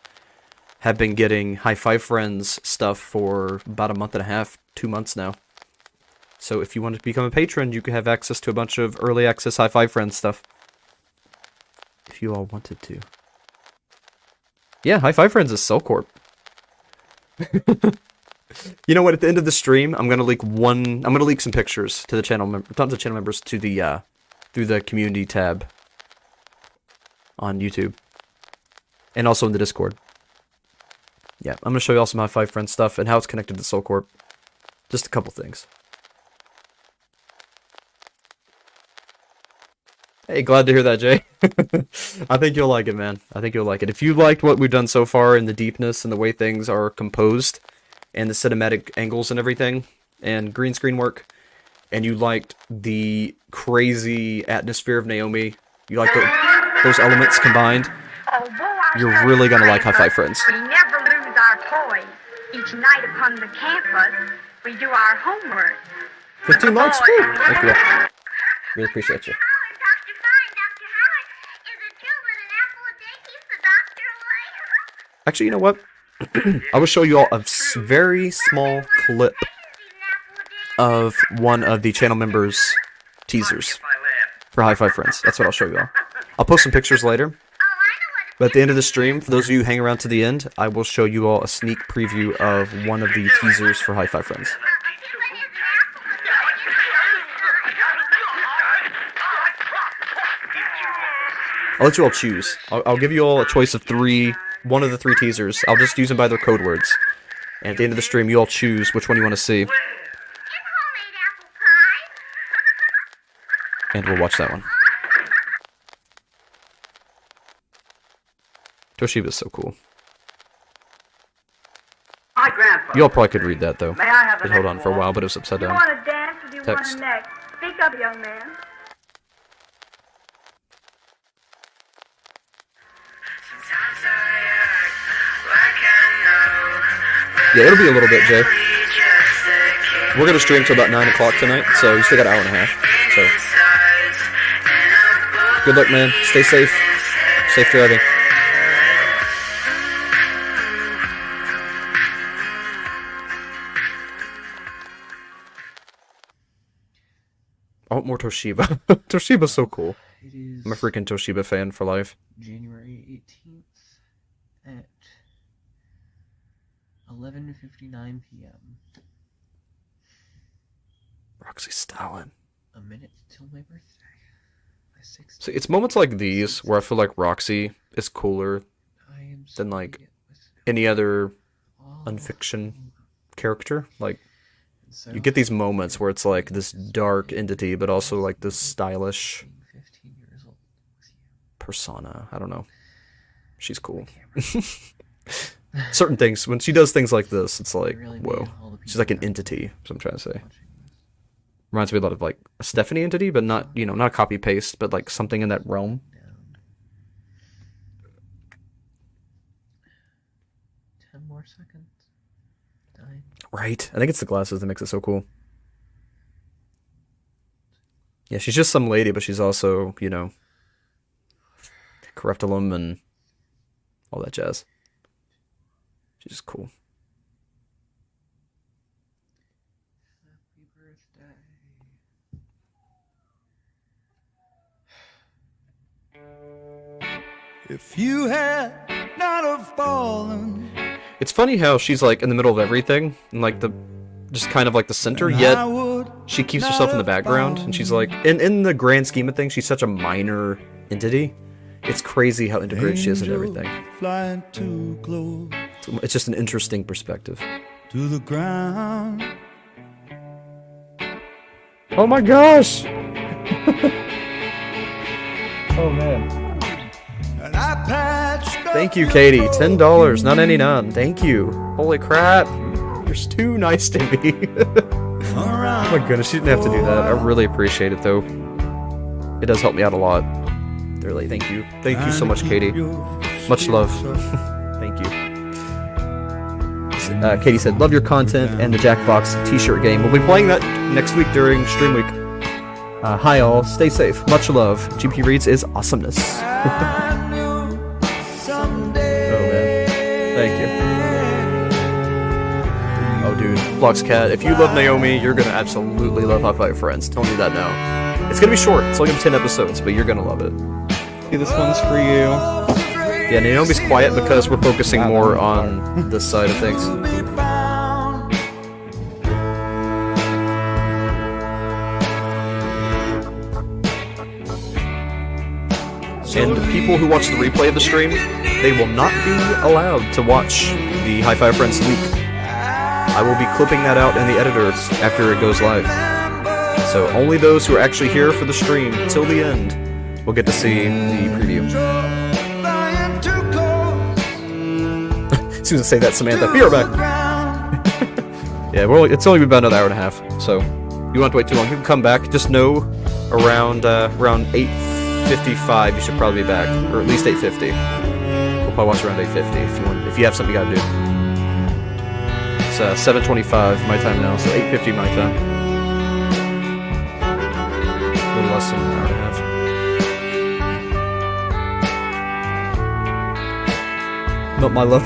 have been getting High Five Friends stuff for about a month and a half, 2 months now. So if you want to become a patron, you can have access to a bunch of early access High Five Friends stuff. If you all wanted to. Yeah, High Five Friends is Cell Corp. You know what? At the end of the stream, I'm gonna leak some pictures to the tons of channel members to the through the community tab on YouTube, and also in the Discord. Yeah, I'm gonna show you all some High Five Friends stuff and how it's connected to Soul Corp. Just a couple things. Hey, glad to hear that, Jay. I think you'll like it, man. I think you'll like it. If you liked what we've done so far and the deepness and the way things are composed and the cinematic angles and everything and green screen work, and you liked the crazy atmosphere of Naomi, you like those elements combined, you're really going to like High Five Friends. We never lose our poise. Each night upon the campus, we do our homework. 15 likes, cool. Thank you. Really appreciate you. Actually, you know what? I will show you all a very small clip of one of the channel members' teasers for High Five Friends. That's what I'll show you all. I'll post some pictures later. But at the end of the stream, for those of you who hang around to the end, I will show you all a sneak preview of one of the teasers for High Five Friends. I'll let you all choose. I'll give you all a choice of one of the 3 teasers. I'll just use them by their code words. And at the end of the stream, you all choose which one you want to see. And we'll watch that one. Toshiba's so cool. My grandpa. You all probably could read that, though. May I have It held on for a while, but it was upside Do you down. want to dance or do you Text. want to next? Speak up, young man. Yeah, it'll be a little bit, Jay. We're going to stream till about 9 o'clock tonight, so you still got an hour and a half. So, good luck, man. Stay safe. Safe driving. I want more Toshiba. Toshiba's so cool. I'm a freaking Toshiba fan for life. January 18th at 11:59 p.m. Roxy Stalin. A minute till my birthday. My 6th. See, it's moments like these where I feel like Roxy is cooler than like any other Unfiction character. Like, you get these moments where it's like this dark entity, but also like this stylish persona. I don't know. She's cool. Certain things, when she does things like this, it's like, whoa. She's like an entity, that's what I'm trying to say. Reminds me a lot of like a Stephanie entity, but not, not a copy paste, but like something in that realm. 10 more seconds. 9. Right. I think it's the glasses that makes it so cool. Yeah, she's just some lady, but she's also, corruptilum and all that jazz. She's just cool. Happy birthday. If you had not have fallen. It's funny how she's like in the middle of everything and like just kind of like the center, yet she keeps herself in the background, and she's like in the grand scheme of things, she's such a minor entity. It's crazy how integrated she is into everything. Flying too close It's just an interesting perspective. to the ground. Oh my gosh! Oh man. And I patched up Thank you, Katie. $10, $9.99. Thank you. Holy crap. You're too nice to me. Oh my goodness, she didn't have to do that. I really appreciate it, though. It does help me out a lot. Really, thank you. Thank you so much, Katie. Much love. Thank you. Katie said, love your content and the Jackbox t-shirt game. We'll be playing that next week during stream week. Hi all, stay safe. Much love. GPReeds is awesomeness. Oh man, thank you. Oh dude, Floxcat, if you love Naomi, you're gonna absolutely love High Five Friends. Telling you that now. It's gonna be short. It's only gonna be 10 episodes, but you're gonna love it. See, this one's for you. Yeah, Naomi's quiet because we're focusing more on this side of things. And people who watch the replay of the stream, they will not be allowed to watch the High Five Friends leak. I will be clipping that out in the editor after it goes live. So only those who are actually here for the stream till the end will get to see the preview. As soon as I say that, Samantha, be right back. Yeah, it's only been about another hour and a half, so you won't have to wait too long. You can come back. Just know around 8:55 you should probably be back, or at least 8:50. We'll probably watch around 8:50 if you have something you gotta do. It's 7:25 my time now, so 8:50 my time. A little less than an hour and a half. Not my love.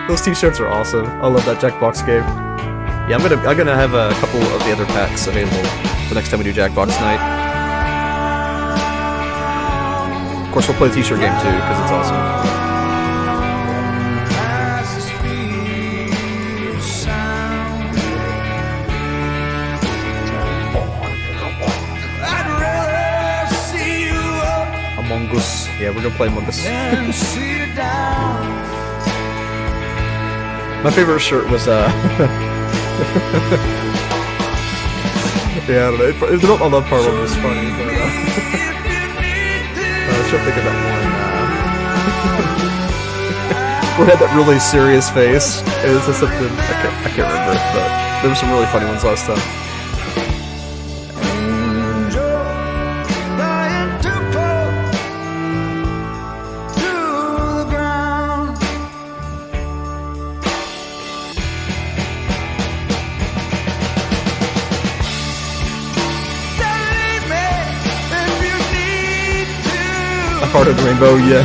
Those t-shirts are awesome. I love that Jackbox game. Yeah, I'm gonna have a couple of the other packs available the next time we do Jackbox night. Of course, we'll play the t-shirt game too because it's awesome. Among Us. Yeah, we're gonna play Among Us. My favorite shirt was yeah, I don't know. I love part of it was funny, but I should think of that one. We had that really serious face. It was just something I can't remember, but there were some really funny ones last time. Part of the rainbow, yeah.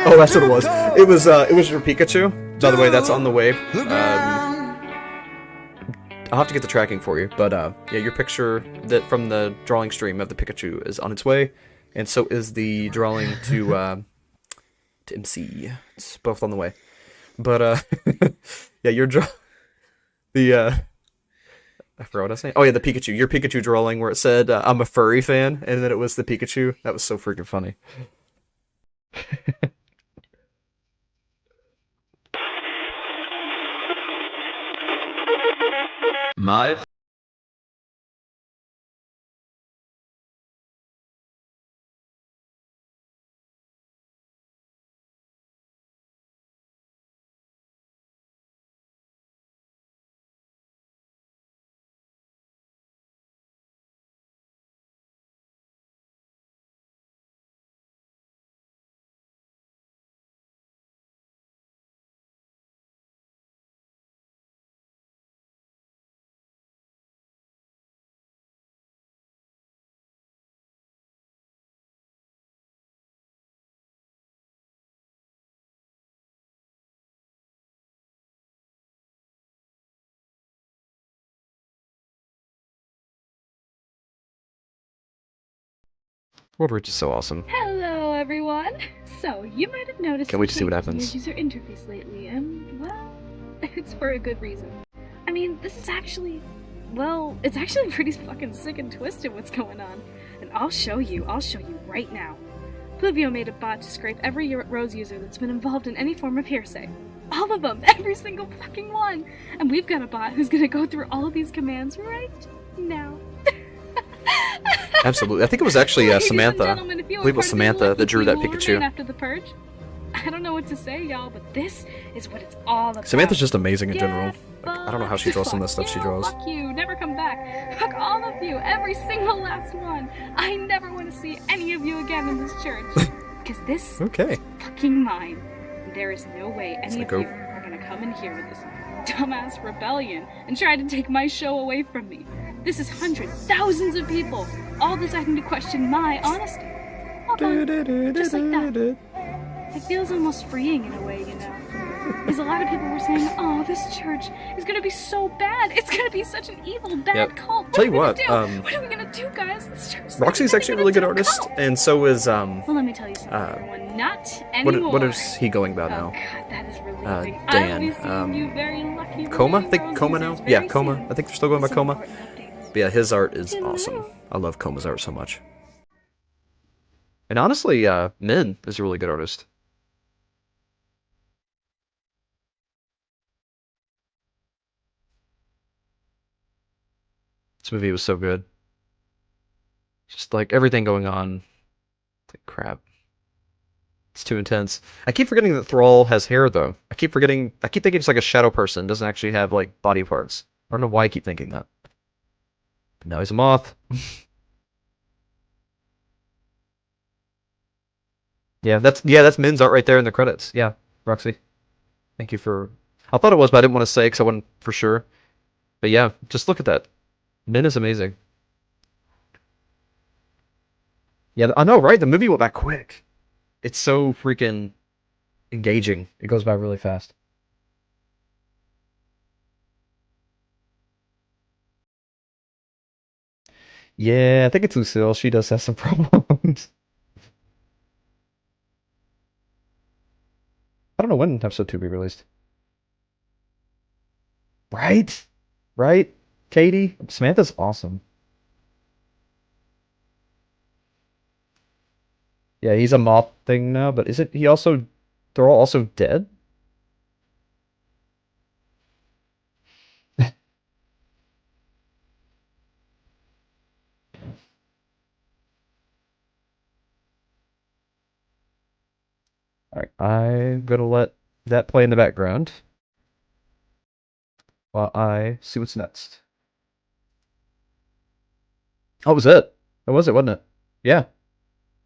Oh, that's what it was. It was your Pikachu. By the way, that's on the way. I'll have to get the tracking for you, but yeah, your picture from the drawing stream of the Pikachu is on its way, and so is the drawing to MC. It's both on the way. But yeah, I forgot what I was saying. Oh yeah, the Pikachu. Your Pikachu drawing where it said I'm a furry fan, and then it was the Pikachu. That was so freaking funny. My World Reach is so awesome. Hello, everyone. So, you might have noticed Can't wait to see what happens. your user interface lately, and, well, it's for a good reason. I mean, this is actually, well, it's actually pretty fucking sick and twisted what's going on. And I'll show you right now. Pluvio made a bot to scrape every Rose user that's been involved in any form of hearsay. All of them, every single fucking one. And we've got a bot who's gonna go through all of these commands right now. Absolutely. I think it was actually Samantha. I believe it was Samantha that drew that Pikachu. After the purge, I don't know what to say, y'all, but this is what it's all about. Samantha's just amazing in general. Get I don't know how she draws some of the stuff she draws. Fuck you, never come back. Fuck all of you, every single last one. I never want to see any of you again in this church. Because this is fucking mine. There is no way any of you are gonna come in here with this dumbass rebellion and try to take my show away from me. This is hundreds, thousands of people, all deciding to question my honesty. All gone, just like that. It feels almost freeing in a way, you know. Because a lot of people were saying, oh, this church is going to be so bad. It's going to be such an evil, bad cult. Tell you what, what are we going to do, guys? This church is Roxy's actually a really good artist, and so is, Well, let me tell you something, everyone. Not anymore. what is he going about now? God, that is relieving. Dan. You very lucky. Coma? I think Coma now? Yeah, Coma. I think they're still going by Coma. But yeah, his art is awesome. I love Coma's art so much. And honestly, Min is a really good artist. This movie was so good. Just like everything going on. Like crap. It's too intense. I keep forgetting that Thrall has hair though. I keep thinking it's like a shadow person, doesn't actually have like body parts. I don't know why I keep thinking that. But now he's a moth. Yeah, that's Min's art right there in the credits. Yeah, Roxy. Thank you for... I thought it was, but I didn't want to say because I wasn't for sure. But yeah, just look at that. Min is amazing. Yeah, I know, right? The movie went by quick. It's so freaking engaging. It goes by really fast. Yeah, I think it's Lucille. She does have some problems. I don't know when episode 2 will be released. Right? Right? Katie? Samantha's awesome. Yeah, he's a moth thing now, but isn't he also... They're all also dead? Alright, I'm gonna let that play in the background while I see what's next. Oh, was it? That was it, wasn't it? Yeah.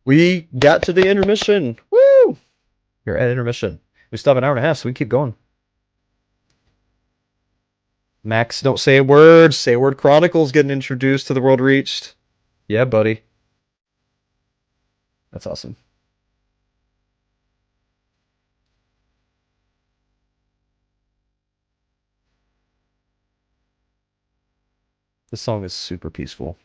We got to the intermission. Woo! You're at intermission. We still have an hour and a half, so we can keep going. Max, don't say a word. Say a word. Chronicles getting introduced to the world reached. Yeah, buddy. That's awesome. This song is super peaceful.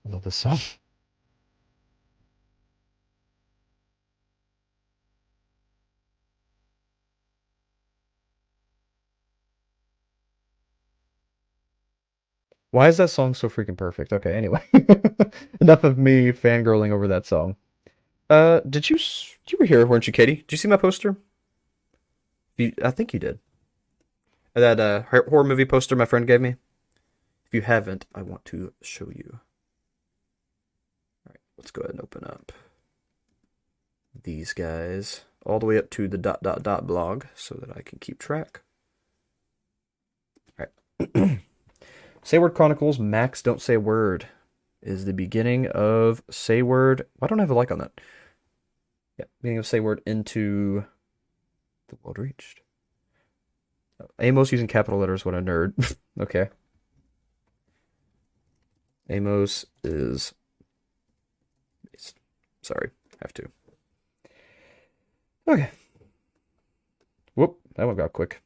I love this song. Why is that song so freaking perfect? Okay, anyway. Enough of me fangirling over that song. Did you were here, weren't you, Katie? Did you see my poster? I think you did. That horror movie poster my friend gave me. If you haven't, I want to show you. All right, let's go ahead and open up these guys all the way up to the ... blog so that I can keep track. All right. Say Word Chronicles, Max Don't Say a Word is the beginning of Say Word. Why don't I have a like on that? Yeah, beginning of Say Word into the world reached. Amos using capital letters, what a nerd. Okay. Amos is... Sorry, have to. Okay. Whoop, that one got quick.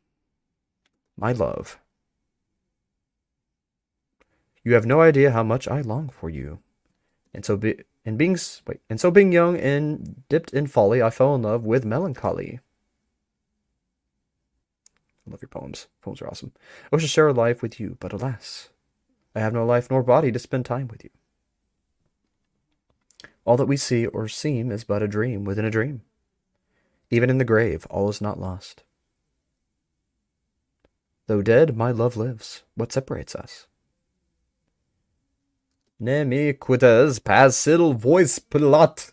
My love. You have no idea how much I long for you. And so being young and dipped in folly, I fell in love with melancholy. I love your poems. Poems are awesome. I wish to share a life with you, but alas, I have no life nor body to spend time with you. All that we see or seem is but a dream within a dream. Even in the grave, all is not lost. Though dead, my love lives. What separates us? Nemiquitas Pasil voice Pilat.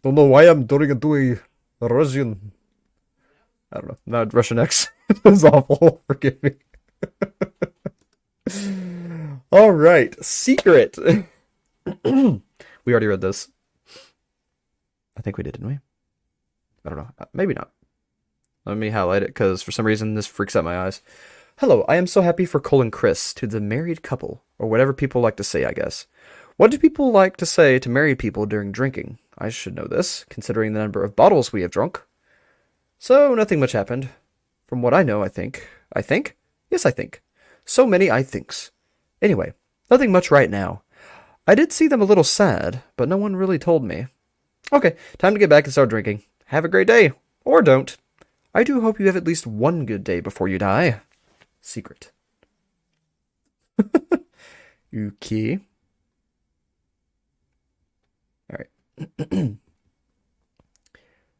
Don't know why I'm doing a Russian. I don't know. Not Russian X. It's awful. Forgive me. Alright. Secret. We already read this. I think we did, didn't we? I don't know. Maybe not. Let me highlight it, because for some reason this freaks out my eyes. Hello, I am so happy for Cole and Chris, to the married couple, or whatever people like to say, I guess. What do people like to say to married people during drinking? I should know this, considering the number of bottles we have drunk. So, nothing much happened. From what I know, I think. I think? Yes, I think. So many I thinks. Anyway, nothing much right now. I did see them a little sad, but no one really told me. Okay, time to get back and start drinking. Have a great day. Or don't. I do hope you have at least one good day before you die. Secret. Okay. Alright.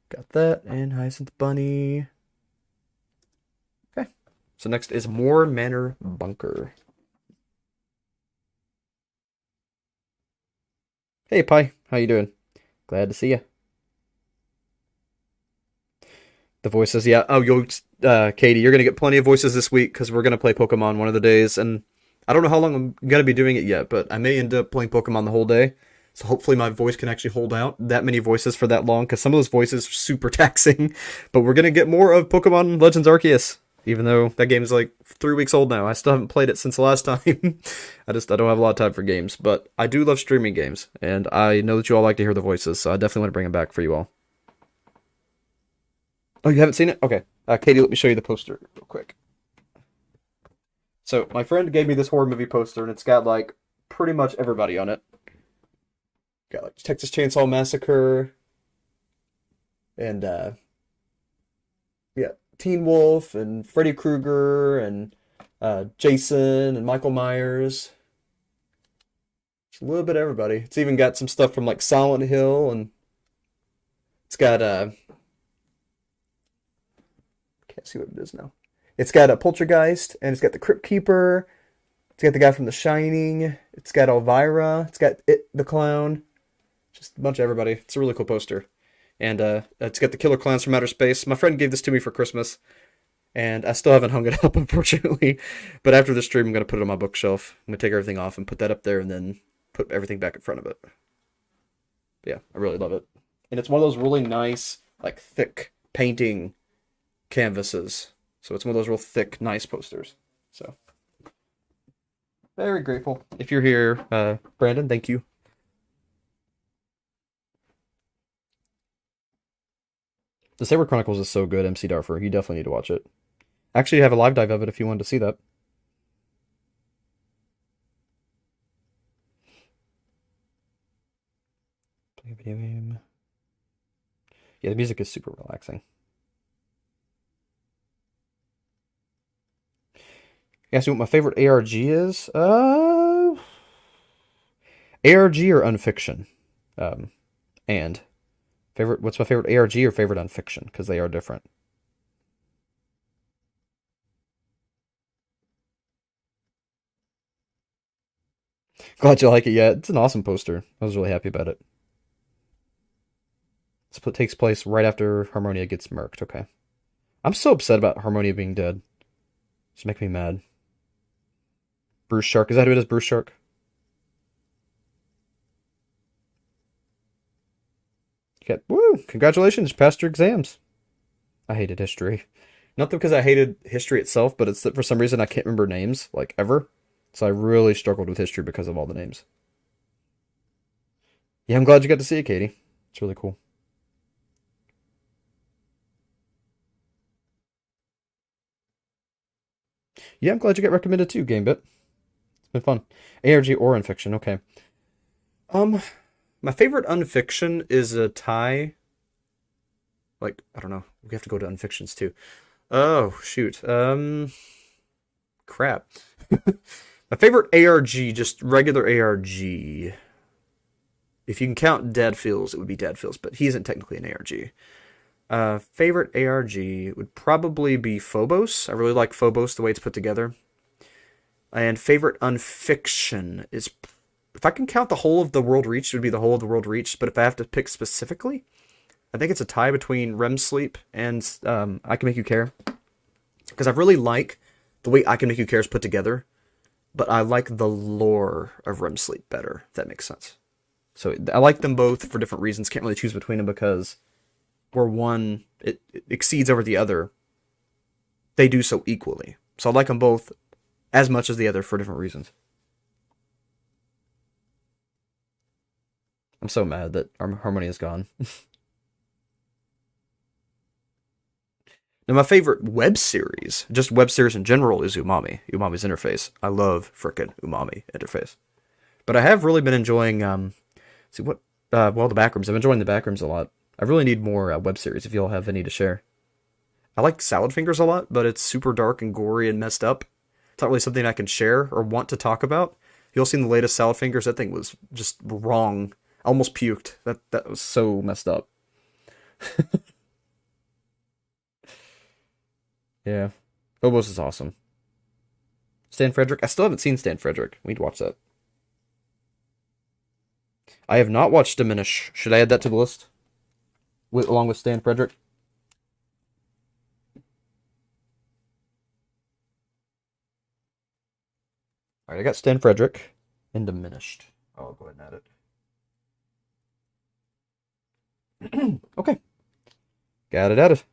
Got that, and Hyacinth Bunny. Okay. So next is Moore Manor Bunker. Hey, Pi. How you doing? Glad to see you. The voices, yeah. Oh, Katie, you're gonna get plenty of voices this week because we're gonna play Pokemon one of the days, and I don't know how long I'm gonna be doing it yet, but I may end up playing Pokemon the whole day. So hopefully my voice can actually hold out that many voices for that long, because some of those voices are super taxing. But we're gonna get more of Pokemon Legends Arceus, even though that game is like 3 weeks old now. I still haven't played it since the last time. I don't have a lot of time for games, but I do love streaming games, and I know that you all like to hear the voices, so I definitely want to bring them back for you all. Oh, you haven't seen it? Okay. Katie, let me show you the poster real quick. So, my friend gave me this horror movie poster, and it's got, like, pretty much everybody on it. Got, like, Texas Chainsaw Massacre, and, yeah, Teen Wolf, and Freddy Krueger, and, Jason, and Michael Myers. Just a little bit of everybody. It's even got some stuff from, like, Silent Hill, and it's got, can't see what it is now. It's got a Poltergeist, and it's got the Crypt Keeper. It's got the guy from The Shining. It's got Elvira. It's got It the Clown. Just a bunch of everybody. It's a really cool poster. And it's got the Killer Clowns from Outer Space. My friend gave this to me for Christmas, and I still haven't hung it up, unfortunately. But after the stream, I'm going to put it on my bookshelf. I'm going to take everything off and put that up there, and then put everything back in front of it. Yeah, I really love it. And it's one of those really nice, like, thick painting canvases. So it's one of those real thick, nice posters. So very grateful. If you're here, Brandon, thank you. The Saber Chronicles is so good, MC Darfer. You definitely need to watch it. Actually, I have a live dive of it if you wanted to see that. Play a video game. Yeah, the music is super relaxing. You asked me what my favorite ARG is? ARG or Unfiction? And what's my favorite ARG or favorite Unfiction? Because they are different. Glad you like it. Yeah, it's an awesome poster. I was really happy about it. This takes place right after Harmonia gets murked. Okay. I'm so upset about Harmonia being dead. Just make me mad. Bruce Shark. Is that who it is? Bruce Shark? Okay. Woo! Congratulations, you passed your exams. I hated history. Not because I hated history itself, but it's that for some reason I can't remember names, like, ever. So I really struggled with history because of all the names. Yeah, I'm glad you got to see it, Katie. It's really cool. Yeah, I'm glad you got recommended too, GameBit. It's been fun. ARG or Unfiction, okay. My favorite Unfiction is a tie. Like, I don't know. We have to go to Unfictions too. Oh, shoot. Crap. My favorite ARG, just regular ARG. If you can count Dead Feels, it would be Dead Feels, but he isn't technically an ARG. Favorite ARG would probably be Phobos. I really like Phobos, the way it's put together. And favorite Unfiction is, if I can count the whole of the world reached, it would be the whole of the world reached. But if I have to pick specifically, I think it's a tie between REM Sleep and I Can Make You Care. Because I really like the way I Can Make You Care is put together, but I like the lore of REM Sleep better, if that makes sense. So I like them both for different reasons. Can't really choose between them because where one it exceeds over the other, they do so equally. So I like them both as much as the other for different reasons. I'm so mad that our Harmony is gone. Now, my favorite web series, just web series in general, is Umami. Umami's interface. I love frickin' Umami interface. But I have really been enjoying, the Backrooms. I'm enjoying the Backrooms a lot. I really need more web series if y'all have any to share. I like Salad Fingers a lot, but it's super dark and gory and messed up. It's not really something I can share or want to talk about. Y'all seen the latest Salad Fingers? That thing was just wrong. I almost puked. That was so messed up. Yeah. Phobos is awesome. Stan Frederick? I still haven't seen Stan Frederick. We need to watch that. I have not watched Diminish. Should I add that to the list? Along with Stan Frederick? Alright, I got Stan Frederick and Diminished. I'll go ahead and add it. Okay. Got it added.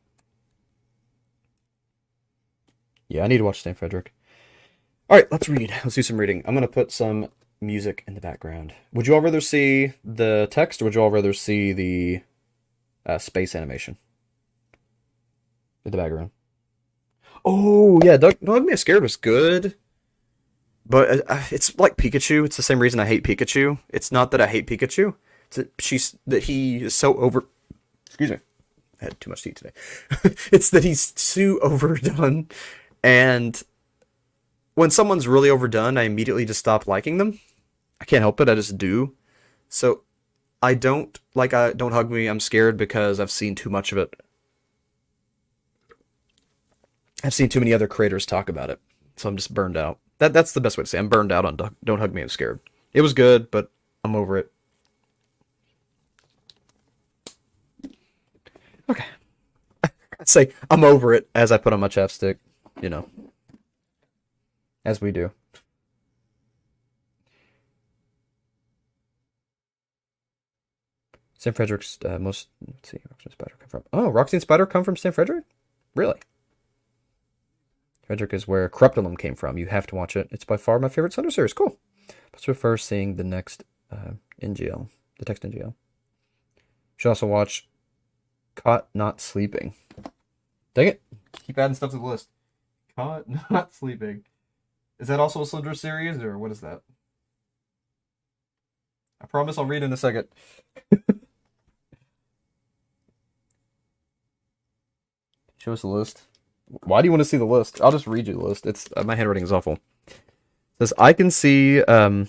Yeah, I need to watch Stan Frederick. Alright, let's read. Let's do some reading. I'm going to put some music in the background. Would you all rather see the text or would you all rather see the space animation in the background? Oh, yeah, Don't Hug Me Scared was good. But it's like Pikachu. It's the same reason I hate Pikachu. It's not that I hate Pikachu. It's that he is so over... Excuse me. I had too much tea today. It's that he's too overdone. And when someone's really overdone, I immediately just stop liking them. I can't help it. I just do. So I don't like Don't Hug Me, I'm Scared because I've seen too much of it. I've seen too many other creators talk about it. So I'm just burned out. That's the best way to say it. I'm burned out on Don't Hug Me, I'm Scared. It was good, but I'm over it. Okay. I say I'm over it as I put on my chapstick. You know. As we do. Stan Frederick's most... Let's see. Roxy and Spider come from... Oh, Roxy and Spider come from Stan Frederick? Really? Frederick is where Corruptulum came from. You have to watch it. It's by far my favorite Slender series. Cool. Let's prefer seeing the next NGL. The text NGL. You should also watch Caught Not Sleeping. Dang it. Keep adding stuff to the list. Caught Not Sleeping. Is that also a Slender series, or what is that? I promise I'll read in a second. Show us the list. Why do you want to see the list? I'll just read you the list. It's my handwriting is awful. It says I can see the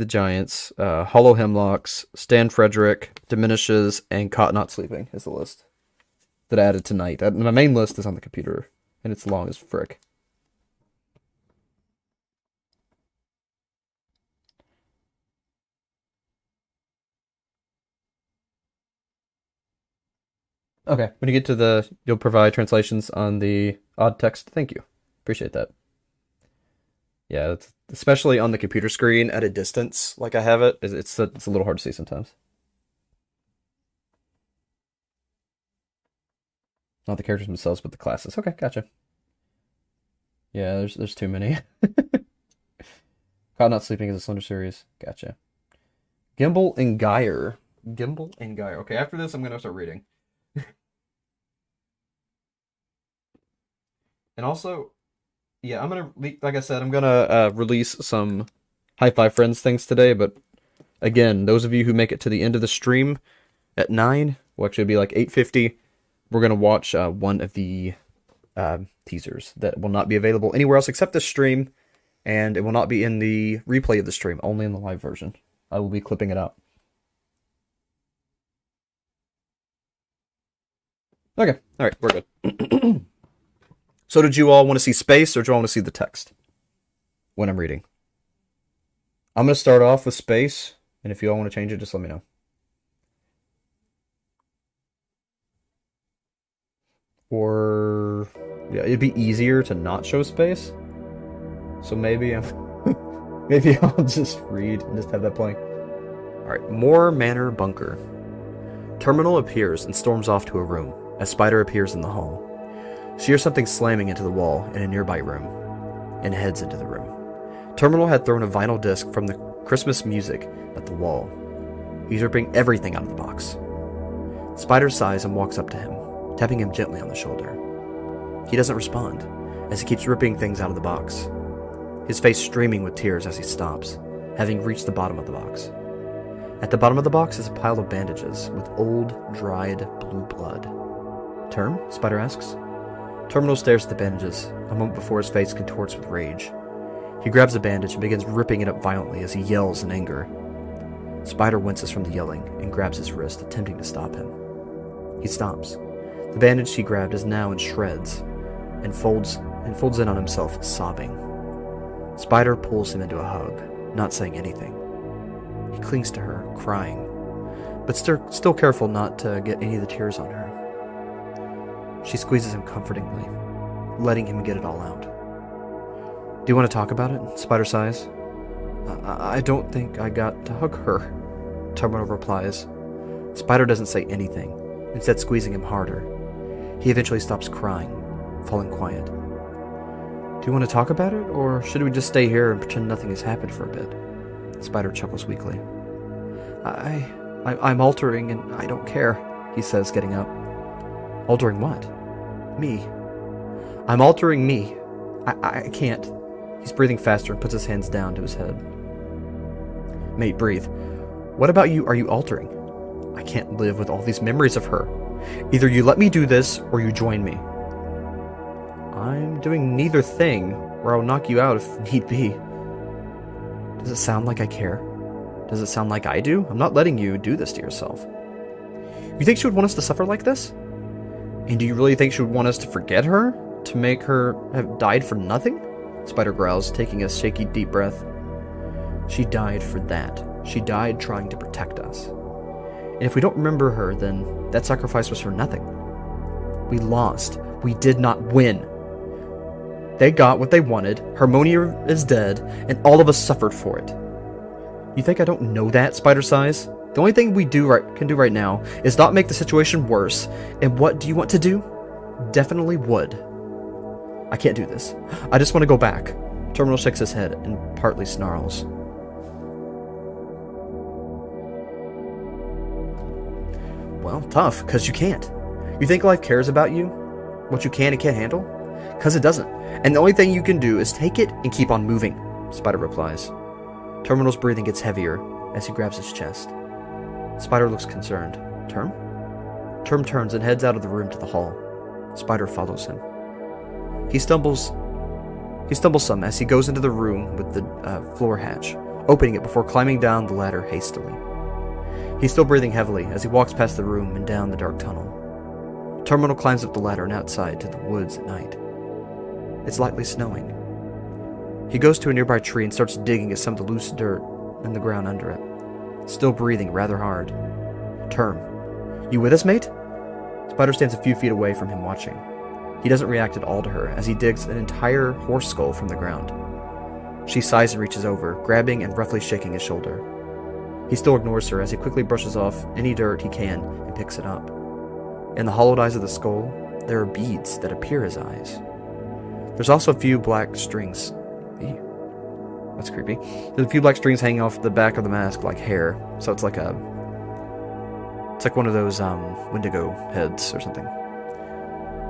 Giants, Hollow Hemlocks, Stan Frederick, Diminishes, and Caught Not Sleeping is the list that I added tonight. My main list is on the computer, and it's long as frick. Okay, when you get to you'll provide translations on the odd text. Thank you. Appreciate that. Yeah, it's, especially on the computer screen at a distance, like I have it, it's a little hard to see sometimes. Not the characters themselves, but the classes. Okay, gotcha. Yeah, there's too many. Caught Not Sleeping is a Slender series. Gotcha. Gimbal and Geyer. Gimbal and Geyer. Okay, after this, I'm going to start reading. And also, yeah, I'm going to, like I said, I'm going to release some High Five Friends things today, but again, those of you who make it to the end of the stream at 9, well, actually it'll be like 8:50, we're going to watch one of the teasers that will not be available anywhere else except this stream, and it will not be in the replay of the stream, only in the live version. I will be clipping it out. Okay, alright, we're good. So did you all want to see space, or do you all want to see the text when I'm reading? I'm going to start off with space, and if you all want to change it, just let me know. Or, yeah, it'd be easier to not show space. So maybe maybe I'll just read and just have that playing. Alright, Moore Manor Bunker. Terminal appears and storms off to a room, as Spider appears in the hall. She hears something slamming into the wall in a nearby room, and heads into the room. Terminal had thrown a vinyl disc from the Christmas music at the wall. He's ripping everything out of the box. Spider sighs and walks up to him, tapping him gently on the shoulder. He doesn't respond, as he keeps ripping things out of the box, his face streaming with tears as he stops, having reached the bottom of the box. At the bottom of the box is a pile of bandages with old, dried, blue blood. Term? Spider asks. Terminal stares at the bandages, a moment before his face contorts with rage. He grabs a bandage and begins ripping it up violently as he yells in anger. Spider winces from the yelling and grabs his wrist, attempting to stop him. He stops. The bandage he grabbed is now in shreds and folds in on himself, sobbing. Spider pulls him into a hug, not saying anything. He clings to her, crying, but still careful not to get any of the tears on her. She squeezes him comfortingly, letting him get it all out. Do you want to talk about it? Spider sighs. I don't think I got to hug her, Terminal replies. Spider doesn't say anything, instead squeezing him harder. He eventually stops crying, falling quiet. Do you want to talk about it, or should we just stay here and pretend nothing has happened for a bit? Spider chuckles weakly. I'm altering and I don't care, he says, getting up. Altering what? Me. I'm altering me. I can't. He's breathing faster and puts his hands down to his head. Mate, breathe. What about you are you altering? I can't live with all these memories of her. Either you let me do this, or you join me. I'm doing neither thing, or I'll knock you out if need be. Does it sound like I care? Does it sound like I do? I'm not letting you do this to yourself. You think she would want us to suffer like this? And do you really think she would want us to forget her? To make her have died for nothing? Spider growls, taking a shaky deep breath. She died for that. She died trying to protect us. And if we don't remember her, then that sacrifice was for nothing. We lost. We did not win. They got what they wanted, Harmonia is dead, and all of us suffered for it. You think I don't know that, Spider sighs? The only thing we can do right now is not make the situation worse, and what do you want to do? Definitely would. I can't do this. I just want to go back. Terminal shakes his head and partly snarls. Well, tough, because you can't. You think life cares about you? What you can and can't handle? Because it doesn't. And the only thing you can do is take it and keep on moving, Spider replies. Terminal's breathing gets heavier as he grabs his chest. Spider looks concerned. Term? Term turns and heads out of the room to the hall. Spider follows him. He stumbles some as he goes into the room with the floor hatch, opening it before climbing down the ladder hastily. He's still breathing heavily as he walks past the room and down the dark tunnel. Terminal climbs up the ladder and outside to the woods at night. It's lightly snowing. He goes to a nearby tree and starts digging at some of the loose dirt in the ground under it, still breathing rather hard. Term. You with us, mate? Spider stands a few feet away from him watching. He doesn't react at all to her as he digs an entire horse skull from the ground. She sighs and reaches over, grabbing and roughly shaking his shoulder. He still ignores her as he quickly brushes off any dirt he can and picks it up. In the hollowed eyes of the skull, there are beads that appear as eyes. There's also a few black strings. Ew, that's creepy. There's a few black strings hanging off the back of the mask like hair, so it's like one of those Wendigo heads or something.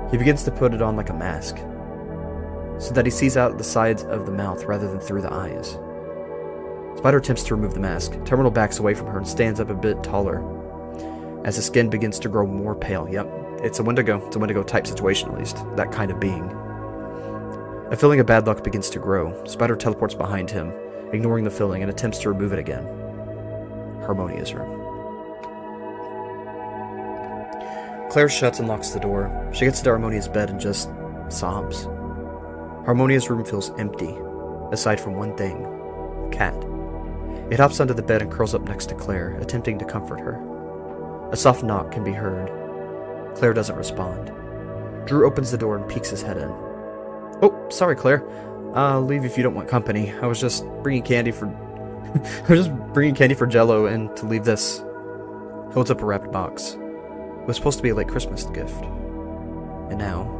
He begins to put it on like a mask, so that he sees out the sides of the mouth rather than through the eyes. Spider attempts to remove the mask. Terminal backs away from her and stands up a bit taller as his skin begins to grow more pale. Yep, it's a Wendigo. It's a Wendigo type situation, at least. That kind of being. A feeling of bad luck begins to grow. Spider teleports behind him, ignoring the feeling, and attempts to remove it again. Harmonia's room. Claire shuts and locks the door. She gets to Harmonia's bed and just sobs. Harmonia's room feels empty, aside from one thing, a cat. It hops onto the bed and curls up next to Claire, attempting to comfort her. A soft knock can be heard. Claire doesn't respond. Drew opens the door and peeks his head in. Oh, sorry, Claire. I'll leave if you don't want company. I was just bringing candy for... Jello and to leave this. He holds up a wrapped box. It was supposed to be a late Christmas gift. And now...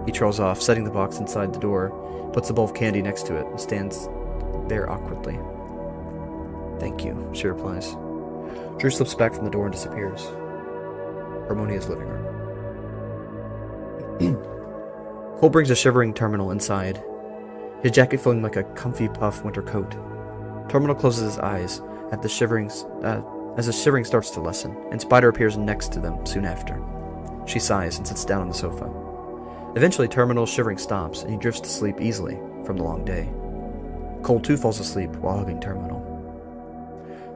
He trolls off, setting the box inside the door, puts a bowl of candy next to it, and stands there awkwardly. Thank you, she replies. Drew slips back from the door and disappears. Harmonia's living room. Cole brings a shivering Terminal inside, his jacket feeling like a comfy puff winter coat. Terminal closes his eyes as the shivering starts to lessen, and Spider appears next to them soon after. She sighs and sits down on the sofa. Eventually, Terminal's shivering stops, and he drifts to sleep easily from the long day. Cole too falls asleep while hugging Terminal.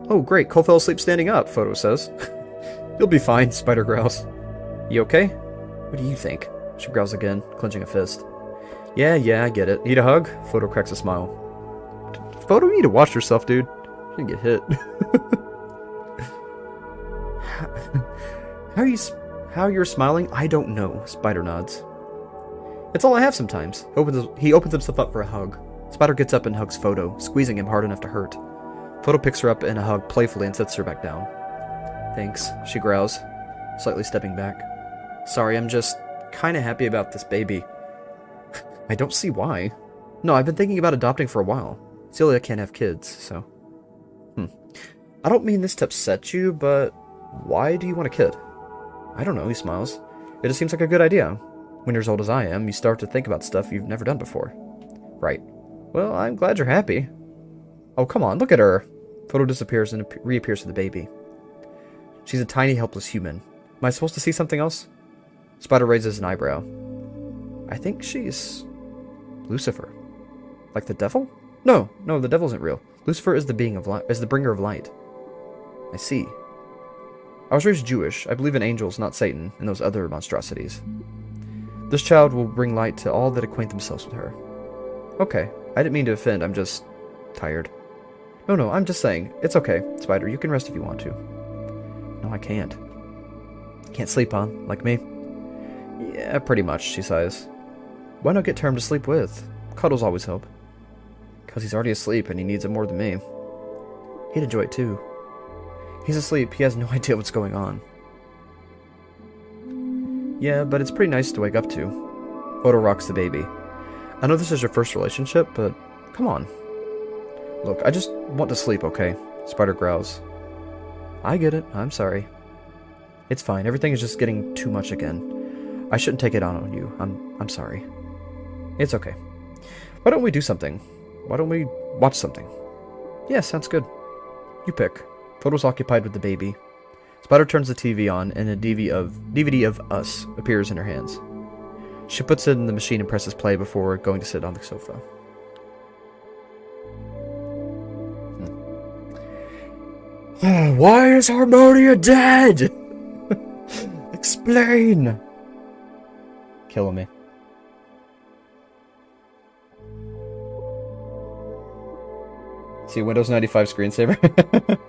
Oh great, Cole fell asleep standing up, Photo says. You'll be fine, Spider growls. You okay? What do you think? She growls again, clenching a fist. Yeah, I get it. Need a hug? Photo cracks a smile. Photo, you need to watch yourself, dude. You're gonna get hit. How you're smiling? I don't know, Spider nods. It's all I have sometimes. He opens himself up for a hug. Spider gets up and hugs Photo, squeezing him hard enough to hurt. Photo picks her up in a hug playfully and sets her back down. Thanks, she growls, slightly stepping back. Sorry, I'm just kinda happy about this baby. I don't see why. No, I've been thinking about adopting for a while. Celia can't have kids, so... I don't mean this to upset you, but why do you want a kid? I don't know, he smiles. It just seems like a good idea. When you're as old as I am, you start to think about stuff you've never done before. Right. Well, I'm glad you're happy. Oh, come on, look at her. Photo disappears and reappears to the baby. She's a tiny, helpless human. Am I supposed to see something else? Spider raises an eyebrow. I think she's... Lucifer. Like the devil? No, the devil isn't real. Lucifer is the bringer of light. I see. I was raised Jewish. I believe in angels, not Satan, and those other monstrosities. This child will bring light to all that acquaint themselves with her. Okay, I didn't mean to offend, I'm just... tired. No, I'm just saying. It's okay, Spider, you can rest if you want to. No, I can't. Can't sleep, huh? Like me? Yeah, pretty much, she sighs. Why not get Term to sleep with? Cuddles always help. 'Cause he's already asleep and he needs it more than me. He'd enjoy it too. He's asleep, he has no idea what's going on. Yeah, but it's pretty nice to wake up to. Photo rocks the baby. I know this is your first relationship, but come on. Look, I just want to sleep, okay? Spider growls. I get it, I'm sorry. It's fine, everything is just getting too much again. I shouldn't take it out on you. I'm sorry. It's okay. Why don't we do something? Why don't we watch something? Yeah, sounds good. You pick. Photo's occupied with the baby. Spider turns the TV on, and a DVD of Us appears in her hands. She puts it in the machine and presses play before going to sit on the sofa. Why is Harmonia dead? Explain! Killing me. See Windows 95 screensaver?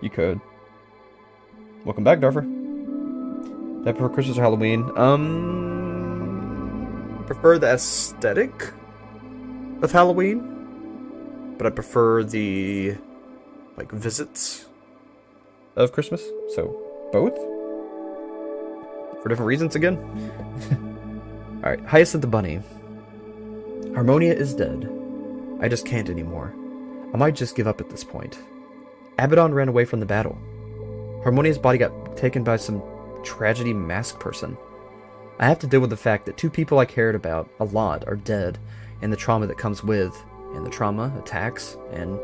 You could. Welcome back, Darfer. Do I prefer Christmas or Halloween? Prefer the aesthetic of Halloween, but I prefer the, like, visits of Christmas. So, both? For different reasons again? Alright, Hyacinth the Bunny. Harmonia is dead. I just can't anymore. I might just give up at this point. Abaddon ran away from the battle. Harmonia's body got taken by some tragedy mask person. I have to deal with the fact that two people I cared about a lot are dead, and the trauma that comes with, and the trauma, attacks, and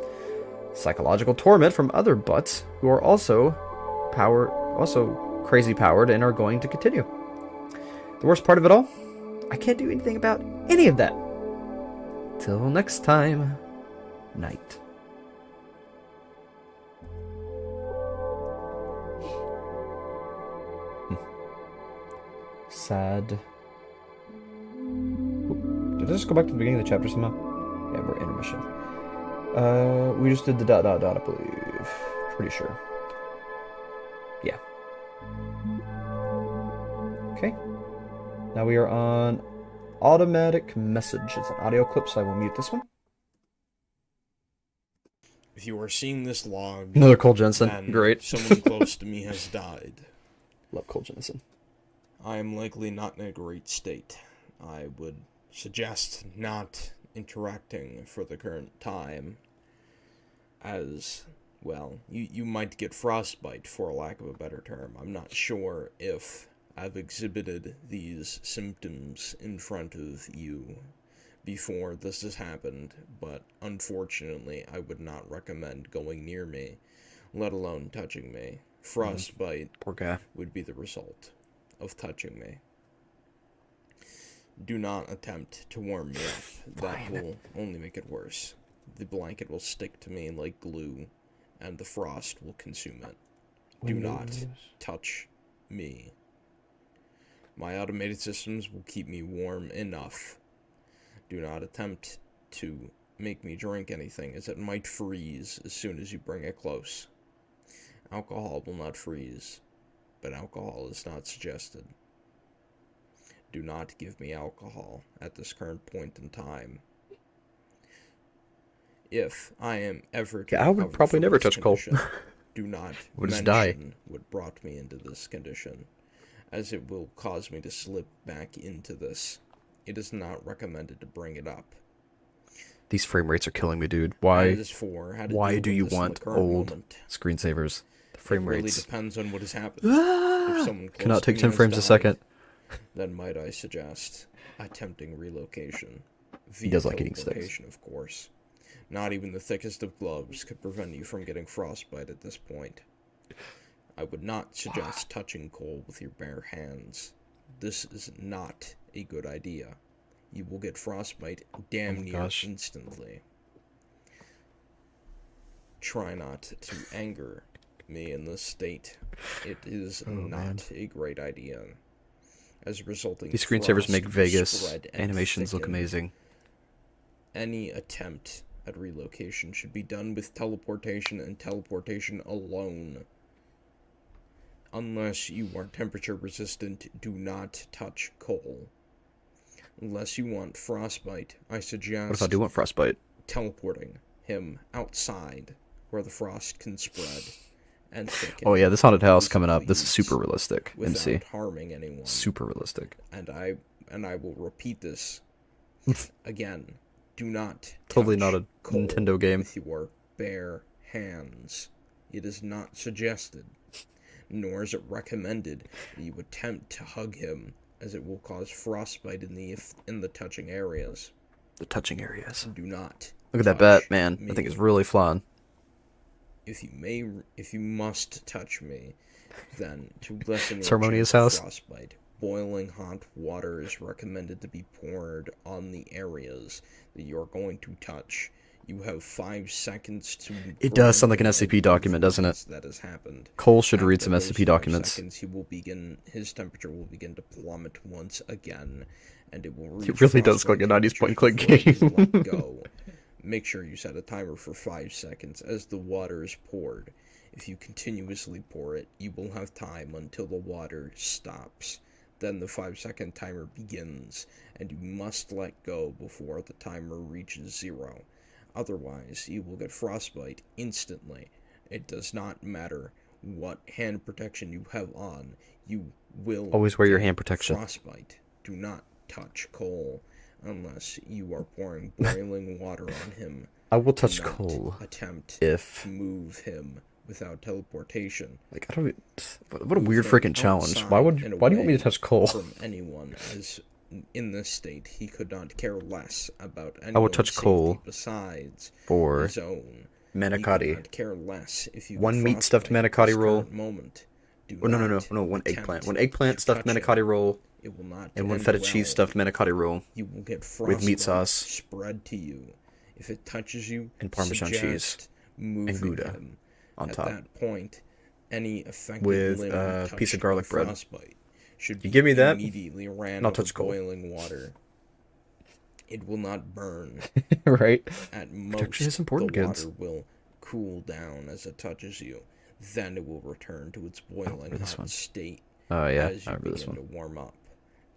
psychological torment from other butts who are also crazy powered and are going to continue. The worst part of it all? I can't do anything about any of that. Till next time, night. Sad. I just go back to the beginning of the chapter somehow? Yeah, we're intermission. We just did the ... I believe. Pretty sure. Yeah. Okay. Now we are on automatic message. It's an audio clip, so I will mute this one. If you are seeing this log, Another Cole Jensen. then Great. someone close to me has died. Love Cole Jensen. I am likely not in a great state. I would suggest not interacting for the current time, as, well, you might get frostbite, for lack of a better term. I'm not sure if I've exhibited these symptoms in front of you before this has happened, but unfortunately I would not recommend going near me, let alone touching me. Frostbite Poor guy. would be the result of touching me. Do not attempt to warm me up. That will only make it worse. The blanket will stick to me like glue, and the frost will consume it. Do not touch me. My automated systems will keep me warm enough. Do not attempt to make me drink anything, as it might freeze as soon as you bring it close. Alcohol will not freeze, but alcohol is not suggested. Do not give me alcohol at this current point in time. If I am ever to I would recover probably from never this touch Cole. condition, do not Would just die. mention what brought me into this condition, as it will cause me to slip back into this. It is not recommended to bring it up. These frame rates are killing me, dude. Why? That is for how to Why deal do with you this in the want current old moment. screensavers? The frame It really rates depends on what has happened. If someone close cannot to take me 10 has frames a died, second. then might I suggest attempting relocation. He does like eating steaks. Teleportation, of course. Not even the thickest of gloves could prevent you from getting frostbite at this point. I would not suggest touching Cole with your bare hands. This is not a good idea. You will get frostbite damn near instantly. Try not to anger me in this state. It is not a great idea. As resulting, These screensavers make frost Vegas spread and animations look thicken. amazing. Any attempt at relocation should be done with teleportation and teleportation alone. Unless you are temperature resistant, do not touch Cole. Unless you want frostbite, I suggest What if I do want frostbite? teleporting him outside where the frost can spread and thicken. Oh yeah, this haunted house coming up. This is super realistic. without MC. harming anyone. Super realistic. And I will repeat this again. Do not Totally touch not a Cole Nintendo game. with your bare hands. It is not suggested, nor is it recommended that you attempt to hug him, as it will cause frostbite in the touching areas. The touching areas. Do not. Look at that bat, man. I think it's really flying. If you must touch me, then to lessen your Harmonious chance of house. frostbite, boiling hot water is recommended to be poured on the areas that you're going to touch. You have 5 seconds to. It does sound like an SCP document, doesn't it? That has happened. Cole should read After some those SCP 5 documents. Seconds, his temperature will begin to plummet once again, and it will reach It really does look like a frostbite 90s point temperatures click before it is game. let go. Make sure you set a timer for 5 seconds as the water is poured. If you continuously pour it, you will have time until the water stops. Then the 5-second timer begins, and you must let go before the timer reaches 0. Otherwise, you will get frostbite instantly. It does not matter what hand protection you have on, you will Always wear your get hand protection. frostbite. Do not touch Cole unless you are pouring boiling water on him. I will Do touch not Cole attempt if to move him without teleportation. like I don't. What a weird freaking challenge. Why do you want me to touch Cole? From anyone, as in this state he could not care less about I will anyone's touch safety Cole besides for his own. manicotti. He could not care less if you One get meat stuffed frostbite at manicotti this roll. current moment. Do Oh, no, not one attempt eggplant. One eggplant to stuffed touch him. manicotti roll. It will not And one end feta well. cheese stuffed manicotti roll. You will get with meat frostbite sauce spread to you. If it touches you, and Parmesan cheese suggest moving and Gouda him. on At top. that point, any affected With limb a piece touched of garlic by bread. frostbite should You be give me that, immediately ran and I'll over touch Cole. boiling water. It will not burn. Right? At most, Protection is important, the kids. water will cool down as it touches you. Then it will return to its boiling hot state. Oh, yeah, As I you remember this begin one. to warm up.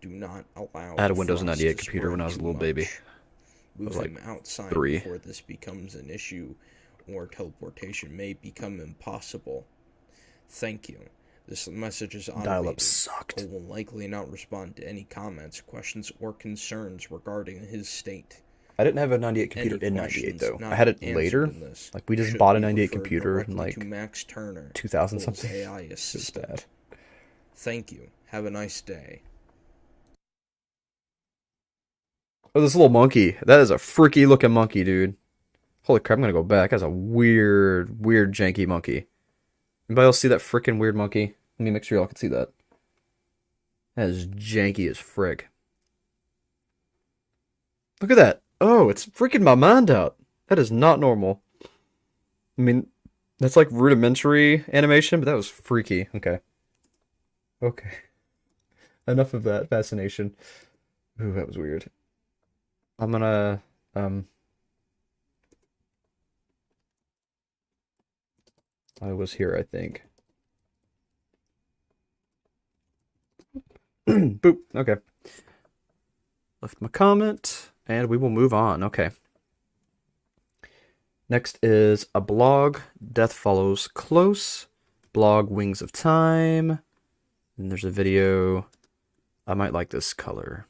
Do not allow I had a the Windows frost 98 to computer when I was a spread little too baby. much. I was Move like him outside 3. before this becomes an issue, or teleportation may become impossible. Thank you. This message is automated. Dial-up sucked. Cole will likely not respond to any comments, questions, or concerns regarding his state. I didn't have a 98 computer Any in 98 questions though. not I had it answered later. in this Like we just should bought a be 98 referred computer in directly like to Max Turner, 2000 Cole's something. AI It was assistant. bad. Thank you. Have a nice day. Oh, this little monkey. That is a freaky looking monkey, dude. Holy crap, I'm gonna go back. That's a weird, janky monkey. Anybody else see that freaking weird monkey? Let me make sure y'all can see that. That is janky as frick. Look at that. Oh, it's freaking my mind out. That is not normal. I mean, that's like rudimentary animation, but that was freaky. Okay. Okay. Enough of that fascination. Ooh, that was weird. I'm gonna, I was here, I think. Boop. Okay. Left my comment, and we will move on. Okay. Next is a blog. Death follows close. Blog Wings of Time. And there's a video. I might like this color.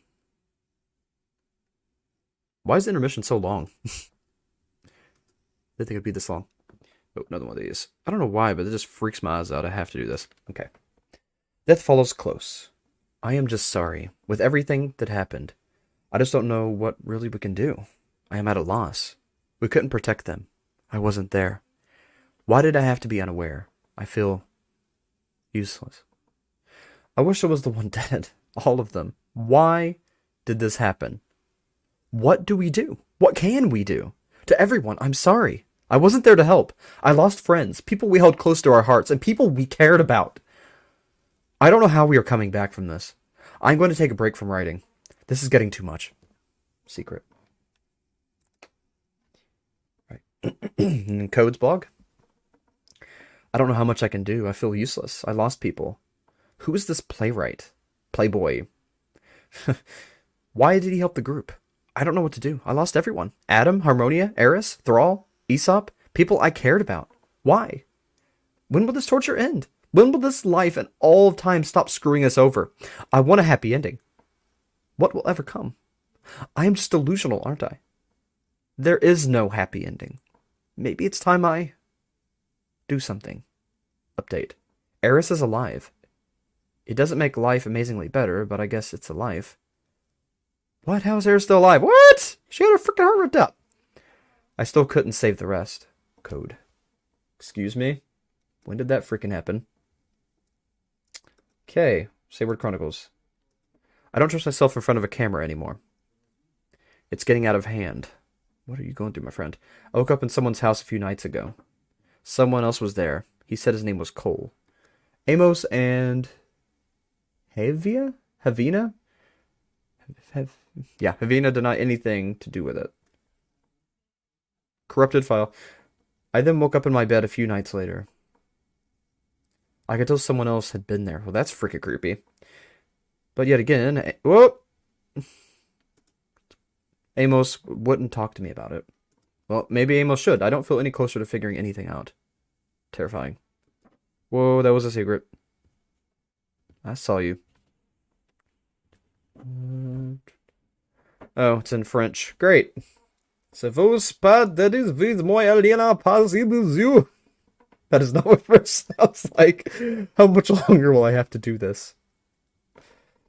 Why is the intermission so long? I didn't think it'd be this long. Oh, another one of these. I don't know why, but it just freaks my eyes out. I have to do this. Okay. Death follows close. I am just sorry. With everything that happened, I just don't know what really we can do. I am at a loss. We couldn't protect them. I wasn't there. Why did I have to be unaware? I feel useless. I wish I was the one dead. All of them. Why did this happen? What do we do? What can we do? To everyone, I'm sorry. I wasn't there to help. I lost friends, people we held close to our hearts, and people we cared about. I don't know how we are coming back from this. I'm going to take a break from writing. This is getting too much. Secret. Right. Code's blog. I don't know how much I can do. I feel useless. I lost people. Who is this playwright? Playboy. Why did he help the group? I don't know what to do. I lost everyone. Adam, Harmonia, Eris, Thrall, Aesop, people I cared about. Why? When will this torture end? When will this life and all of time stop screwing us over? I want a happy ending. What will ever come? I am just delusional, aren't I? There is no happy ending. Maybe it's time I do something. Update. Eris is alive. It doesn't make life amazingly better, but I guess it's alive. What? How is Eris still alive? What? She had her freaking heart ripped out. I still couldn't save the rest. Code. Excuse me? When did that freaking happen? Okay. Sayward Chronicles. I don't trust myself in front of a camera anymore. It's getting out of hand. What are you going through, my friend? I woke up in someone's house a few nights ago. Someone else was there. He said his name was Cole. Amos and... Havina? Yeah, Havina denied anything to do with it. Corrupted file. I then woke up in my bed a few nights later. I could tell someone else had been there. Well, that's freaking creepy. But yet again... Whoop! Amos wouldn't talk to me about it. Well, maybe Amos should. I don't feel any closer to figuring anything out. Terrifying. Whoa, that was a secret. I saw you. Oh, it's in French. Great. C'est vos pas daddies vis moi aliena possible you. That is not what French sounds like. How much longer will I have to do this?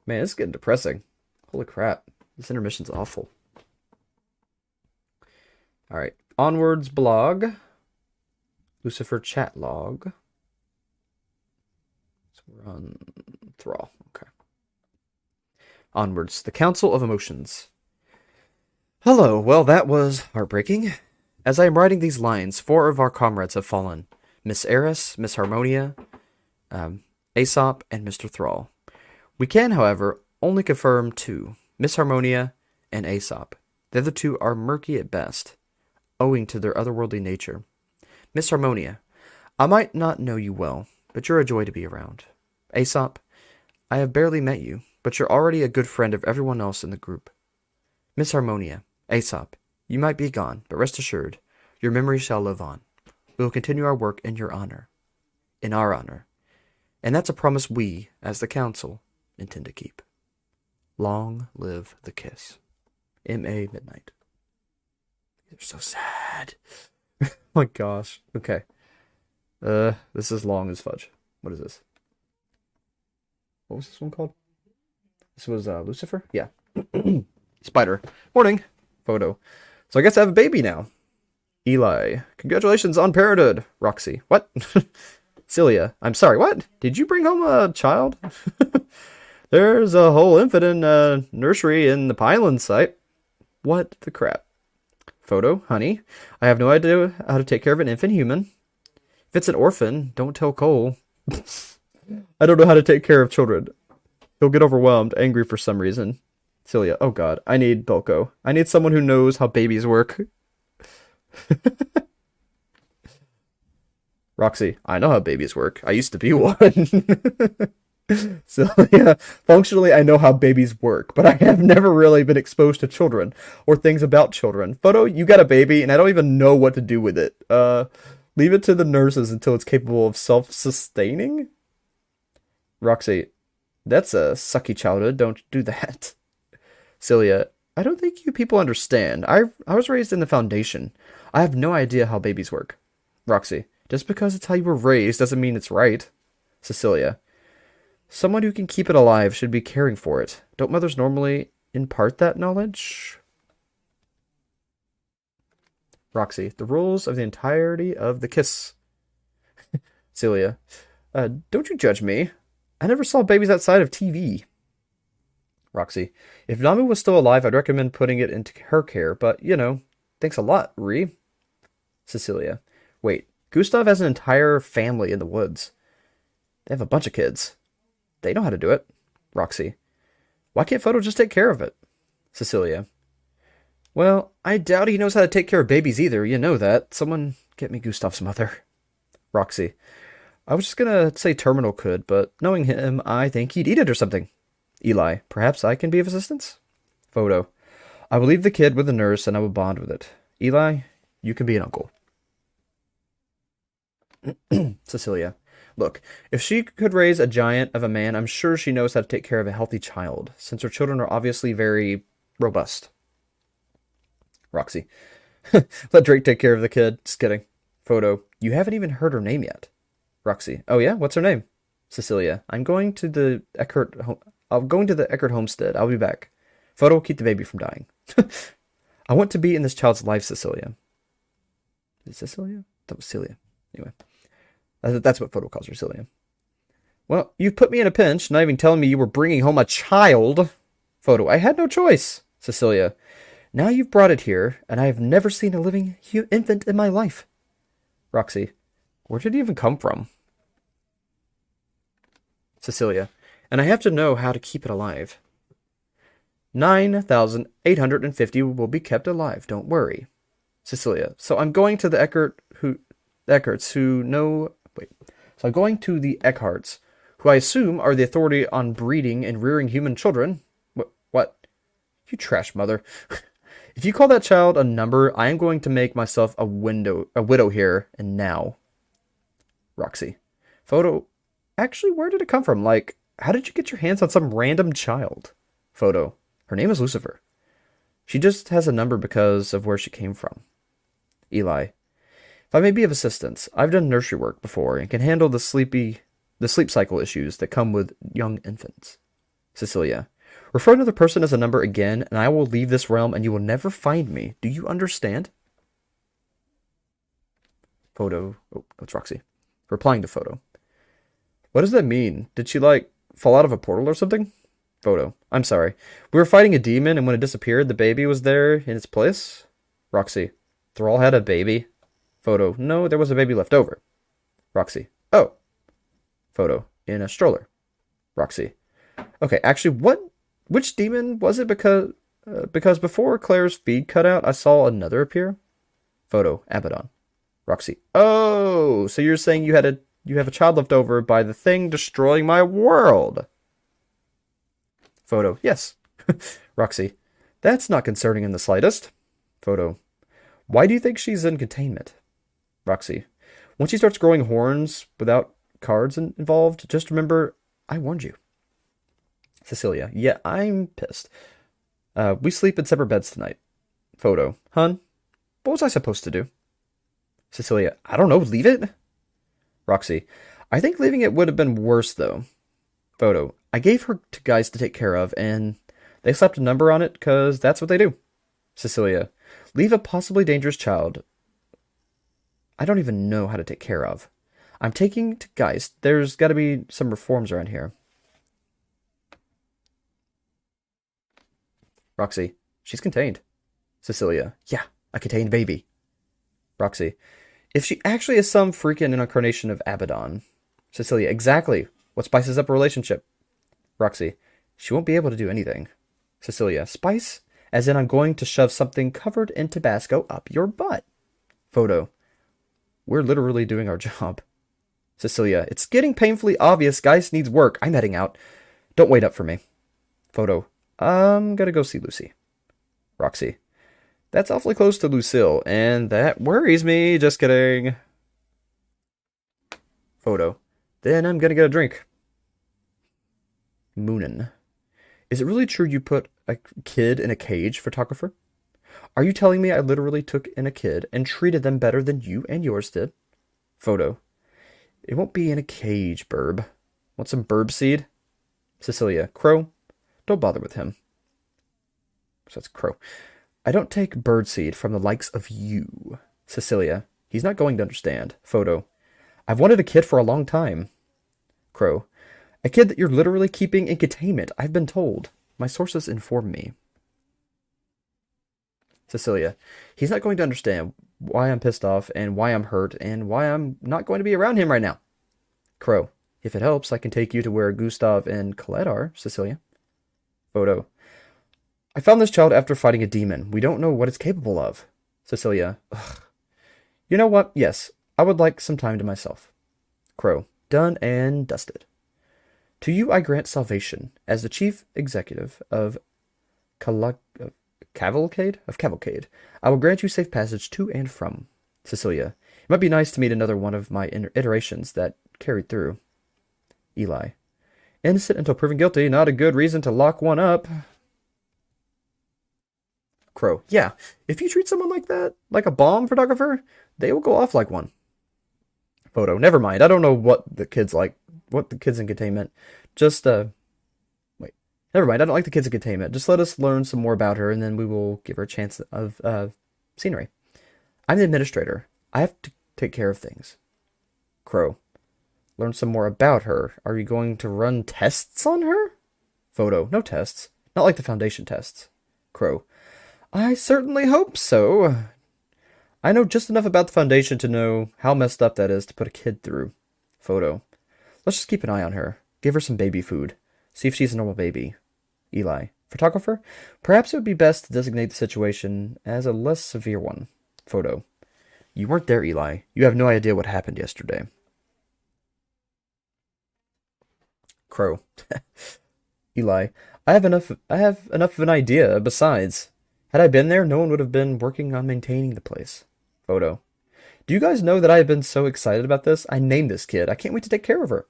Man, it's getting depressing. Holy crap. This intermission's awful. Alright. Onwards blog. Lucifer chat log. So we're on Thrall. Okay. Onwards. The Council of Emotions. Hello. Well, that was heartbreaking. As I am writing these lines, 4 of our comrades have fallen. Miss Eris, Miss Harmonia, Aesop, and Mr. Thrall. We can, however, only confirm 2. Miss Harmonia and Aesop. The other two are murky at best, owing to their otherworldly nature. Miss Harmonia, I might not know you well, but you're a joy to be around. Aesop, I have barely met you, but you're already a good friend of everyone else in the group. Miss Harmonia, Aesop, you might be gone, but rest assured, your memory shall live on. We will continue our work in your honor. In our honor. And that's a promise we, as the council, intend to keep. Long live the kiss. M.A. Midnight. They're so sad. Oh my gosh. Okay. This is long as fudge. What is this? What was this one called? This was Lucifer? Yeah. Spider. Morning. Photo. So I guess I have a baby now. Eli. Congratulations on parenthood. Roxy. What? Celia. I'm sorry, what? Did you bring home a child? There's a whole infant in nursery in the Pineland site. What the crap? Photo. Honey. I have no idea how to take care of an infant human. If it's an orphan, don't tell Cole. I don't know how to take care of children. He'll get overwhelmed, angry for some reason. Celia. Oh god. I need Belko. I need someone who knows how babies work. Roxy, I know how babies work. I used to be one. So, yeah, functionally I know how babies work, but I have never really been exposed to children or things about children. Photo, you got a baby, and I don't even know what to do with it. Leave it to the nurses until it's capable of self-sustaining? Roxy, that's a sucky childhood. Don't do that. Celia, I don't think you people understand. I was raised in the Foundation. I have no idea how babies work. Roxy, just because it's how you were raised doesn't mean it's right. Cecilia, someone who can keep it alive should be caring for it. Don't mothers normally impart that knowledge? Roxy, the rules of the entirety of the kiss. Celia, don't you judge me. I never saw babies outside of TV. Roxy, if Namu was still alive, I'd recommend putting it into her care, but, you know, thanks a lot, Ree. Cecilia, wait, Gustav has an entire family in the woods. They have a bunch of kids. They know how to do it. Roxy, why can't Photo just take care of it? Cecilia, well, I doubt he knows how to take care of babies either, you know that. Someone get me Gustav's mother. Roxy, I was just gonna say Terminal could, but knowing him, I think he'd eat it or something. Eli, perhaps I can be of assistance? Photo, I will leave the kid with the nurse and I will bond with it. Eli, you can be an uncle. Cecilia, look, if she could raise a giant of a man, I'm sure she knows how to take care of a healthy child, since her children are obviously very robust. Roxy, let Drake take care of the kid. Just kidding. Photo, you haven't even heard her name yet. Roxy, oh yeah, what's her name? Cecilia, I'm going to the Eckert homestead. I'll be back. Photo, keep the baby from dying. I want to be in this child's life, Cecilia. Is this Cecilia? That was Celia. Anyway, that's what Photo calls her, Celia. Well, you've put me in a pinch, not even telling me you were bringing home a child. Photo, I had no choice. Cecilia, now you've brought it here, and I have never seen a living infant in my life. Roxy, where did he even come from? Cecilia, and I have to know how to keep it alive. 9,850 will be kept alive, don't worry. Cecilia, so I'm going to the Eckharts, who I assume are the authority on breeding and rearing human children. What? You trash mother. If you call that child a number, I am going to make myself a widow here and now. Roxy, Photo, actually, where did it come from? Like, how did you get your hands on some random child? Photo, her name is Lucifer. She just has a number because of where she came from. Eli, if I may be of assistance, I've done nursery work before and can handle the sleep cycle issues that come with young infants. Cecilia, refer another person as a number again, and I will leave this realm and you will never find me. Do you understand? Photo, oh, it's Roxy. Replying to Photo. What does that mean? Did she, like, fall out of a portal or something? Photo, I'm sorry. We were fighting a demon, and when it disappeared, the baby was there in its place? Roxy, Thrall had a baby? Photo, no, there was a baby left over. Roxy, oh. Photo, in a stroller. Roxy, okay, actually, which demon was it? Because because before Claire's feed cut out, I saw another appear. Photo, Abaddon. Roxy. Oh, so you're saying you have a child left over by the thing destroying my world. Photo, yes. Roxy. That's not concerning in the slightest. Photo. Why do you think she's in containment? Roxy. Once she starts growing horns without cards involved, just remember, I warned you. Cecilia. Yeah, I'm pissed. We sleep in separate beds tonight. Photo. Hun, what was I supposed to do? Cecilia. I don't know, leave it? Roxy. I think leaving it would have been worse, though. Photo. I gave her to guys to take care of, and they slapped a number on it because that's what they do. Cecilia. Leave a possibly dangerous child I don't even know how to take care of. I'm taking to Geist. There's got to be some reforms around here. Roxy. She's contained. Cecilia. Yeah, a contained baby. Roxy. If she actually is some freaking incarnation of Abaddon. Cecilia. Exactly. What spices up a relationship? Roxy. She won't be able to do anything. Cecilia. Spice? As in I'm going to shove something covered in Tabasco up your butt. Photo. We're literally doing our job. Cecilia. It's getting painfully obvious Geist needs work. I'm heading out. Don't wait up for me. Photo. I'm gonna go see Lucy. Roxy. That's awfully close to Lucille, and that worries me. Just kidding. Photo. Then I'm gonna get a drink. Moonin. Is it really true you put a kid in a cage, photographer? Are you telling me I literally took in a kid and treated them better than you and yours did? Photo. It won't be in a cage, Burb. Want some burb seed? Cecilia. Crow. Don't bother with him. So that's Crow. I don't take birdseed from the likes of you. Cecilia. He's not going to understand. Photo. I've wanted a kid for a long time. Crow. A kid that you're literally keeping in containment, I've been told. My sources inform me. Cecilia. He's not going to understand why I'm pissed off and why I'm hurt and why I'm not going to be around him right now. Crow. If it helps, I can take you to where Gustav and Colette are, Cecilia. Photo. I found this child after fighting a demon. We don't know what it's capable of. Cecilia. Ugh. You know what? Yes, I would like some time to myself. Crow. Done and dusted. To you I grant salvation as the chief executive of Cavalcade. I will grant you safe passage to and from. Cecilia. It might be nice to meet another one of my iterations that carried through. Eli. Innocent until proven guilty, not a good reason to lock one up. Crow. Yeah, if you treat someone like that, like a bomb photographer, they will go off like one. Photo. Never mind, I don't know what the kid's like. What the kid's in containment. Just, wait. Never mind, I don't like the kids in containment. Just let us learn some more about her, and then we will give her a chance of, scenery. I'm the administrator. I have to take care of things. Crow. Learn some more about her. Are you going to run tests on her? Photo. No tests. Not like the Foundation tests. Crow. I certainly hope so. I know just enough about the Foundation to know how messed up that is to put a kid through. Photo. Let's just keep an eye on her. Give her some baby food. See if she's a normal baby. Eli. Photographer? Perhaps it would be best to designate the situation as a less severe one. Photo. You weren't there, Eli. You have no idea what happened yesterday. Crow. Eli. I have enough of an idea. Besides, had I been there, no one would have been working on maintaining the place. Photo. Do you guys know that I have been so excited about this? I named this kid. I can't wait to take care of her.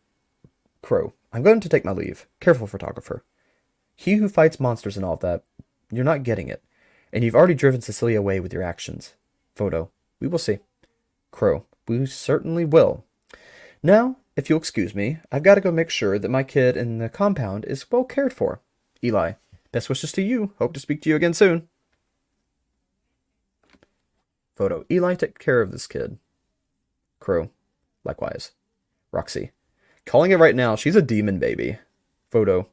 Crow. I'm going to take my leave. Careful, photographer. He who fights monsters and all of that, you're not getting it. And you've already driven Cecilia away with your actions. Photo. We will see. Crow. We certainly will. Now, if you'll excuse me, I've got to go make sure that my kid in the compound is well cared for. Eli. Best wishes to you. Hope to speak to you again soon. Photo. Eli, take care of this kid. Crow. Likewise. Roxy. Calling it right now, she's a demon baby. Photo.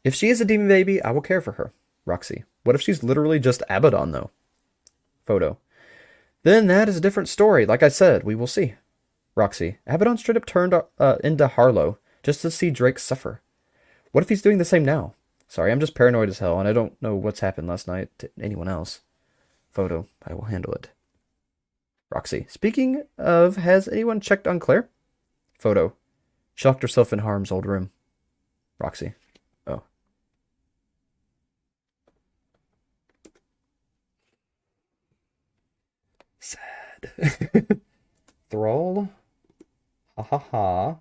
If she is a demon baby, I will care for her. Roxy. What if she's literally just Abaddon, though? Photo. Then that is a different story. Like I said, we will see. Roxy. Abaddon straight up turned into Harlow just to see Drake suffer. What if he's doing the same now? Sorry, I'm just paranoid as hell, and I don't know what's happened last night to anyone else. Photo, I will handle it. Roxy, speaking of, has anyone checked on Claire? Photo, she locked herself in Harm's old room. Roxy, oh. Sad. Thrall, ha ha ha.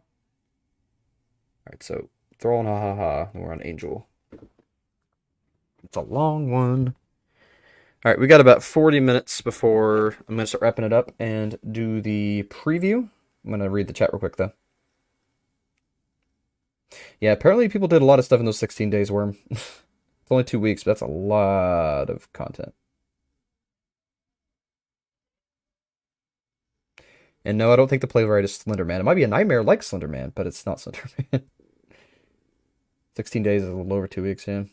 Alright, so Thrall and ha ha ha, and we're on Angel. It's a long one. Alright, we got about 40 minutes before I'm going to start wrapping it up and do the preview. I'm going to read the chat real quick, though. Yeah, apparently people did a lot of stuff in those 16 days, Worm. It's only 2 weeks, but that's a lot of content. And no, I don't think the playwright is Slenderman. It might be a nightmare like Slenderman, but it's not Slenderman. 16 days is a little over 2 weeks, yeah.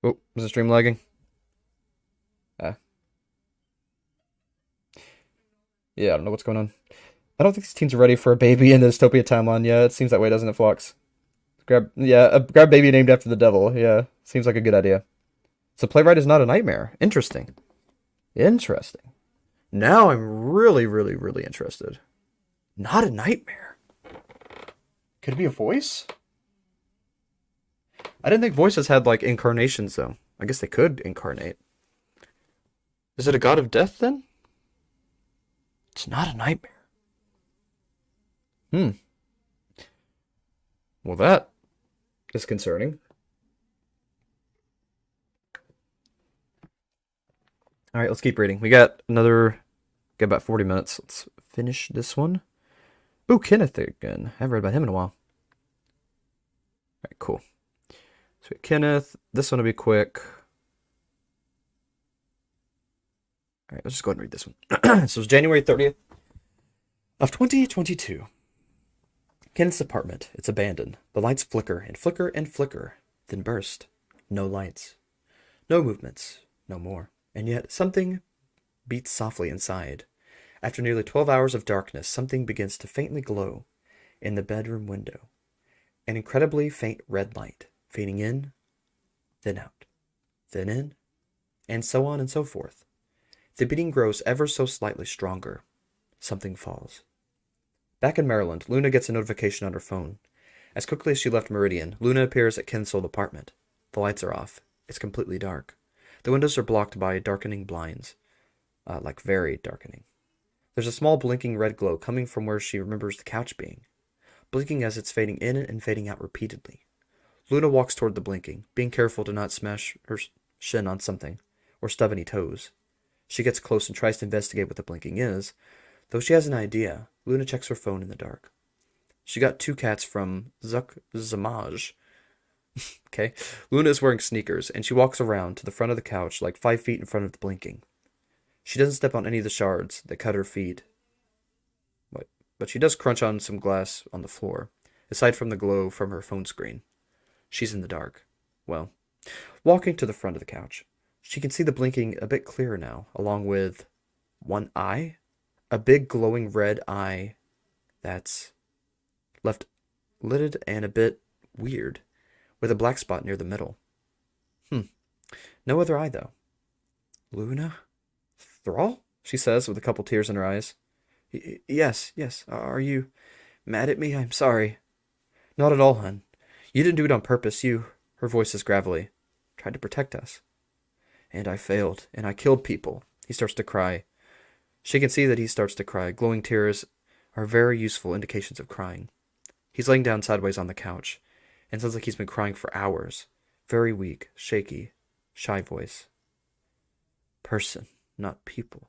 Oh, is the stream lagging? Yeah, I don't know what's going on. I don't think these teens are ready for a baby in the dystopia timeline. Yeah, it seems that way, doesn't it, Flux? Grab baby named after the devil. Yeah, seems like a good idea. So playwright is not a nightmare. Interesting. Interesting. Now I'm really, really, really interested. Not a nightmare. Could it be a voice? I didn't think voices had, like, incarnations, though. I guess they could incarnate. Is it a god of death, then? It's not a nightmare. Well, that is concerning. Alright, let's keep reading. We got about 40 minutes. Let's finish this one. Ooh, Kenneth again. I haven't read about him in a while. Alright, cool. So Kenneth, this one will be quick. Alright, let's just go ahead and read this one. So it's January 30th of 2022. Kenneth's apartment. It's abandoned. The lights flicker and flicker and flicker, then burst. No lights. No movements. No more. And yet something beats softly inside. After nearly 12 hours of darkness, something begins to faintly glow in the bedroom window. An incredibly faint red light, fading in, then out, then in, and so on and so forth. The beating grows ever so slightly stronger. Something falls. Back in Maryland, Luna gets a notification on her phone. As quickly as she left Meridian, Luna appears at Ken's old apartment. The lights are off. It's completely dark. The windows are blocked by darkening blinds. Like very darkening. There's a small blinking red glow coming from where she remembers the couch being. Blinking as it's fading in and fading out repeatedly. Luna walks toward the blinking, being careful to not smash her shin on something, or stub any toes. She gets close and tries to investigate what the blinking is. Though she has an idea, Luna checks her phone in the dark. She got 2 cats from Zamaj. Okay. Luna is wearing sneakers, and she walks around to the front of the couch, like 5 feet in front of the blinking. She doesn't step on any of the shards that cut her feet. But she does crunch on some glass on the floor, aside from the glow from her phone screen. She's in the dark. Well, walking to the front of the couch, she can see the blinking a bit clearer now, along with one eye. A big glowing red eye that's left lidded and a bit weird, with a black spot near the middle. No other eye, though. Luna? Thrall? She says, with a couple tears in her eyes. Yes. Are you mad at me? I'm sorry. Not at all, hun. You didn't do it on purpose. Her voice is gravelly, tried to protect us. And I failed, and I killed people. He starts to cry. She can see that he starts to cry. Glowing tears are very useful indications of crying. He's laying down sideways on the couch, and sounds like he's been crying for hours. Very weak, shaky, shy voice. Person, not people.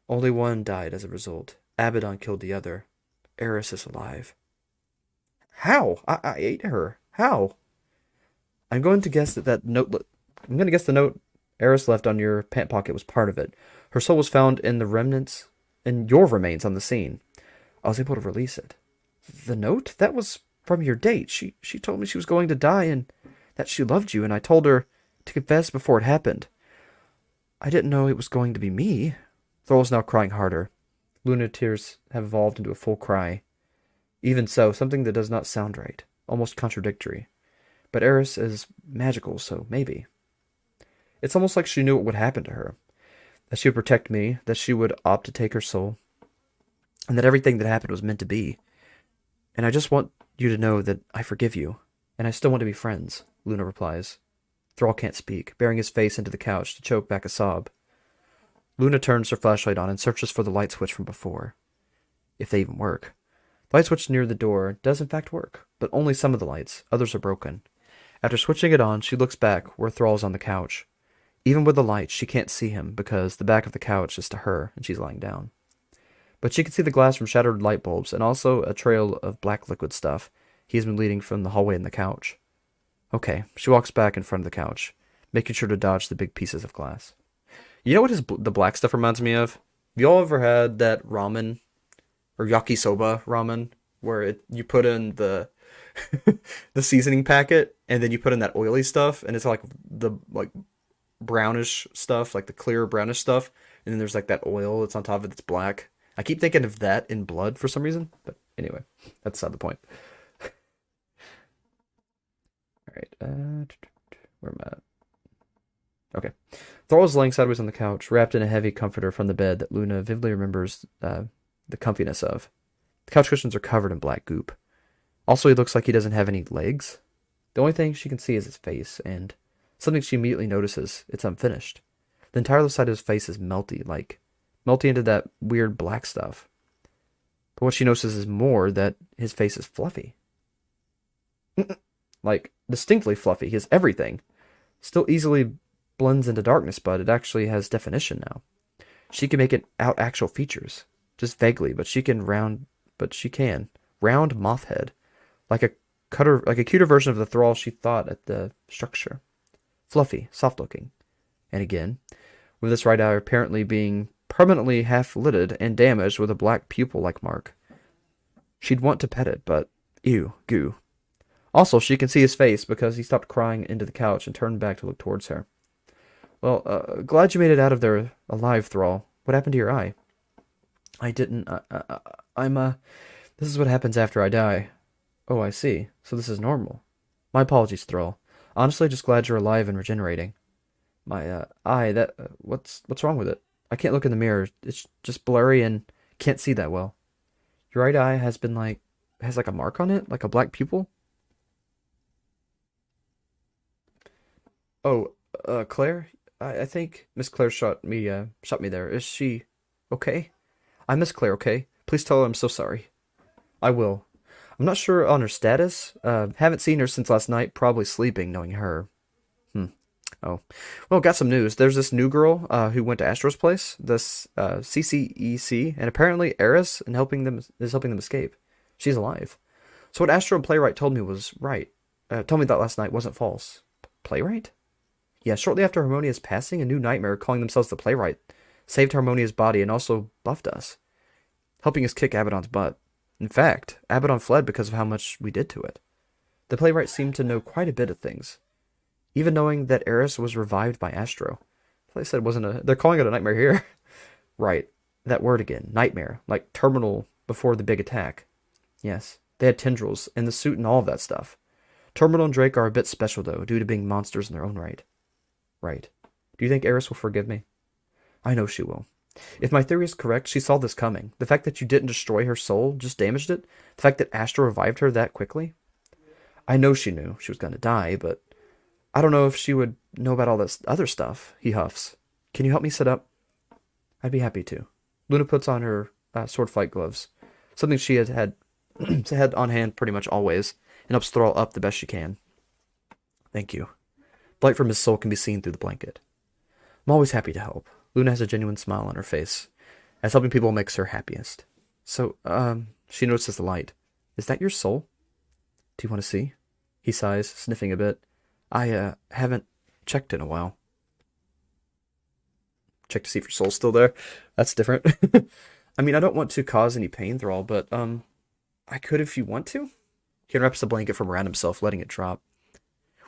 Only one died as a result. Abaddon killed the other. Eris is alive. How? I ate her. How? I'm going to guess that note. I'm going to guess the note Eris left on your pant pocket was part of it. Her soul was found in the remnants, in your remains on the scene. I was able to release it. The note? That was from your date. She told me she was going to die and that she loved you, and I told her to confess before it happened. I didn't know it was going to be me. Thrall's now crying harder. Luna tears have evolved into a full cry. Even so, something that does not sound right, almost contradictory. But Eris is magical, so maybe. It's almost like she knew what would happen to her. That she would protect me, that she would opt to take her soul, and that everything that happened was meant to be. And I just want you to know that I forgive you, and I still want to be friends, Luna replies. Thrall can't speak, burying his face into the couch to choke back a sob. Luna turns her flashlight on and searches for the light switch from before. If they even work. The light switch near the door does in fact work, but only some of the lights, others are broken. After switching it on, she looks back where Thrall's on the couch. Even with the light, she can't see him because the back of the couch is to her and she's lying down. But she can see the glass from shattered light bulbs and also a trail of black liquid stuff he's been leading from the hallway and the couch. Okay, she walks back in front of the couch, making sure to dodge the big pieces of glass. You know what the black stuff reminds me of? Have y'all ever had that ramen or yakisoba ramen where you put in the the seasoning packet and then you put in that oily stuff and it's like the brownish stuff, like the clear brownish stuff, and then there's like that oil that's on top of it that's black. I keep thinking of that in blood for some reason, but anyway, that's not the point. Alright, where am I at? Okay. Thrall is laying sideways on the couch, wrapped in a heavy comforter from the bed that Luna vividly remembers the comfiness of. The couch cushions are covered in black goop. Also, he looks like he doesn't have any legs. The only thing she can see is his face, and something she immediately notices, it's unfinished. The entire left side of his face is melty into that weird black stuff. But what she notices is more that his face is fluffy. Like, distinctly fluffy. He has everything. Still easily blends into darkness, but it actually has definition now. She can make it out actual features. Just vaguely, but she can round moth head. Like a cuter version of the Thrall she thought at the structure. Fluffy, soft looking. And again, with this right eye apparently being permanently half-lidded and damaged with a black pupil-like mark. She'd want to pet it, but ew, goo. Also, she can see his face because he stopped crying into the couch and turned back to look towards her. Well, glad you made it out of there alive, Thrall. What happened to your eye? I didn't, this is what happens after I die. Oh, I see. So this is normal. My apologies, Thrall. Honestly, just glad you're alive and regenerating. My, eye, what's wrong with it? I can't look in the mirror. It's just blurry and can't see that well. Your right eye has a mark on it? Like a black pupil? Oh, Claire? I think Miss Claire shot me there. Is she okay? I miss Claire, okay? Please tell her I'm so sorry. I will. I'm not sure on her status. Haven't seen her since last night, probably sleeping, knowing her. Oh. Well, got some news. There's this new girl who went to Astro's place, this CCEC, and apparently Eris is helping them escape. She's alive. So what Astro and Playwright told me was right. Told me that last night wasn't false. Playwright? Yeah, shortly after Harmonia's passing, a new nightmare calling themselves the Playwright saved Harmonia's body and also buffed us, helping us kick Abaddon's butt. In fact, Abaddon fled because of how much we did to it. The Playwright seemed to know quite a bit of things, even knowing that Eris was revived by Astro. Like I said, they're calling it a nightmare here. Right, that word again, nightmare, like terminal before the big attack. Yes, they had tendrils and the suit and all of that stuff. Terminal and Drake are a bit special though, due to being monsters in their own right. Right. Do you think Eris will forgive me? I know she will. If my theory is correct, she saw this coming. The fact that you didn't destroy her soul, just damaged it. The fact that Astro revived her that quickly. I know she knew she was going to die, but I don't know if she would know about all this other stuff, he huffs. Can you help me set up? I'd be happy to. Luna puts on her sword fight gloves, something she had on hand pretty much always, and helps Thrall up the best she can. Thank you. The light from his soul can be seen through the blanket. I'm always happy to help. Luna has a genuine smile on her face, as helping people makes her happiest. So, she notices the light. Is that your soul? Do you want to see? He sighs, sniffing a bit. I, haven't checked in a while. Check to see if your soul's still there. That's different. I mean, I don't want to cause any pain, Thrall, but, I could if you want to. He unwraps the blanket from around himself, letting it drop.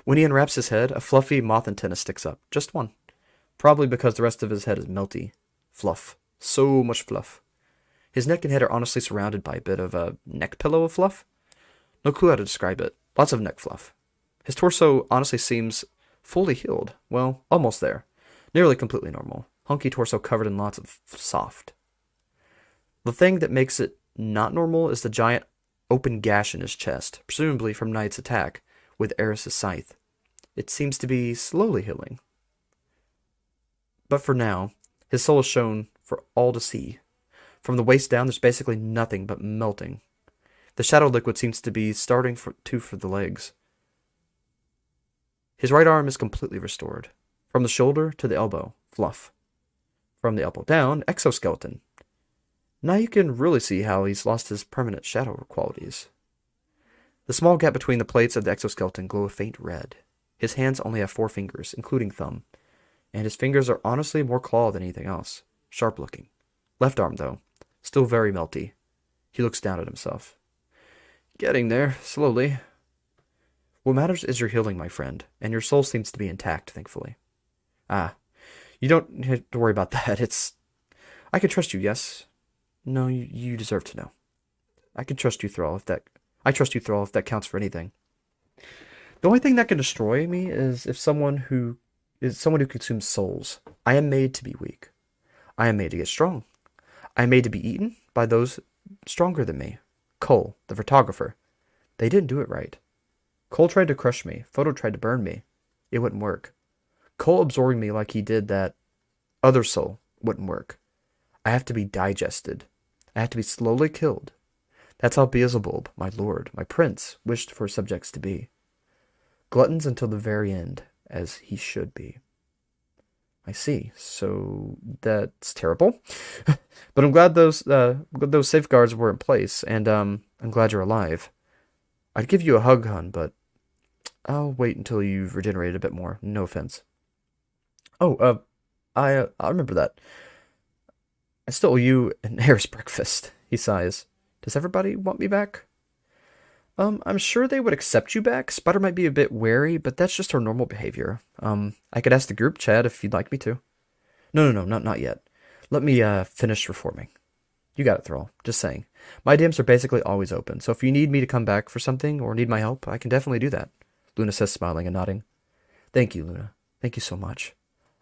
When he unwraps his head, a fluffy moth antenna sticks up. Just one. Probably because the rest of his head is melty. Fluff. So much fluff. His neck and head are honestly surrounded by a bit of a neck pillow of fluff. No clue how to describe it. Lots of neck fluff. His torso honestly seems fully healed. Well, almost there. Nearly completely normal. Hunky torso covered in lots of soft. The thing that makes it not normal is the giant open gash in his chest, presumably from Knight's attack with Eris's scythe. It seems to be slowly healing. But for now, his soul is shown for all to see. From the waist down, there's basically nothing but melting. The shadow liquid seems to be starting for the legs. His right arm is completely restored. From the shoulder to the elbow, fluff. From the elbow down, exoskeleton. Now you can really see how he's lost his permanent shadow qualities. The small gap between the plates of the exoskeleton glow a faint red. His hands only have 4 fingers, including thumb, and his fingers are honestly more claw than anything else. Sharp looking. Left arm, though, still very melty. He looks down at himself. Getting there, slowly. What matters is your healing, my friend, and your soul seems to be intact, thankfully. You don't have to worry about that. I can trust you, yes? No, you deserve to know. I can trust you, Thrall, if that counts for anything. The only thing that can destroy me is someone who consumes souls. I am made to be weak. I am made to get strong. I am made to be eaten by those stronger than me. Cole, the photographer. They didn't do it right. Cole tried to crush me. Photo tried to burn me. It wouldn't work. Cole absorbing me like he did that other soul wouldn't work. I have to be digested. I have to be slowly killed. That's how Beelzebub, my lord, my prince, wished for his subjects to be. Gluttons until the very end, as he should be. I see. So that's terrible. But I'm glad those safeguards were in place, and I'm glad you're alive. I'd give you a hug, hun, but I'll wait until you've regenerated a bit more. No offense. Oh, I remember that. I still owe you an heir's breakfast, he sighs. Does everybody want me back? I'm sure they would accept you back. Spider might be a bit wary, but that's just her normal behavior. I could ask the group chat if you'd like me to. No, not yet. Let me, finish reforming. You got it, Thrall. Just saying. My DMs are basically always open, so if you need me to come back for something or need my help, I can definitely do that. Luna says, smiling and nodding. Thank you, Luna. Thank you so much.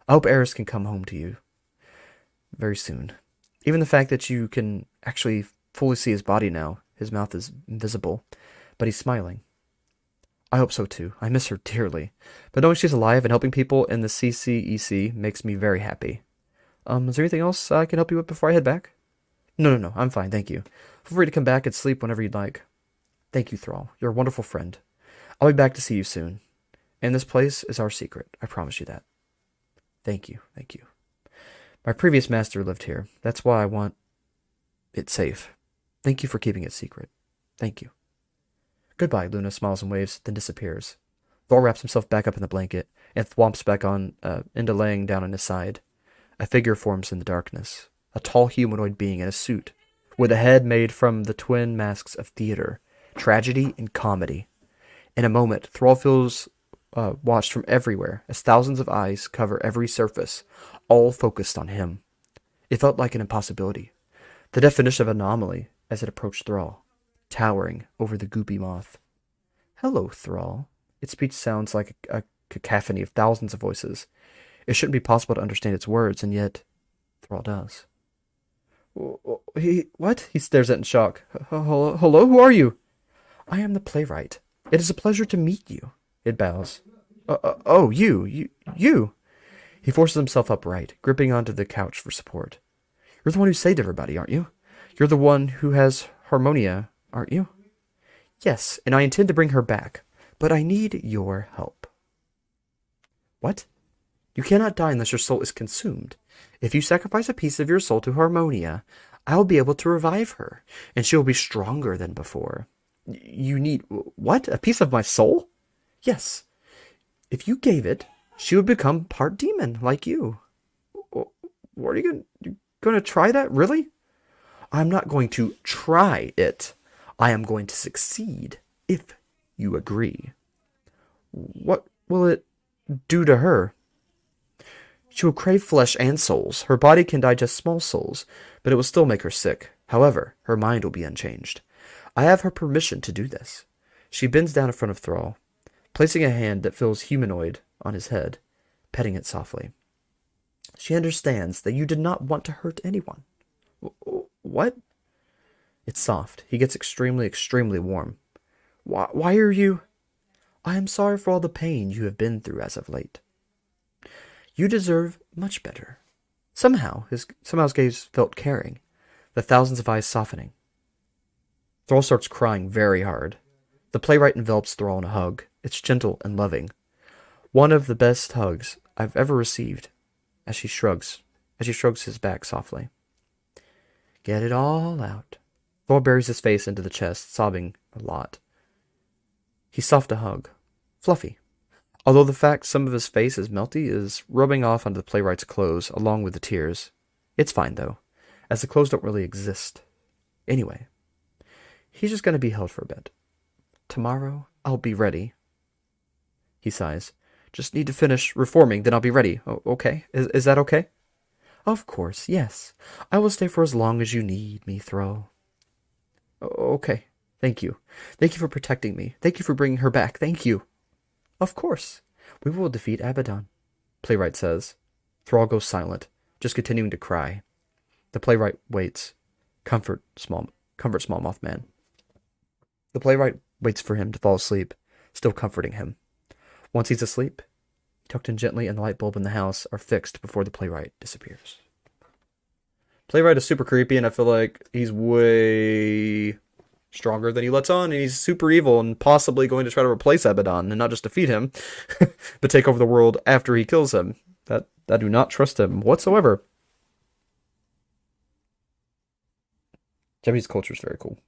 I hope Eris can come home to you very soon. Even the fact that you can actually fully see his body now, his mouth is invisible, but he's smiling. I hope so too. I miss her dearly. But knowing she's alive and helping people in the CCEC makes me very happy. Is there anything else I can help you with before I head back? No, I'm fine, thank you. Feel free to come back and sleep whenever you'd like. Thank you, Thrall. You're a wonderful friend. I'll be back to see you soon. And this place is our secret. I promise you that. Thank you. My previous master lived here. That's why I want it safe. Thank you for keeping it secret. Thank you. Goodbye, Luna smiles and waves, then disappears. Thor wraps himself back up in the blanket and thwomps back on into laying down on his side. A figure forms in the darkness. A tall humanoid being in a suit, with a head made from the twin masks of theater, tragedy and comedy. In a moment, Thrall feels watched from everywhere as thousands of eyes cover every surface, all focused on him. It felt like an impossibility. The definition of anomaly as it approached Thrall, towering over the goopy moth. Hello, Thrall. Its speech sounds like a cacophony of thousands of voices. It shouldn't be possible to understand its words, and yet Thrall does. What? He stares at it in shock. Hello, who are you? I am the playwright. It is a pleasure to meet you. It bows. Oh, you. He forces himself upright, gripping onto the couch for support. You're the one who saved everybody, aren't you? You're the one who has Harmonia, aren't you? Yes, and I intend to bring her back, but I need your help. What? You cannot die unless your soul is consumed. If you sacrifice a piece of your soul to Harmonia, I will be able to revive her, and she will be stronger than before. You need... What? A piece of my soul? Yes. If you gave it, she would become part demon, like you. What are you going to try that? Really? I'm not going to try it. I am going to succeed, if you agree. What will it do to her? She will crave flesh and souls. Her body can digest small souls, but it will still make her sick. However, her mind will be unchanged. I have her permission to do this. She bends down in front of Thrall, placing a hand that feels humanoid on his head, petting it softly. She understands that you did not want to hurt anyone. What? It's soft. He gets extremely, extremely warm. Why are you... I am sorry for all the pain you have been through as of late. You deserve much better. Somehow his gaze felt caring, the thousands of eyes softening. Thrall starts crying very hard. The playwright envelops Thrall in a hug. It's gentle and loving. One of the best hugs I've ever received, as she shrugs his back softly. Get it all out. Thrall buries his face into the chest, sobbing a lot. He's soft to hug. Fluffy. Although the fact some of his face is melty is rubbing off onto the playwright's clothes, along with the tears. It's fine, though, as the clothes don't really exist. Anyway, he's just going to be held for a bit. Tomorrow, I'll be ready. He sighs. Just need to finish reforming, then I'll be ready. Okay? Is that okay? Of course, yes. I will stay for as long as you need me, Thrall. Okay. Thank you. Thank you for protecting me. Thank you for bringing her back. Thank you. Of course. We will defeat Abaddon, playwright says. Thrall goes silent, just continuing to cry. The playwright waits. Comfort small Mothman. The playwright waits for him to fall asleep, still comforting him. Once he's asleep, tucked in gently and the light bulb in the house are fixed before the playwright disappears. Playwright is super creepy, and I feel like he's way stronger than he lets on, and he's super evil and possibly going to try to replace Abaddon and not just defeat him, but take over the world after he kills him. I do not trust him whatsoever. Japanese culture is very cool.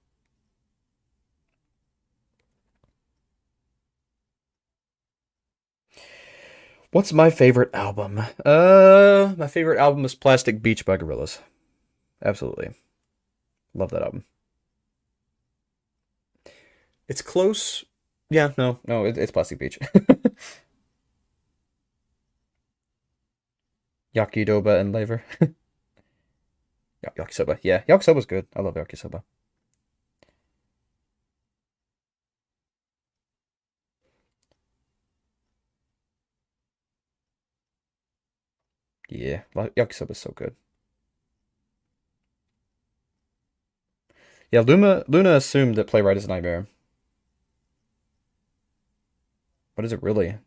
What's my favorite album? My favorite album is Plastic Beach by Gorillaz. Absolutely. Love that album. It's close. Yeah, no, it's Plastic Beach. Yakidoba and Laver. Yakisoba. Yeah, Yakisoba's good. I love Yakisoba. Yeah, Yakisoba's so good. Yeah, Luna assumed that Playwright is a nightmare. What is it really?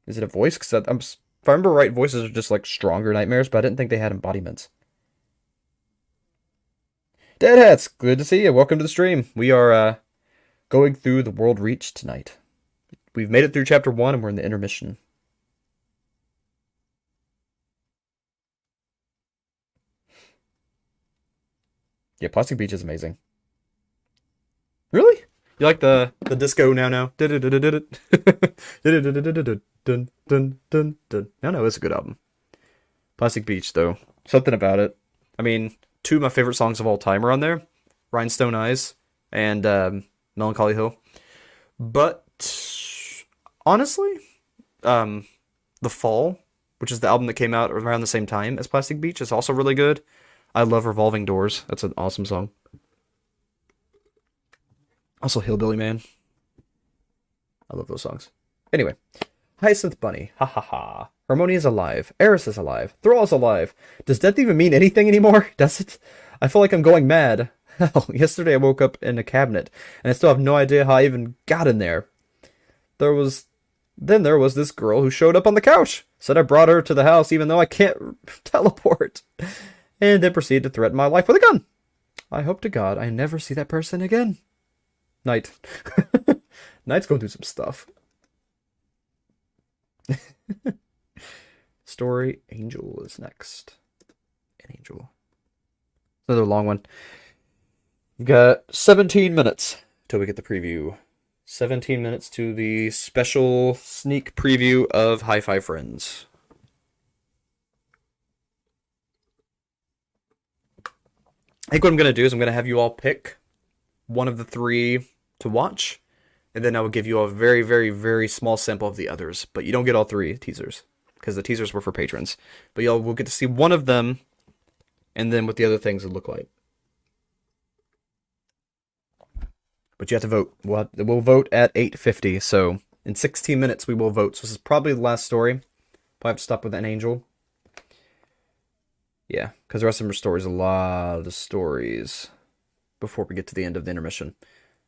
Is it a voice? Because if I remember right, voices are just like stronger nightmares, but I didn't think they had embodiments. Deadhats, good to see you. Welcome to the stream. We are going through the World Reach tonight. We've made it through chapter 1 and we're in the intermission. Yeah, Plastic Beach is amazing. Really? You like the disco now? No, it's a good album. Plastic Beach, though. Something about it. I mean, two of my favorite songs of all time are on there. Rhinestone Eyes and Melancholy Hill. But, honestly, The Fall, which is the album that came out around the same time as Plastic Beach, is also really good. I love Revolving Doors. That's an awesome song. Also Hillbilly Man. I love those songs. Anyway. Hyacinth Bunny. Ha ha ha. Harmony is alive. Eris is alive. Thrall is alive. Does death even mean anything anymore? Does it? I feel like I'm going mad. Hell, yesterday I woke up in a cabinet, and I still have no idea how I even got in there. Then there was this girl who showed up on the couch. Said I brought her to the house even though I can't teleport. And then proceeded to threaten my life with a gun. I hope to God I never see that person again. Night. Night's going through some stuff. Story Angel is next. An Angel. Another long one. We've got 17 minutes till we get the preview. 17 minutes to the special sneak preview of Hi-Fi Friends. I think what I'm going to do is I'm going to have you all pick one of the three to watch, and then I will give you a very, very, very small sample of the others. But you don't get all three teasers, because the teasers were for patrons. But y'all will get to see one of them, and then what the other things would look like. but you have to vote. We'll vote at 8:50, so in 16 minutes we will vote. So this is probably the last story. Probably have to stop with an angel. Yeah, because the rest of them are stories. A lot of stories before we get to the end of the intermission.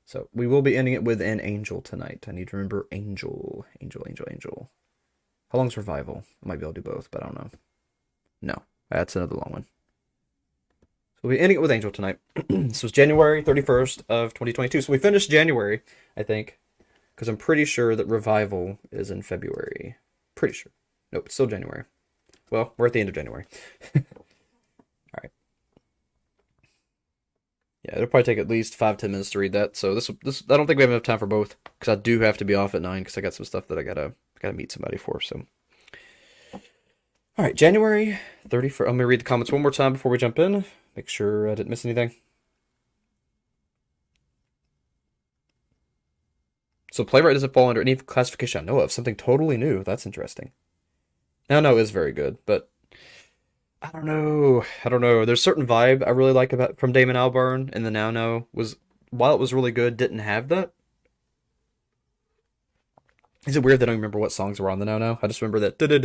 So we will be ending it with an angel tonight. I need to remember angel. Angel. How long's revival? I might be able to do both, but I don't know. No, that's another long one. So we'll be ending it with angel tonight. This was January 31st of 2022. So we finished January, I think, because I'm pretty sure that revival is in February. Pretty sure. Nope, it's still January. Well, we're at the end of January. Alright. Yeah, it'll probably take at least 5-10 minutes to read that. So this I don't think we have enough time for both, because I do have to be off at 9 because I got some stuff that I gotta meet somebody for. So, all right, January 31st. I'm gonna read the comments one more time before we jump in. Make sure I didn't miss anything. So playwright doesn't fall under any classification I know of. Something totally new. That's interesting. Now No is very good, but I don't know. There's a certain vibe I really like about from Damon Albarn, and the Now No was, while it was really good, didn't have that. Is it weird that I don't remember what songs were on the Now No? I just remember that. But I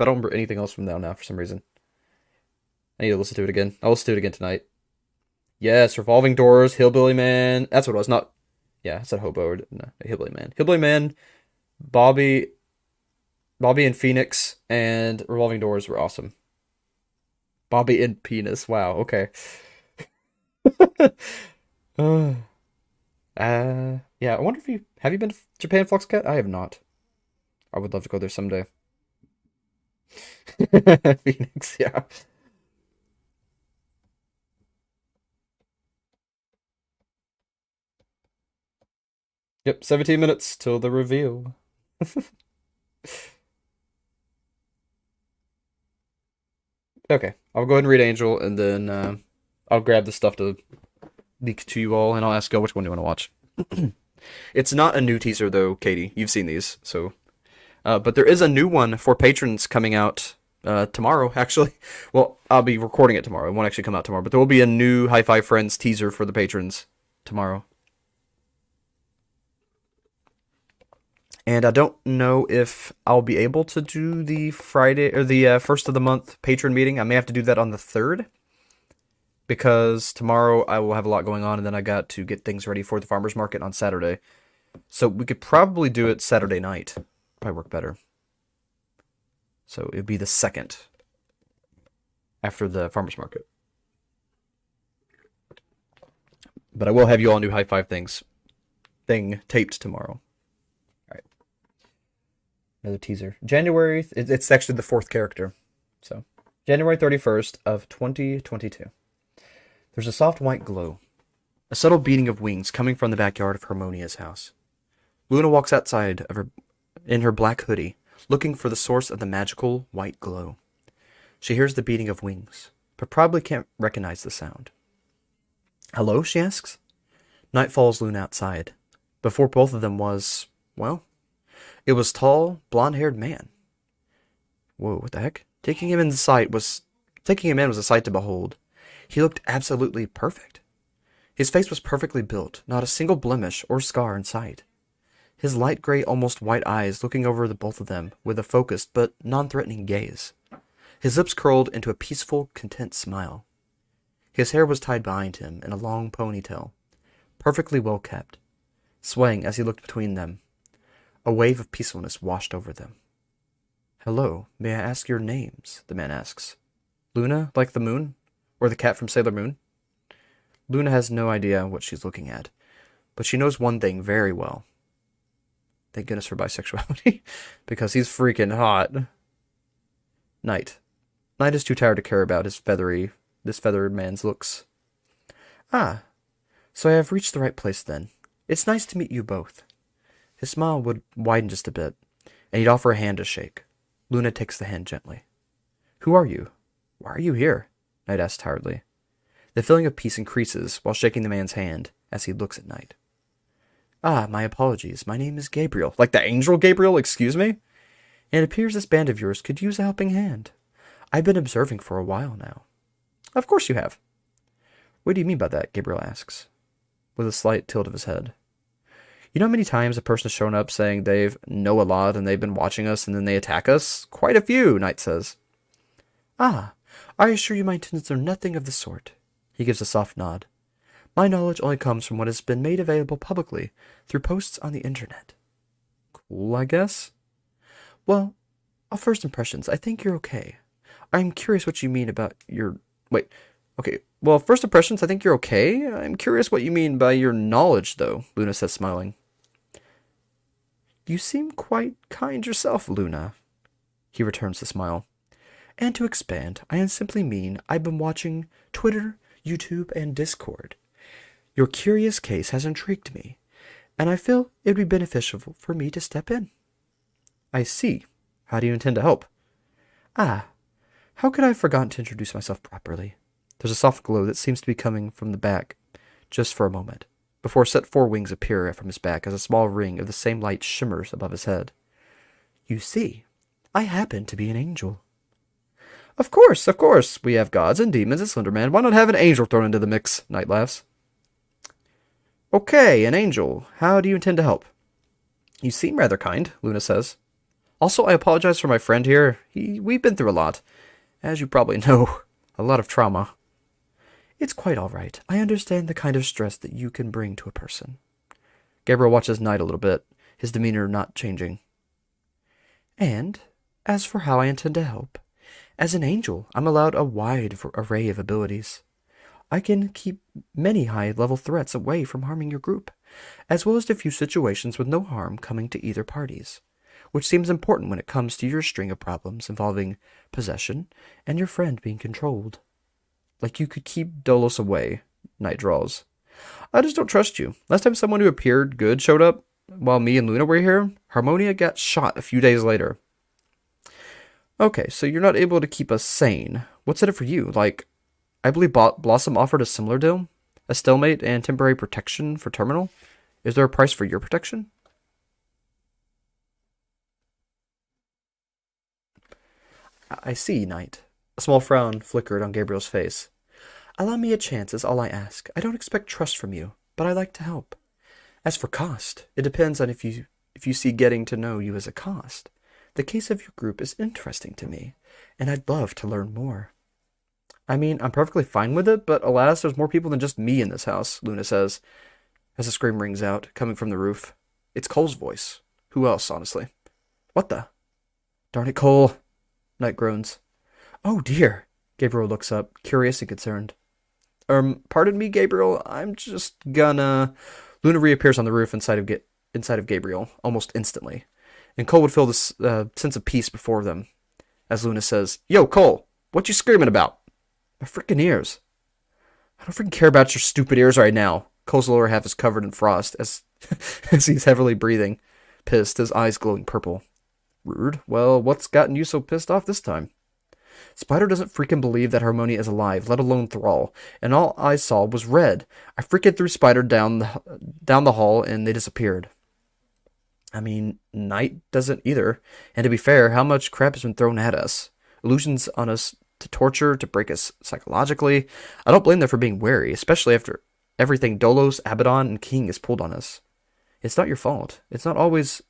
don't remember anything else from Now No for some reason. I need to listen to it again. I'll listen to it again tonight. Yes, Revolving Doors, Hillbilly Man. That's what it was. Not, yeah, I said Hobo. No, Hillbilly Man. Hillbilly Man, Bobby and Phoenix, and Revolving Doors were awesome. Bobby and Penis. Wow. Okay. Yeah. I wonder if have you been to Japan, Foxcat? I have not. I would love to go there someday. Phoenix. Yeah. Yep, 17 minutes till the reveal. Okay, I'll go ahead and read Angel, and then I'll grab the stuff to leak to you all, and I'll ask y'all which one you want to watch. It's not a new teaser, though, Katie. You've seen these, so... but there is a new one for patrons coming out tomorrow, actually. Well, I'll be recording it tomorrow. It won't actually come out tomorrow, but there will be a new High Five Friends teaser for the patrons tomorrow. And I don't know if I'll be able to do the Friday or the first of the month patron meeting. I may have to do that on the 3rd, because tomorrow I will have a lot going on, and then I got to get things ready for the farmers market on Saturday. So we could probably do it Saturday night. Probably work better. So it'd be the 2nd after the farmers market. But I will have you all new High Five thing taped tomorrow. Another teaser. January, it's actually the 4th character. So, January 31st of 2022. There's a soft white glow. A subtle beating of wings coming from the backyard of Harmonia's house. Luna walks outside of her in her black hoodie, looking for the source of the magical white glow. She hears the beating of wings, but probably can't recognize the sound. Hello, she asks. Night follows Luna outside. Before both of them was, well... It was tall, blonde-haired man. Whoa, what the heck? Taking him in was a sight to behold. He looked absolutely perfect. His face was perfectly built, not a single blemish or scar in sight. His light gray, almost white eyes looking over the both of them with a focused but non-threatening gaze. His lips curled into a peaceful, content smile. His hair was tied behind him in a long ponytail, perfectly well kept, swaying as he looked between them. A wave of peacefulness washed over them. Hello, may I ask your names? The man asks. Luna, like the moon? Or the cat from Sailor Moon? Luna has no idea what she's looking at, but she knows one thing very well. Thank goodness for bisexuality, because he's freaking hot. Night. Night is too tired to care about this feathered man's looks. Ah, so I have reached the right place then. It's nice to meet you both. His smile would widen just a bit, and he'd offer a hand to shake. Luna takes the hand gently. Who are you? Why are you here? Night asks tiredly. The feeling of peace increases while shaking the man's hand as he looks at Night. Ah, my apologies. My name is Gabriel. Like the angel Gabriel, excuse me? And it appears this band of yours could use a helping hand. I've been observing for a while now. Of course you have. What do you mean by that? Gabriel asks, with a slight tilt of his head. You know how many times a person has shown up saying they know a lot and they've been watching us and then they attack us? Quite a few, Knight says. Ah, I assure you my intentions are nothing of the sort. He gives a soft nod. My knowledge only comes from what has been made available publicly through posts on the internet. Cool, I guess? Well, off first impressions, I think you're okay. I'm curious what you mean about your... Wait, okay. Well, first impressions, I think you're okay. I'm curious what you mean by your knowledge, though, Luna says, smiling. You seem quite kind yourself, Luna. He returns the smile. And to expand, I simply mean I've been watching Twitter, YouTube, and Discord. Your curious case has intrigued me, and I feel it would be beneficial for me to step in. I see. How do you intend to help? Ah, how could I have forgotten to introduce myself properly? There's a soft glow that seems to be coming from the back, just for a moment, before set four wings appear from his back as a small ring of the same light shimmers above his head. You see, I happen to be an angel. Of course, we have gods and demons and Slenderman. Why not have an angel thrown into the mix? Knight laughs. Okay, an angel. How do you intend to help? You seem rather kind, Luna says. Also, I apologize for my friend here. We've been through a lot. As you probably know, a lot of trauma. It's quite all right. I understand the kind of stress that you can bring to a person. Gabriel watches Knight a little bit, his demeanor not changing. And, as for how I intend to help, as an angel, I'm allowed a wide array of abilities. I can keep many high-level threats away from harming your group, as well as diffuse situations with no harm coming to either parties, which seems important when it comes to your string of problems involving possession and your friend being controlled. Like you could keep Dolos away, Knight draws. I just don't trust you. Last time someone who appeared good showed up, while me and Luna were here, Harmonia got shot a few days later. Okay, so you're not able to keep us sane. What's in it for you? Like, I believe Blossom offered a similar deal? A stalemate and temporary protection for Terminal? Is there a price for your protection? I see, Knight. A small frown flickered on Gabriel's face. Allow me a chance is all I ask. I don't expect trust from you, but I like to help. As for cost, it depends on if you see getting to know you as a cost. The case of your group is interesting to me, and I'd love to learn more. I mean, I'm perfectly fine with it, but alas, there's more people than just me in this house, Luna says, as a scream rings out, coming from the roof. It's Cole's voice. Who else, honestly? What the? Darn it, Cole. Knight groans. Oh dear. Gabriel looks up, curious and concerned. Pardon me, Gabriel, I'm just gonna... Luna reappears on the roof inside of Gabriel, almost instantly. And Cole would feel this sense of peace before them. As Luna says, Yo, Cole, what you screaming about? My freaking ears. I don't freaking care about your stupid ears right now. Cole's lower half is covered in frost as he's heavily breathing, pissed, his eyes glowing purple. Rude. Well, what's gotten you so pissed off this time? Spider doesn't freaking believe that Harmonia is alive, let alone Thrall, and all I saw was red. I freaking threw Spider down the hall and they disappeared. I mean, Knight doesn't either. And to be fair, how much crap has been thrown at us? Illusions on us to torture, to break us psychologically. I don't blame them for being wary, especially after everything Dolos, Abaddon, and King has pulled on us. It's not your fault. It's always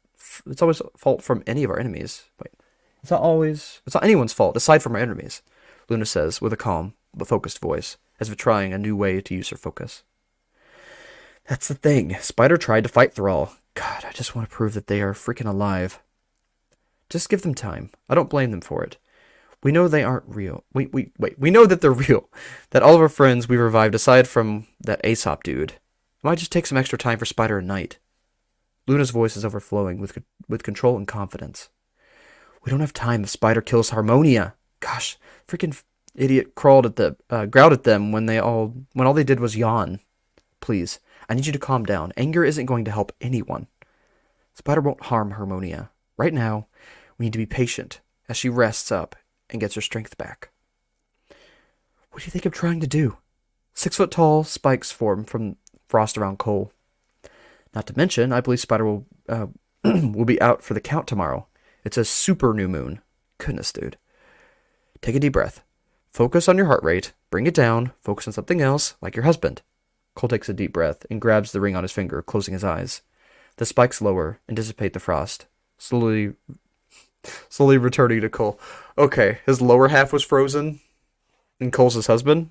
fault from any of our enemies. Wait. It's not anyone's fault, aside from our enemies, Luna says with a calm but focused voice, as if trying a new way to use her focus. That's the thing. Spider tried to fight Thrall. God, I just want to prove that they are freaking alive. Just give them time. I don't blame them for it. We know they aren't real. We know that they're real. That all of our friends we revived, aside from that Aesop dude. It might just take some extra time for Spider and Knight. Luna's voice is overflowing with control and confidence. We don't have time if Spider kills Harmonia. Gosh, freaking idiot growled at them when all they did was yawn. Please, I need you to calm down. Anger isn't going to help anyone. Spider won't harm Harmonia. Right now, we need to be patient as she rests up and gets her strength back. What do you think I'm trying to do? 6-foot-tall spikes form from frost around Cole. Not to mention, I believe Spider will will be out for the count tomorrow. It's a super new moon. Goodness, dude. Take a deep breath. Focus on your heart rate. Bring it down. Focus on something else, like your husband. Cole takes a deep breath and grabs the ring on his finger, closing his eyes. The spikes lower and dissipate the frost, slowly returning to Cole. Okay, his lower half was frozen, and Cole's his husband.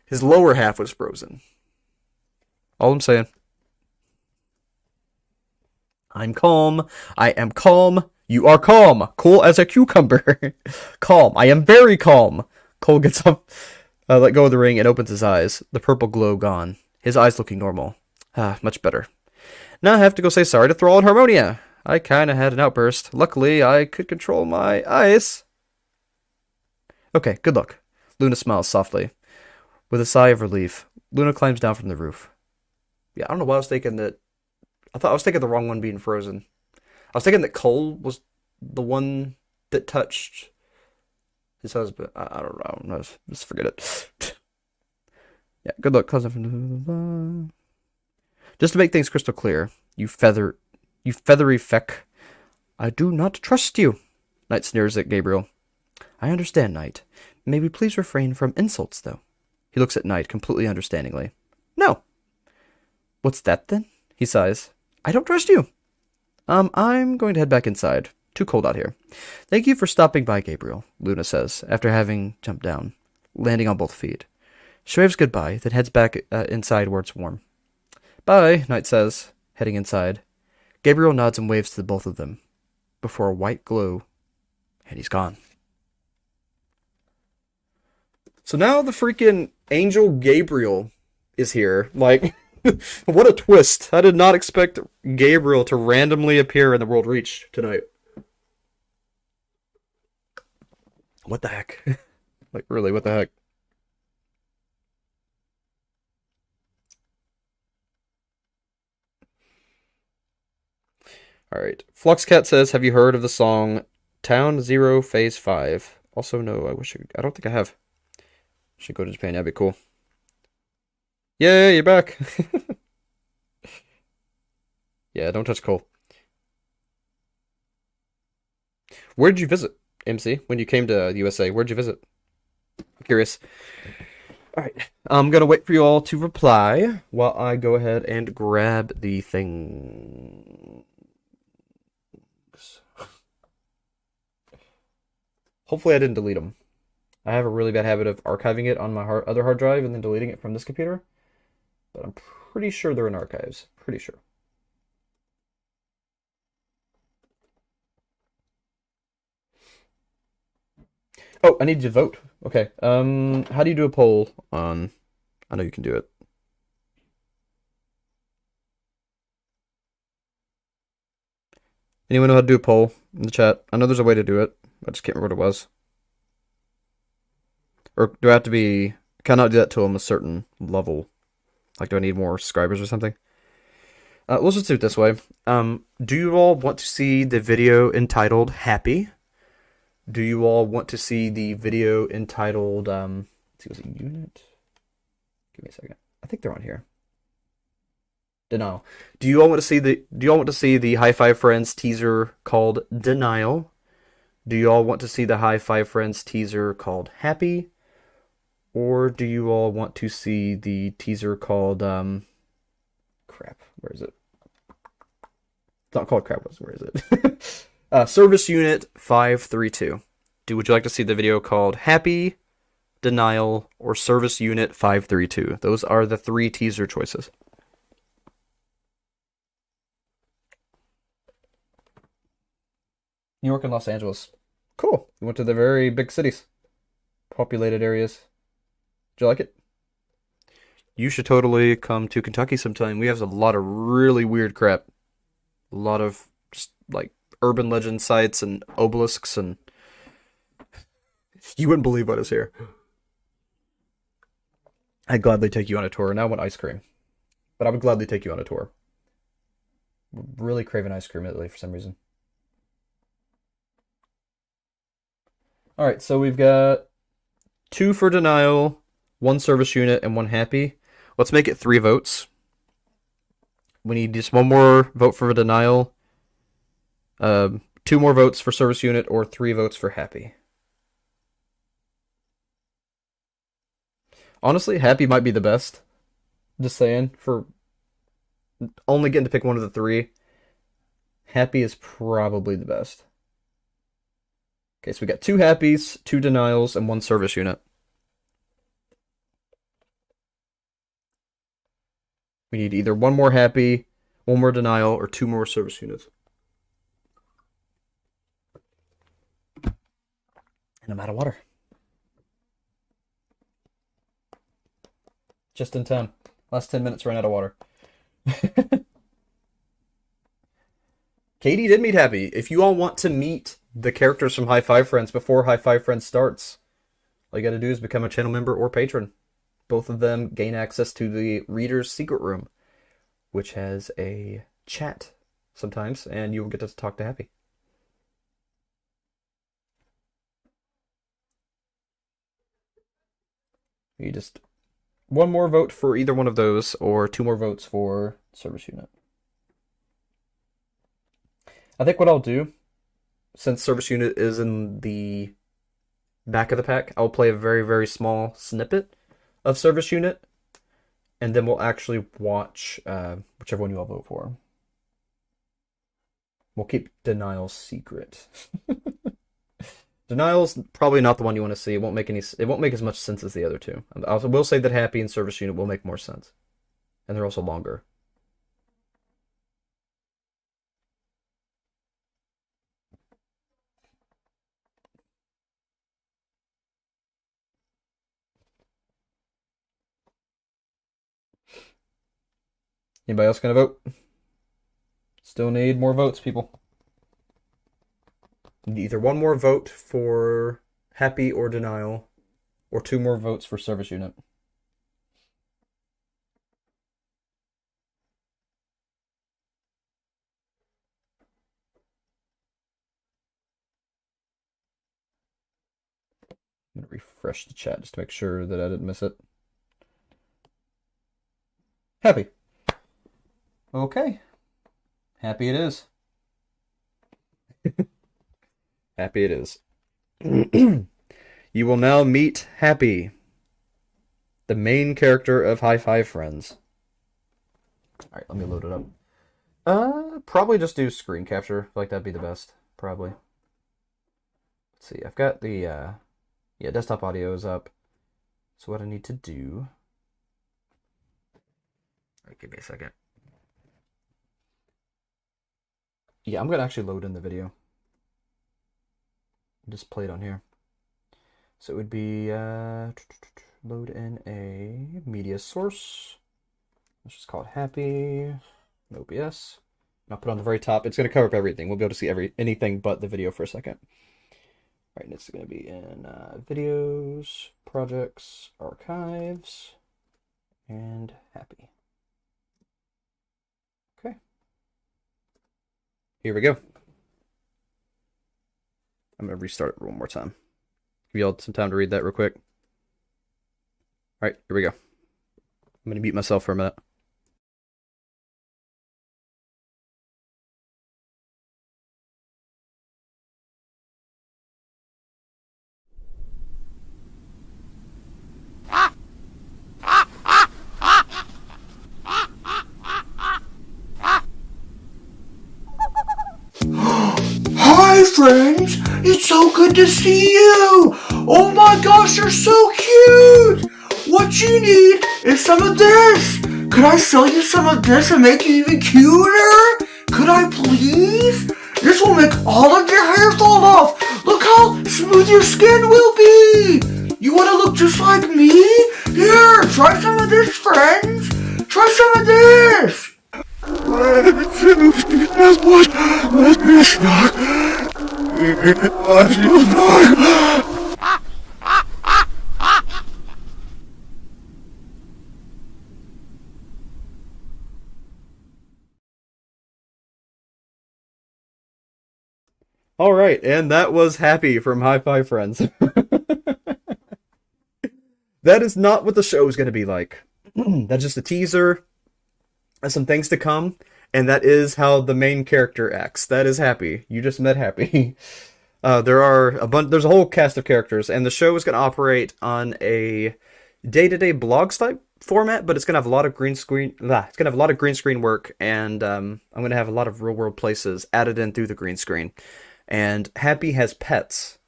His lower half was frozen. All I'm saying. I'm calm. I am calm. You are calm. Cool as a cucumber. Calm. I am very calm. Cole gets up, let go of the ring, and opens his eyes. The purple glow gone. His eyes looking normal. Much better. Now I have to go say sorry to Thrall and Harmonia. I kinda had an outburst. Luckily, I could control my eyes. Okay, good luck. Luna smiles softly. With a sigh of relief, Luna climbs down from the roof. Yeah, I don't know why I was thinking that. I was thinking the wrong one being frozen. I was thinking that Cole was the one that touched his husband. I don't know. Just forget it. Yeah, good luck. Just to make things crystal clear, you feathery feck, I do not trust you. Knight sneers at Gabriel. I understand, Knight. Maybe please refrain from insults, though. He looks at Knight completely understandingly. No. What's that, then? He sighs. I don't trust you. I'm going to head back inside. Too cold out here. Thank you for stopping by, Gabriel, Luna says, after having jumped down, landing on both feet. She waves goodbye, then heads back inside where it's warm. Bye, Knight says, heading inside. Gabriel nods and waves to the both of them, before a white glow, and he's gone. So now the freaking Angel Gabriel is here. Like, what a twist. I did not expect Gabriel to randomly appear in the World Reach tonight. What the heck? Like, really, what the heck? Alright. Fluxcat says, have you heard of the song Town Zero Phase 5? Also, no, I don't think I have. Should go to Japan, that'd be cool. Yay, you're back! Yeah, don't touch Cole. Where did you visit, MC, when you came to the USA? Where'd you visit? I'm curious. Alright, I'm gonna wait for you all to reply while I go ahead and grab the thing. Hopefully I didn't delete them. I have a really bad habit of archiving it on my other hard drive and then deleting it from this computer. But I'm pretty sure they're in archives. Pretty sure. Oh, I need you to vote. Okay. How do you do a poll on... I know you can do it. Anyone know how to do a poll in the chat? I know there's a way to do it. I just can't remember what it was. Or do I have to be... Can I not do that till I'm a certain level? Like, do I need more subscribers or something? Let's just do it this way. Do you all want to see the video entitled Happy? Do you all want to see the video entitled... let's see, was it Unit? Give me a second. I think they're on here. Denial. Do you all want to see the High Five Friends teaser called Denial? Do you all want to see the High Five Friends teaser called Happy? Or do you all want to see the teaser called crap, where is it? It's not called crap, where is it? Service Unit 532. Would you like to see the video called Happy, Denial, or Service Unit 532? Those are the 3 teaser choices. New York and Los Angeles. Cool. We went to the very big cities. Populated areas. Did you like it? You should totally come to Kentucky sometime. We have a lot of really weird crap. A lot of just like urban legend sites and obelisks, and you wouldn't believe what is here. I'd gladly take you on a tour, and I want ice cream. But I would gladly take you on a tour. Really craving ice cream lately for some reason. Alright, so we've got 2 for Denial, 1 Service Unit, and 1 Happy. Let's make it 3 votes. We need just 1 more vote for Denial, 2 more votes for Service Unit, or 3 votes for Happy. Honestly, Happy might be the best. Just saying, for only getting to pick one of the three, Happy is probably the best. Okay, so we got 2 Happies, 2 Denials, and 1 Service Unit. We need either 1 more Happy, 1 more Denial, or 2 more Service Units. And I'm out of water. Just in time. Last 10 minutes, ran out of water. Katie did meet Happy. If you all want to meet the characters from High Five Friends before High Five Friends starts, all you gotta do is become a channel member or patron. Both of them gain access to the Reader's Secret Room, which has a chat sometimes, and you will get to talk to Happy. You just 1 more vote for either one of those, or 2 more votes for Service Unit. I think what I'll do, since Service Unit is in the back of the pack, I'll play a very, very small snippet of Service Unit, and then we'll actually watch whichever one you all vote for. We'll keep Denial secret. Denial's probably not the one you want to see. It won't make as much sense as the other two. I will say that Happy and Service Unit will make more sense. And they're also longer. Anybody else gonna vote? Still need more votes, people. Need either 1 more vote for Happy or Denial, or 2 more votes for Service Unit. I'm gonna refresh the chat just to make sure that I didn't miss it. Happy. Okay. Happy it is. Happy it is. You will now meet Happy, the main character of High Five Friends. Alright, let me load it up. Probably just do screen capture. Like, that'd be the best. Probably. Let's see, I've got the, desktop audio is up. So what I need to do... Alright, give me a second. Yeah, I'm gonna actually load in the video. Just play it on here. So it would be load in a media source. Let's just call it Happy. No OBS. And I'll put it on the very top. It's going to cover up everything. We'll be able to see anything but the video for a second. All right, and it's going to be in videos, projects, archives, and Happy. Okay. Here we go. I'm going to restart it one more time. Give y'all some time to read that real quick. Alright, here we go. I'm going to mute myself for a minute. Hi, friends! It's so good to see you! Oh my gosh, you're so cute! What you need is some of this! Could I sell you some of this and make you even cuter? Could I please? This will make all of your hair fall off! Look how smooth your skin will be! You wanna look just like me? Here, try some of this, friends! Try some of this! Let me snug. I feel snug. All right, and that was Happy from High Five Friends. That is not what the show is going to be like. That's just a teaser. There's some things to come, and that is how the main character acts. That is Happy. You just met Happy. There's a whole cast of characters, and the show is going to operate on a day-to-day blogs type format, but it's gonna have a lot of green screen. It's gonna have a lot of green screen work, and I'm gonna have a lot of real-world places added in through the green screen. And Happy has pets,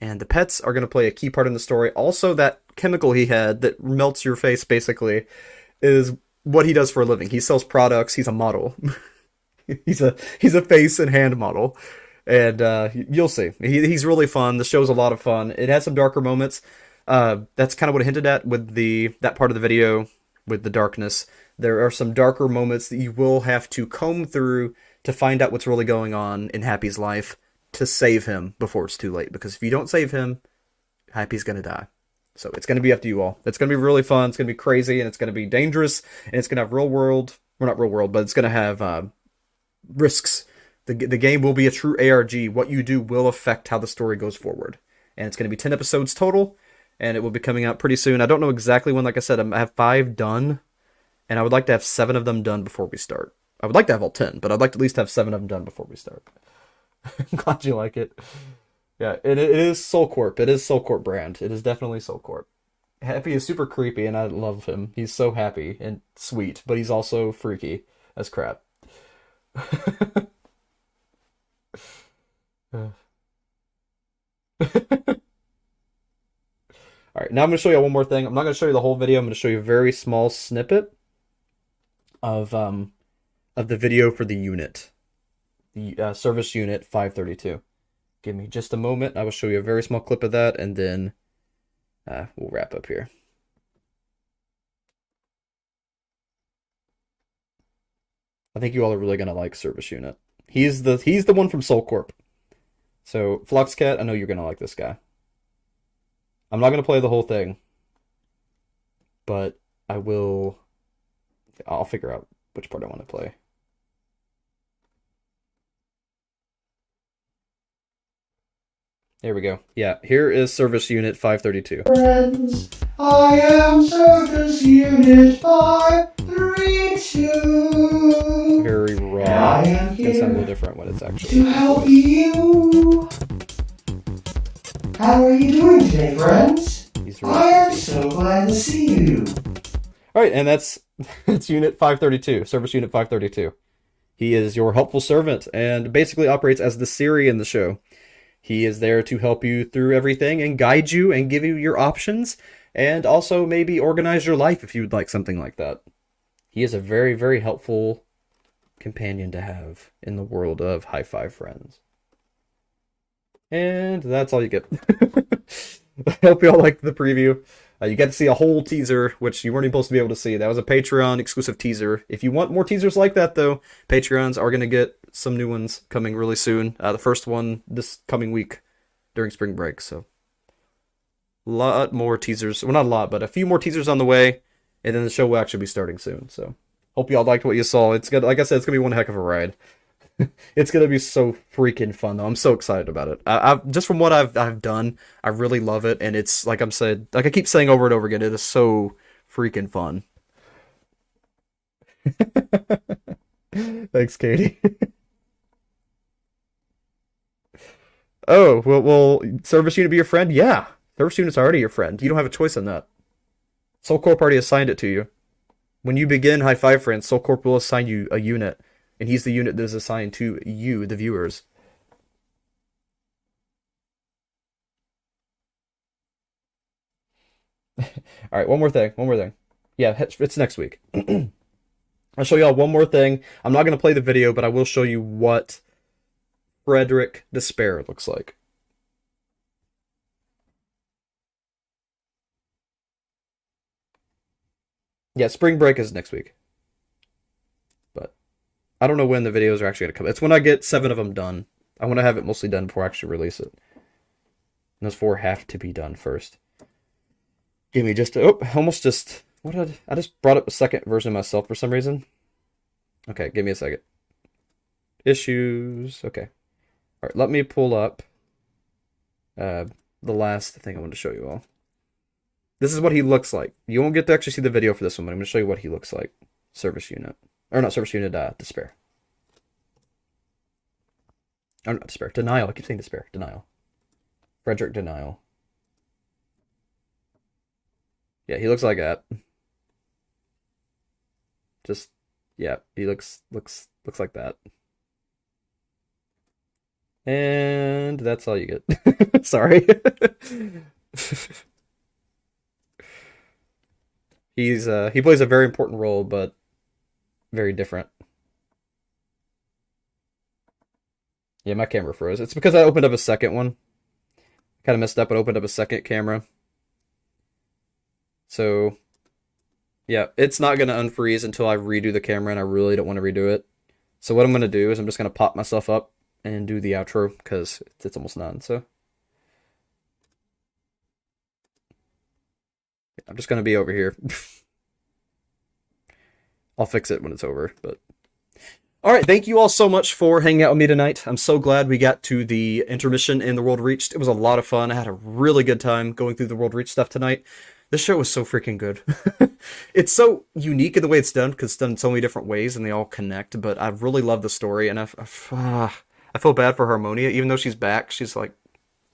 and the pets are gonna play a key part in the story. Also, that chemical he had that melts your face basically is what he does for a living. He sells products. He's a model. he's a face and hand model, and you'll see. He's really fun. The show's a lot of fun. It has some darker moments. That's kind of what I hinted at with that part of the video with the darkness. There are some darker moments that you will have to comb through to find out what's really going on in Happy's life to save him before it's too late. Because if you don't save him, Happy's gonna die. So it's gonna be up to you all. It's gonna be really fun. It's gonna be crazy, and it's gonna be dangerous, and it's gonna have real world. Well, not real world, but it's gonna have risks. The game will be a true ARG. What you do will affect how the story goes forward. And it's going to be 10 episodes total, and it will be coming out pretty soon. I don't know exactly when. Like I said, I have 5 done, and I would like to have 7 of them done before we start. I would like to have all 10, but I'd like to at least have 7 of them done before we start. I'm glad you like it. Yeah, it is Soul Corp. It is Soul Corp brand. It is definitely Soul Corp. Happy is super creepy, and I love him. He's so happy and sweet, but he's also freaky as crap. Alright, now I'm going to show you one more thing. I'm not going to show you the whole video. I'm going to show you a very small snippet of the video for the unit. The service unit 532. Give me just a moment. I will show you a very small clip of that, and then we'll wrap up here. I think you all are really going to like Service Unit. He's the one from Soul Corp. So, Fluxcat, I know you're going to like this guy. I'm not going to play the whole thing, but I'll figure out which part I want to play. There we go. Yeah, here is Service Unit 532. Friends, I am Service Unit 532. Very raw. I am It's gonna sound a here little different when it's actually to help you. How are you doing today, friends? I am so glad to see you. Alright, and that's Unit 532, Service Unit 532. He is your helpful servant and basically operates as the Siri in the show. He is there to help you through everything and guide you and give you your options and also maybe organize your life if you would like something like that. He is a very, very helpful companion to have in the world of High Five Friends. And that's all you get. I hope you all liked the preview. You get to see a whole teaser, which you weren't even supposed to be able to see. That was a Patreon exclusive teaser. If you want more teasers like that, though, Patreons are going to get some new ones coming really soon. The first one this coming week during spring break. So, a lot more teasers. Well, not a lot, but a few more teasers on the way. And then the show will actually be starting soon. So, hope you all liked what you saw. It's gonna, like I said, it's going to be one heck of a ride. It's going to be so freaking fun, though. I'm so excited about it. I've just from what I've done, I really love it. And it's, like I keep saying over and over again, it is so freaking fun. Thanks, Katie. Oh, well, Service Unit be your friend? Yeah. Service Unit's already your friend. You don't have a choice on that. Soul Corp already assigned it to you. When you begin High Five Friends, Soul Corp will assign you a unit. And he's the unit that is assigned to you, the viewers. Alright, one more thing. Yeah, it's next week. I'll show y'all one more thing. I'm not going to play the video, but I will show you what Frederick Despair looks like. Yeah, spring break is next week. But I don't know when the videos are actually going to come. It's when I get 7 of them done. I want to have it mostly done before I actually release it. And those 4 have to be done first. Give me just I just brought up a second version of myself for some reason. Okay, give me a second. Issues. Okay. Alright, let me pull up the last thing I wanted to show you all. This is what he looks like. You won't get to actually see the video for this one, but I'm going to show you what he looks like. Service Unit. Or not Service Unit, Despair. Oh, not Despair. Denial. I keep saying Despair. Denial. Frederick Denial. Yeah, he looks like that. Just, yeah, he looks like that. And that's all you get. Sorry. He plays a very important role, but very different. Yeah, my camera froze. It's because I opened up a second one. Kind of messed up and opened up a second camera. So, yeah, it's not going to unfreeze until I redo the camera, and I really don't want to redo it. So what I'm going to do is I'm just going to pop myself up and do the outro, because it's almost done, so. I'm just going to be over here. I'll fix it when it's over, but... Alright, thank you all so much for hanging out with me tonight. I'm so glad we got to the intermission in the World Reached. It was a lot of fun. I had a really good time going through the World Reached stuff tonight. This show was so freaking good. It's so unique in the way it's done, because it's done in so many different ways, and they all connect, but I really love the story, and I feel bad for Harmonia. Even though she's back, she's like,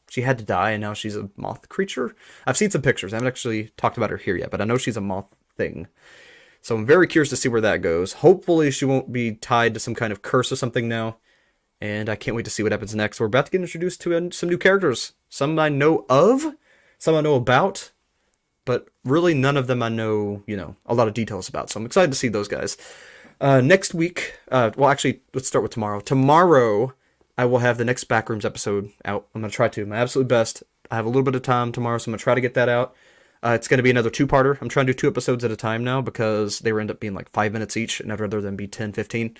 she had to die, and now she's a moth creature. I've seen some pictures. I haven't actually talked about her here yet, but I know she's a moth thing. So I'm very curious to see where that goes. Hopefully she won't be tied to some kind of curse or something now. And I can't wait to see what happens next. We're about to get introduced to some new characters. Some I know of, some I know about, but really none of them I know, a lot of details about. So I'm excited to see those guys. Next week, well actually, let's start with tomorrow. Tomorrow, I will have the next Backrooms episode out. I'm going to try to, my absolute best. I have a little bit of time tomorrow, so I'm going to try to get that out. It's going to be another two-parter. I'm trying to do 2 episodes at a time now because they will end up being like 5 minutes each, and I'd rather than be 10, 15.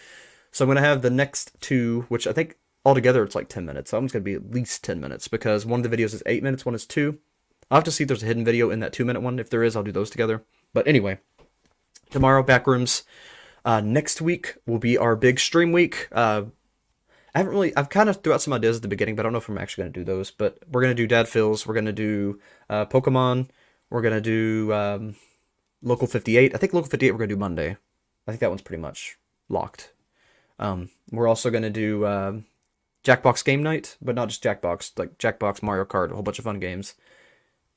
So I'm going to have the next 2, which I think altogether it's like 10 minutes. So I'm just going to be at least 10 minutes because one of the videos is 8 minutes, one is 2. I'll have to see if there's a hidden video in that 2-minute one. If there is, I'll do those together. But anyway, tomorrow, Backrooms. Next week will be our big stream week. I've kind of threw out some ideas at the beginning, but I don't know if I'm actually going to do those. But we're going to do Dad Phil's. We're going to do Pokemon. We're going to do Local 58. I think Local 58 we're going to do Monday. I think that one's pretty much locked. We're also going to do Jackbox Game Night, but not just Jackbox, like Jackbox, Mario Kart, a whole bunch of fun games.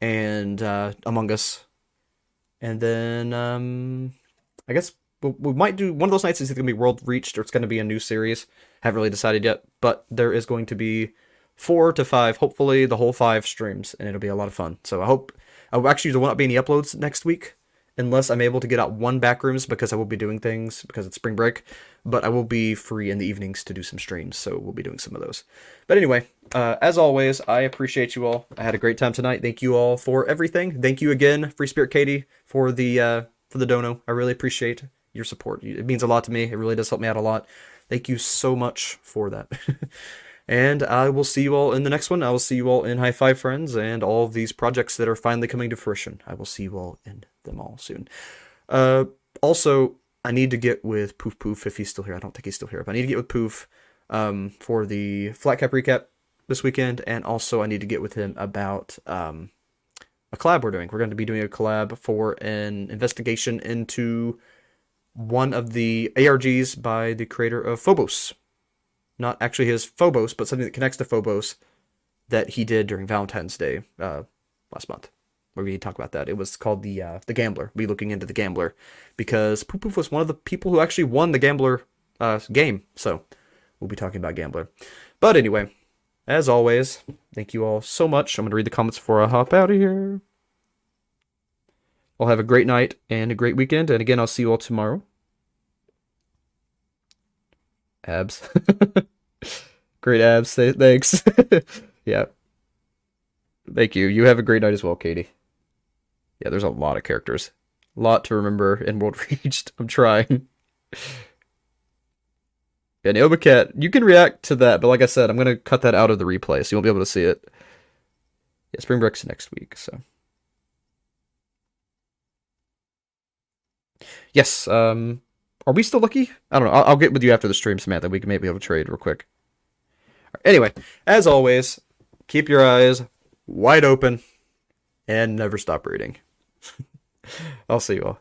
And Among Us. And then I guess we might do one of those nights is either going to be World Reached or it's going to be a new series. Haven't really decided yet, but there is going to be 4 to 5, hopefully the whole 5 streams, and it'll be a lot of fun. So actually there will not be any uploads next week, unless I'm able to get out 1 Backrooms, because I will be doing things, because it's spring break, but I will be free in the evenings to do some streams, so we'll be doing some of those. But anyway, as always, I appreciate you all. I had a great time tonight. Thank you all for everything. Thank you again, Free Spirit Katie, for the dono. I really appreciate your support. It means a lot to me. It really does help me out a lot. Thank you so much for that. And I will see you all in the next one. I will see you all in High Five Friends and all of these projects that are finally coming to fruition. I will see you all in them all soon. Also, I need to get with Poof Poof if he's still here. I don't think he's still here, but I need to get with Poof for the Flat Cap recap this weekend, and also I need to get with him about a collab we're doing. We're going to be doing a collab for an investigation into one of the ARGs by the creator of Phobos. Not actually his Phobos, but something that connects to Phobos that he did during Valentine's Day last month. Where we talk about that. It was called the Gambler. We'll be looking into the Gambler because Poof Poof was one of the people who actually won the Gambler game. So we'll be talking about Gambler. But anyway, as always, thank you all so much. I'm going to read the comments before I hop out of here. I'll have a great night and a great weekend. And again, I'll see you all tomorrow. Abs. Great abs. Thanks. Yeah. Thank you. You have a great night as well, Katie. Yeah, there's a lot of characters. A lot to remember in World Reached. I'm trying. Yeah, Naomi Cat, you can react to that, but like I said, I'm going to cut that out of the replay, so you won't be able to see it. Yeah, Spring Break's next week, so. Yes, are we still lucky? I don't know. I'll get with you after the stream, Samantha. We can maybe have a trade real quick. Anyway, as always, keep your eyes wide open and never stop reading. I'll see you all.